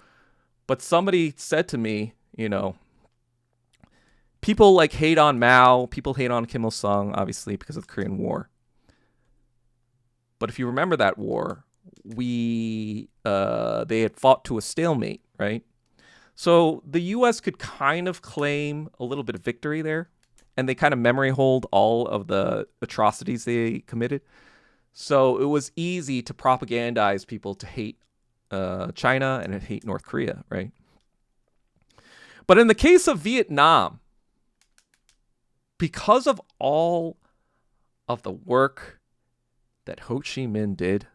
but somebody said to me, you know, people like hate on Mao, people hate on Kim Il-sung, obviously, because of the Korean War. But if you remember that war, they had fought to a stalemate, right? So the U.S. could kind of claim a little bit of victory there, and they kind of memory hold all of the atrocities they committed. So it was easy to propagandize people to hate China and hate North Korea, right? But in the case of Vietnam, because of all of the work that Ho Chi Minh did,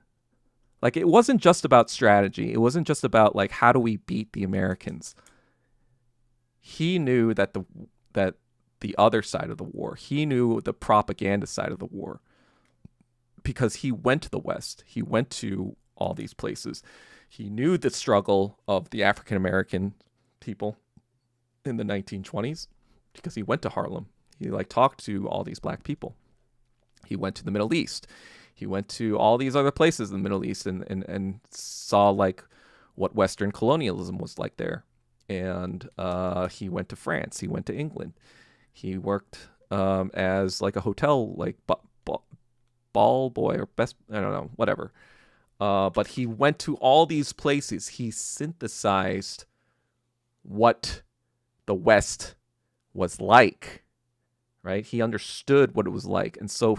like, it wasn't just about strategy. It wasn't just about like, how do we beat the Americans? He knew that the other side of the war. He knew the propaganda side of the war because he went to the West. He went to all these places. He knew the struggle of the African American people in the 1920s because he went to Harlem. He like talked to all these black people. He went to the Middle East. He went to all these other places in the Middle East and saw like what Western colonialism was like there. And he went to France. He went to England. He worked as like a hotel like ball boy or best, I don't know, whatever. But he went to all these places. He synthesized what the West was like, right? He understood what it was like. And so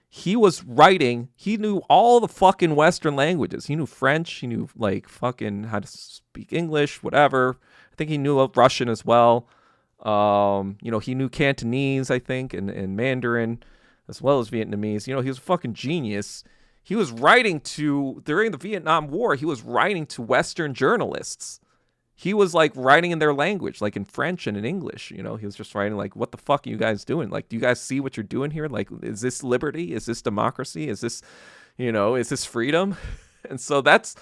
he was writing, he knew all the fucking Western languages. He knew French, he knew like fucking how to speak English, whatever. I think he knew Russian as well. You know, he knew Cantonese, I think, and Mandarin, as well as Vietnamese. You know, he was a fucking genius. He was writing during the Vietnam War, he was writing to Western journalists. He was like writing in their language, like in French and in English. You know, he was just writing like, what the fuck are you guys doing? Like, do you guys see what you're doing here? Like, is this liberty? Is this democracy? Is this, you know, is this freedom? And so that's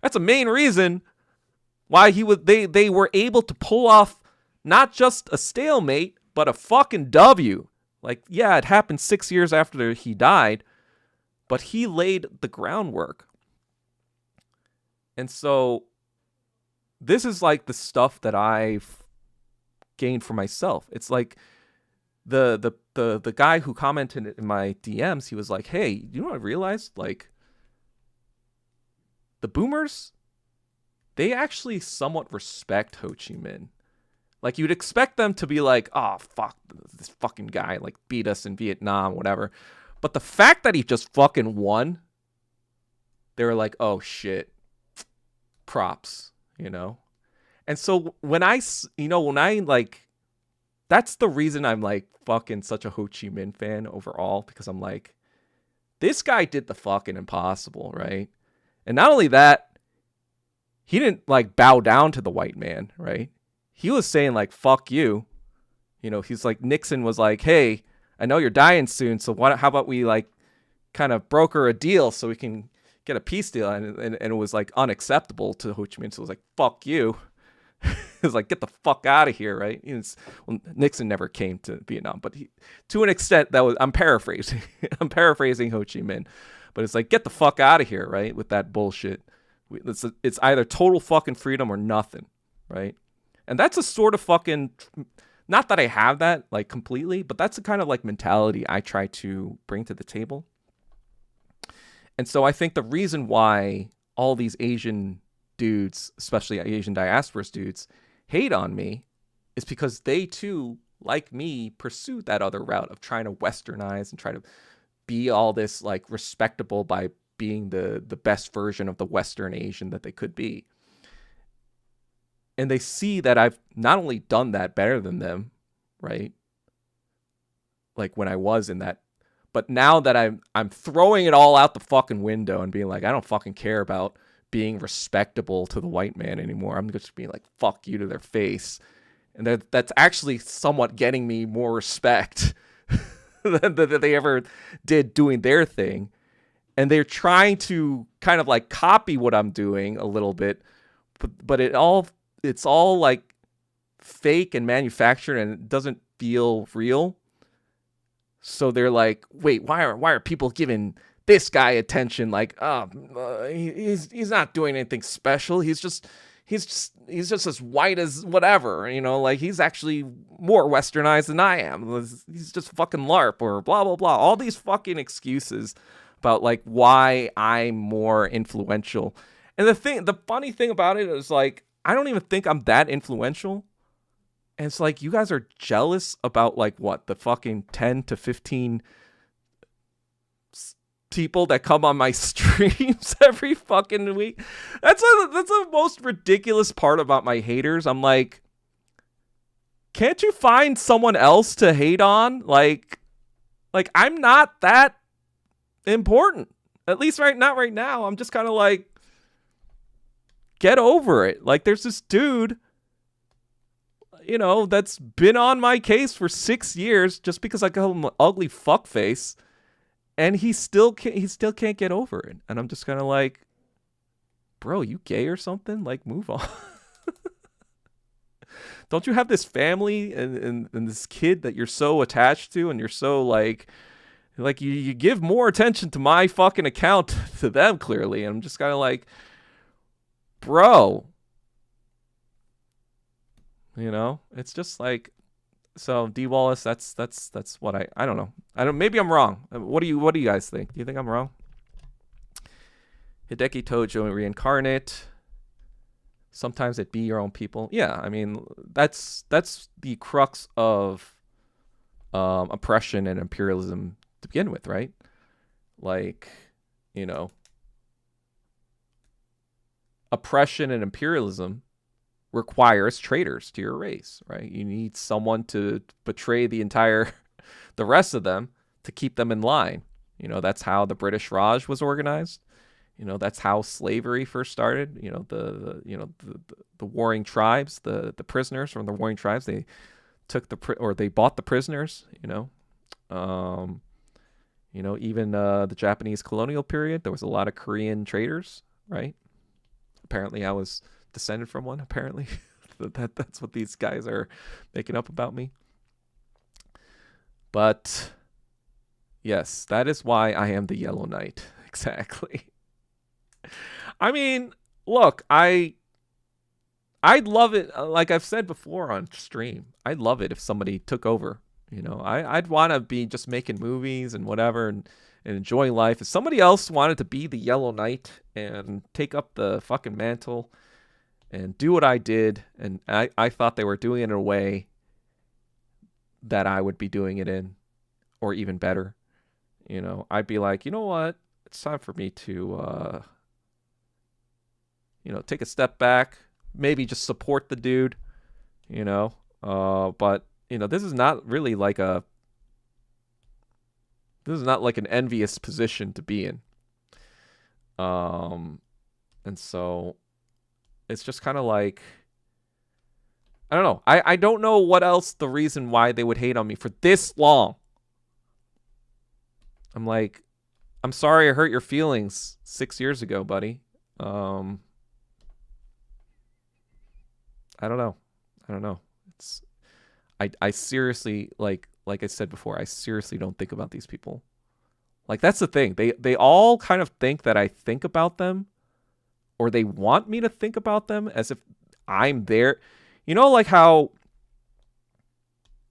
a main reason why they were able to pull off not just a stalemate, but a fucking W. Like, yeah, it happened 6 years after he died, but he laid the groundwork. And so this is like the stuff that I've gained for myself. It's like the guy who commented in my DMs, he was like, hey, you know what I realized? Like, the boomers, they actually somewhat respect Ho Chi Minh. Like, you'd expect them to be like, oh, fuck, this fucking guy, like, beat us in Vietnam, whatever. But the fact that he just fucking won, they were like, oh, shit, props, you know? And so when I like, that's the reason I'm like fucking such a Ho Chi Minh fan overall, because I'm like, this guy did the fucking impossible, right? And not only that, he didn't like bow down to the white man, right? He was saying like, fuck you. You know, he's like, Nixon was like, hey, I know you're dying soon, so how about we like kind of broker a deal so we can get a peace deal? And it was like unacceptable to Ho Chi Minh, so it was like, fuck you. It was like, get the fuck out of here, right? Well, Nixon never came to Vietnam, but to an extent, I'm paraphrasing. I'm paraphrasing Ho Chi Minh, but it's like, get the fuck out of here, right? With that bullshit. It's either total fucking freedom or nothing, right? And that's a sort of fucking, not that I have that like completely, but that's the kind of like mentality I try to bring to the table. And so I think the reason why all these Asian dudes, especially Asian diasporas dudes, hate on me is because they too, like me, pursue that other route of trying to westernize and try to be all this like respectable by being the best version of the Western Asian that they could be. And they see that I've not only done that better than them, right? Like when I was in that, but now that I'm throwing it all out the fucking window and being like, I don't fucking care about being respectable to the white man anymore. I'm just being like, fuck you to their face. And that's actually somewhat getting me more respect than they ever did doing their thing. And they're trying to kind of like copy what I'm doing a little bit, but it's all like fake and manufactured and it doesn't feel real. So they're like, wait, why are people giving this guy attention? Like, he's not doing anything special. He's just as white as whatever, you know, like he's actually more westernized than I am. He's just fucking LARP or blah, blah, blah. All these fucking excuses about like why I'm more influential. And the funny thing about it is like, I don't even think I'm that influential. And it's like, you guys are jealous about like what, the fucking 10 to 15 people that come on my streams every fucking week. That's the most ridiculous part about my haters. I'm like, can't you find someone else to hate on? Like I'm not that important. At least not right now. I'm just kind of like, get over it. Like there's this dude, that's been on my case for 6 years just because I call him an ugly fuckface, and he still can't get over it. And I'm just kind of like, bro, you gay or something? Like, move on. Don't you have this family and this kid that you're so attached to, and you're so like you give more attention to my fucking account to them, clearly. And I'm just kind of like, bro, it's just like, so D Wallace, that's what I don't know. Maybe I'm wrong. What do you guys think? Do you think I'm wrong? Hideki Tojo reincarnate. Sometimes it be your own people. Yeah, I mean, that's the crux of oppression and imperialism to begin with, right? Like, oppression and imperialism requires traitors to your race, right? You need someone to betray the rest of them to keep them in line. That's how the British Raj was organized. That's how slavery first started. The warring tribes, the prisoners from the warring tribes, they took they bought the prisoners. Even the Japanese colonial period, there was a lot of Korean traders, right? Apparently, I was descended from one. Apparently, that's what these guys are making up about me. But yes, that is why I am the Yellow Knight. Exactly. I mean, look, I'd love it. Like I've said before on stream, I'd love it if somebody took over. I'd want to be just making movies and whatever and enjoying life. If somebody else wanted to be the Yellow Knight and take up the fucking mantle and do what I did, and I thought they were doing it in a way that I would be doing it in, or even better, I'd be like, you know what? It's time for me to, take a step back, maybe just support the dude, but, this is not really like an envious position to be in. And so it's just kind of like, I don't know. I don't know what else the reason why they would hate on me for this long. I'm like, I'm sorry I hurt your feelings 6 years ago, buddy. I don't know. I seriously, like I said before, I seriously don't think about these people. Like, that's the thing. They all kind of think that I think about them, or they want me to think about them as if I'm there. Like how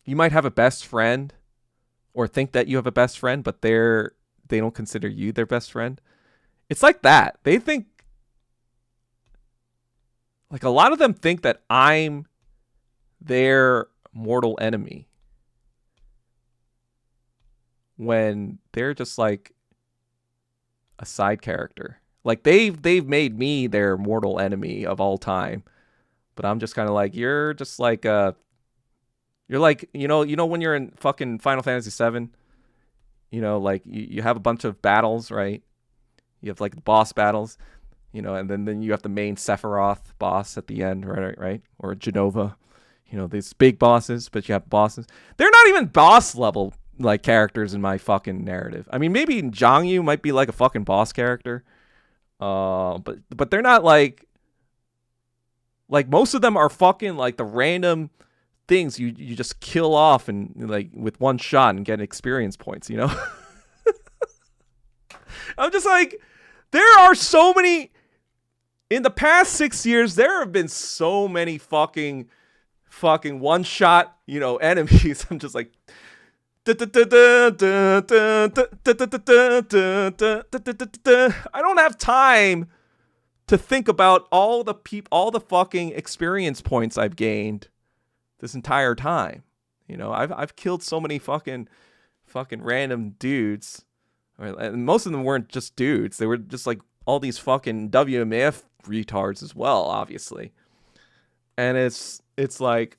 you might have a best friend or think that you have a best friend, but they don't consider you their best friend. It's like that. They think, like, a lot of them think that I'm their mortal enemy, when they're just like a side character. Like, they've made me their mortal enemy of all time, but I'm just kind of like, you're just like you're like, when you're in fucking Final Fantasy 7, like you have a bunch of battles, right? You have like the boss battles, and then you have the main Sephiroth boss at the end, right? Or Genova, these big bosses, but you have bosses. They're not even boss level like characters in my fucking narrative. I mean, maybe Zhang Yu might be like a fucking boss character, but they're not like most of them are fucking like the random things you just kill off and like with one shot and get experience points. I'm just like, there are so many in the past 6 years. There have been so many fucking one shot enemies. I'm just like, I don't have time to think about all the fucking experience points I've gained this entire time. I've killed so many fucking random dudes, and most of them weren't just dudes. They were just like all these fucking WMF retards as well, obviously. And it's like,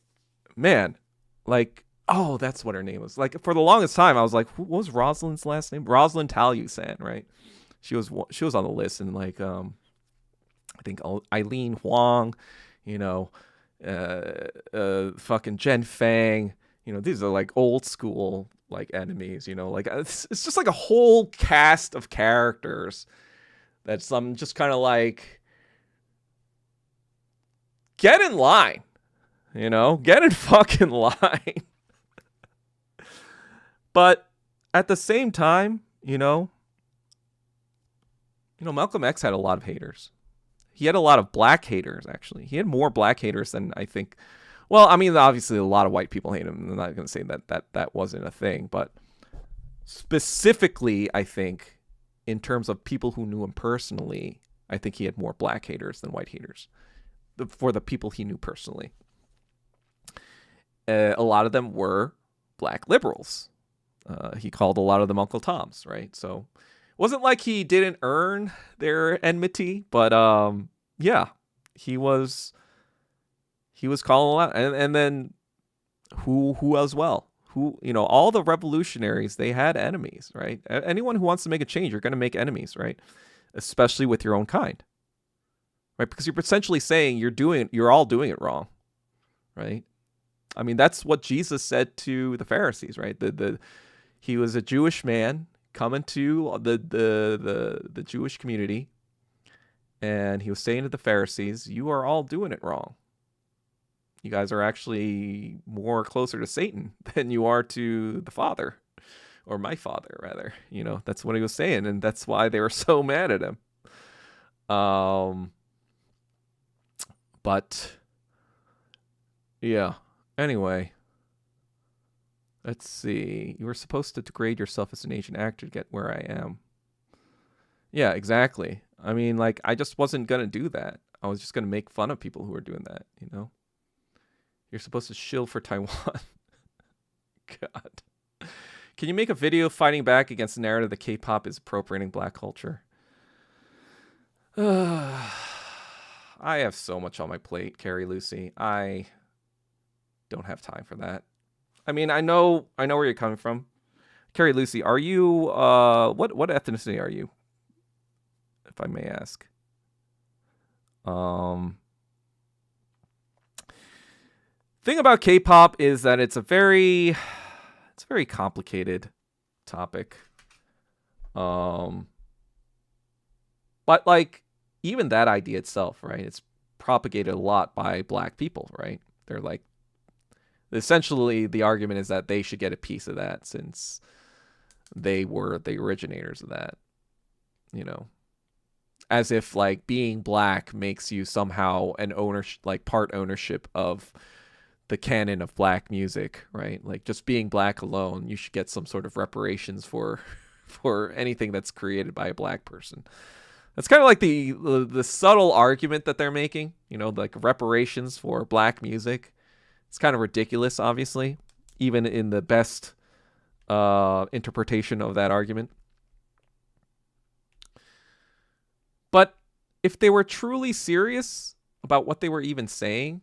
man, like, oh, that's what her name was. Like, for the longest time, I was like, what was Rosalind's last name? Rosalind Talusan, right? She was on the list, and like, I think Eileen Huang, fucking Jen Fang. You know, these are like old school like enemies. You know, like it's just like a whole cast of characters that some just kind of like get in line. You know, get in fucking line. But at the same time, you know, Malcolm X had a lot of haters. He had a lot of black haters, actually. He had more black haters than I think. Well, I mean, obviously a lot of white people hate him. I'm not going to say that wasn't a thing. But specifically, I think, in terms of people who knew him personally, I think he had more black haters than white haters for the people he knew personally. A lot of them were black liberals. He called a lot of them Uncle Toms, right? So it wasn't like he didn't earn their enmity, but yeah, he was calling a lot. And then who as well? Who, all the revolutionaries, they had enemies, right? Anyone who wants to make a change, you're going to make enemies, right? Especially with your own kind, right? Because you're essentially saying you're all doing it wrong, right? I mean, that's what Jesus said to the Pharisees, right? He was a Jewish man coming to the Jewish community, and he was saying to the Pharisees, "You are all doing it wrong. You guys are actually more closer to Satan than you are to the Father, or my Father, rather." That's what he was saying, and that's why they were so mad at him. But yeah. Anyway, let's see. You were supposed to degrade yourself as an Asian actor to get where I am. Yeah, exactly. I mean, like, I just wasn't going to do that. I was just going to make fun of people who were doing that, You're supposed to shill for Taiwan. God. Can you make a video fighting back against the narrative that K-pop is appropriating black culture? I have so much on my plate, Carrie Lucy. I don't have time for that. I mean, I know where you're coming from. Carrie Lucy, are you what ethnicity are you? If I may ask. Thing about K-pop is that it's a very complicated topic. But like even that idea itself, right? It's propagated a lot by black people, right? They're like, essentially, the argument is that they should get a piece of that since they were the originators of that, as if like being black makes you somehow part ownership of the canon of black music, right? Like just being black alone, you should get some sort of reparations for anything that's created by a black person. That's kind of like the subtle argument that they're making, like reparations for black music. It's kind of ridiculous, obviously, even in the best interpretation of that argument. But if they were truly serious about what they were even saying,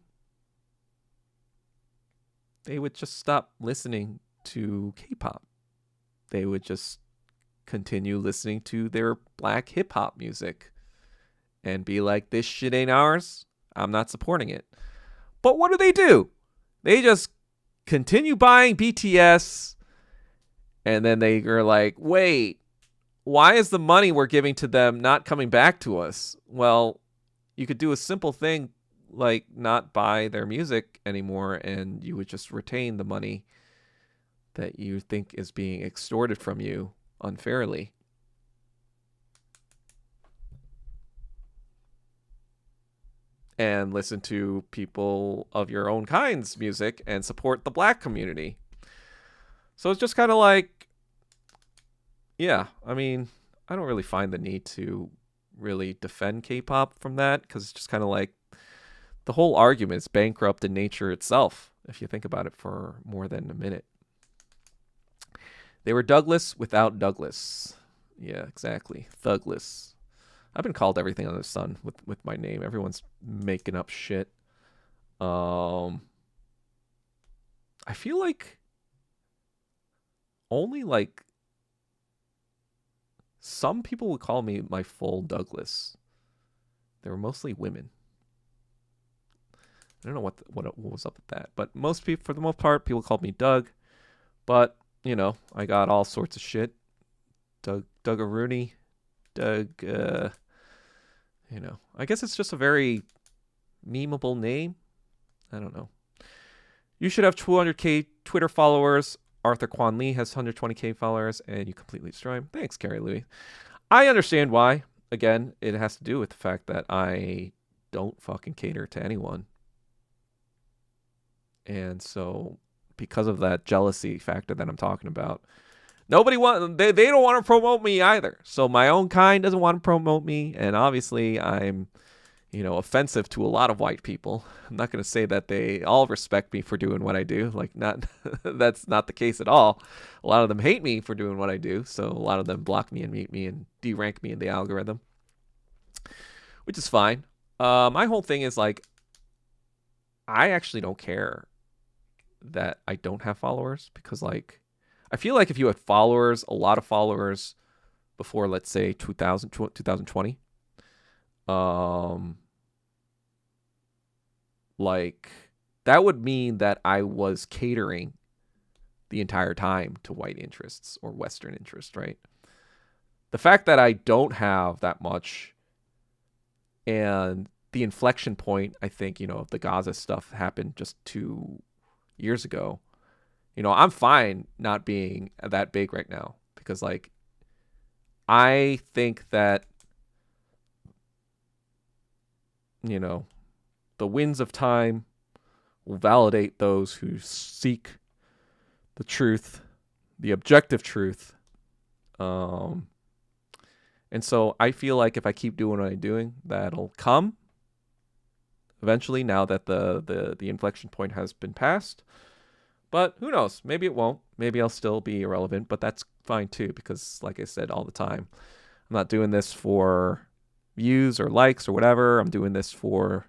they would just stop listening to K-pop. They would just continue listening to their black hip-hop music and be like, this shit ain't ours. I'm not supporting it. But what do? They just continue buying BTS, and then they are like, wait, why is the money we're giving to them not coming back to us? Well, you could do a simple thing like not buy their music anymore, and you would just retain the money that you think is being extorted from you unfairly. And listen to people of your own kind's music and support the black community. So it's just kind of like, yeah, I mean, I don't really find the need to really defend K-pop from that, because it's just kind of like the whole argument is bankrupt in nature itself, if you think about it for more than a minute. They were Douglas without Douglas. Yeah, exactly. Thugless. I've been called everything under the sun with my name. Everyone's making up shit. I feel like only like some people would call me my full Douglas. They were mostly women. I don't know what was up with that. But most people, for the most part, people called me Doug. But, you know, I got all sorts of shit. Doug-a-Rooney. Doug, you know. I guess it's just a very memeable name. I don't know. You should have 200K Twitter followers. Arthur Kwan Lee has 120K followers, and you completely destroy him. Thanks, Carrie Louie. I understand why. Again, it has to do with the fact that I don't fucking cater to anyone. And so, because of that jealousy factor that I'm talking about, they don't want to promote me either. So my own kind doesn't want to promote me, and obviously I'm, you know, offensive to a lot of white people. I'm not going to say that they all respect me for doing what I do. Like, not that's not the case at all. A lot of them hate me for doing what I do. So a lot of them block me and mute me and derank me in the algorithm, which is fine. My whole thing is like, I actually don't care that I don't have followers, because like, I feel like if you had followers, a lot of followers before, let's say 2020, like that would mean that I was catering the entire time to white interests or Western interests, right? The fact that I don't have that much, and the inflection point, I think, you know, the Gaza stuff happened just 2 years ago. You know, I'm fine not being that big right now, because like, I think that, you know, the winds of time will validate those who seek the truth, the objective truth. And so I feel like if I keep doing what I'm doing, that'll come eventually, now that the inflection point has been passed. But who knows? Maybe it won't. Maybe I'll still be irrelevant, but that's fine too, because like I said all the time, I'm not doing this for views or likes or whatever. I'm doing this for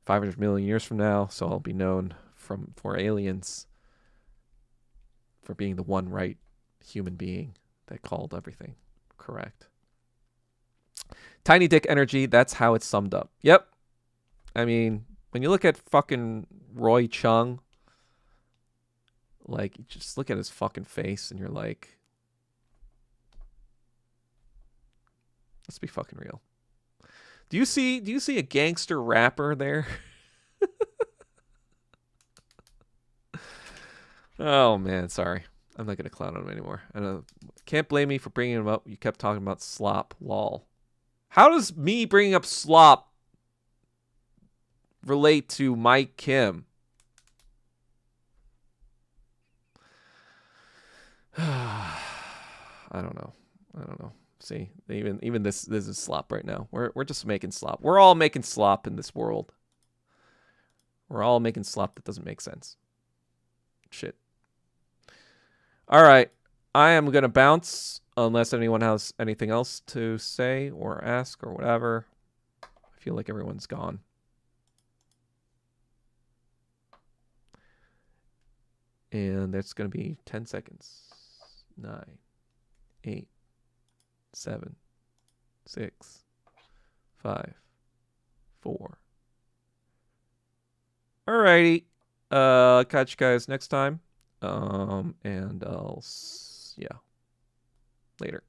500 million years from now, so I'll be known for aliens for being the one right human being that called everything correct. Tiny dick energy, that's how it's summed up. Yep. I mean, when you look at fucking Roy Chung, like, you just look at his fucking face and you're like, let's be fucking real. Do you see a gangster rapper there? Oh man, sorry. I'm not gonna clown on him anymore. I know. Can't blame me for bringing him up. You kept talking about slop. Lol. How does me bringing up slop relate to Mike Kim? I don't know. See, even this is slop right now. We're just making slop. We're all making slop in this world. We're all making slop that doesn't make sense. Shit. All right. I am going to bounce unless anyone has anything else to say or ask or whatever. I feel like everyone's gone. And that's going to be 10 seconds. 9, 8, 7, 6, 5, 4. Alrighty. Catch you guys next time. And yeah. Later.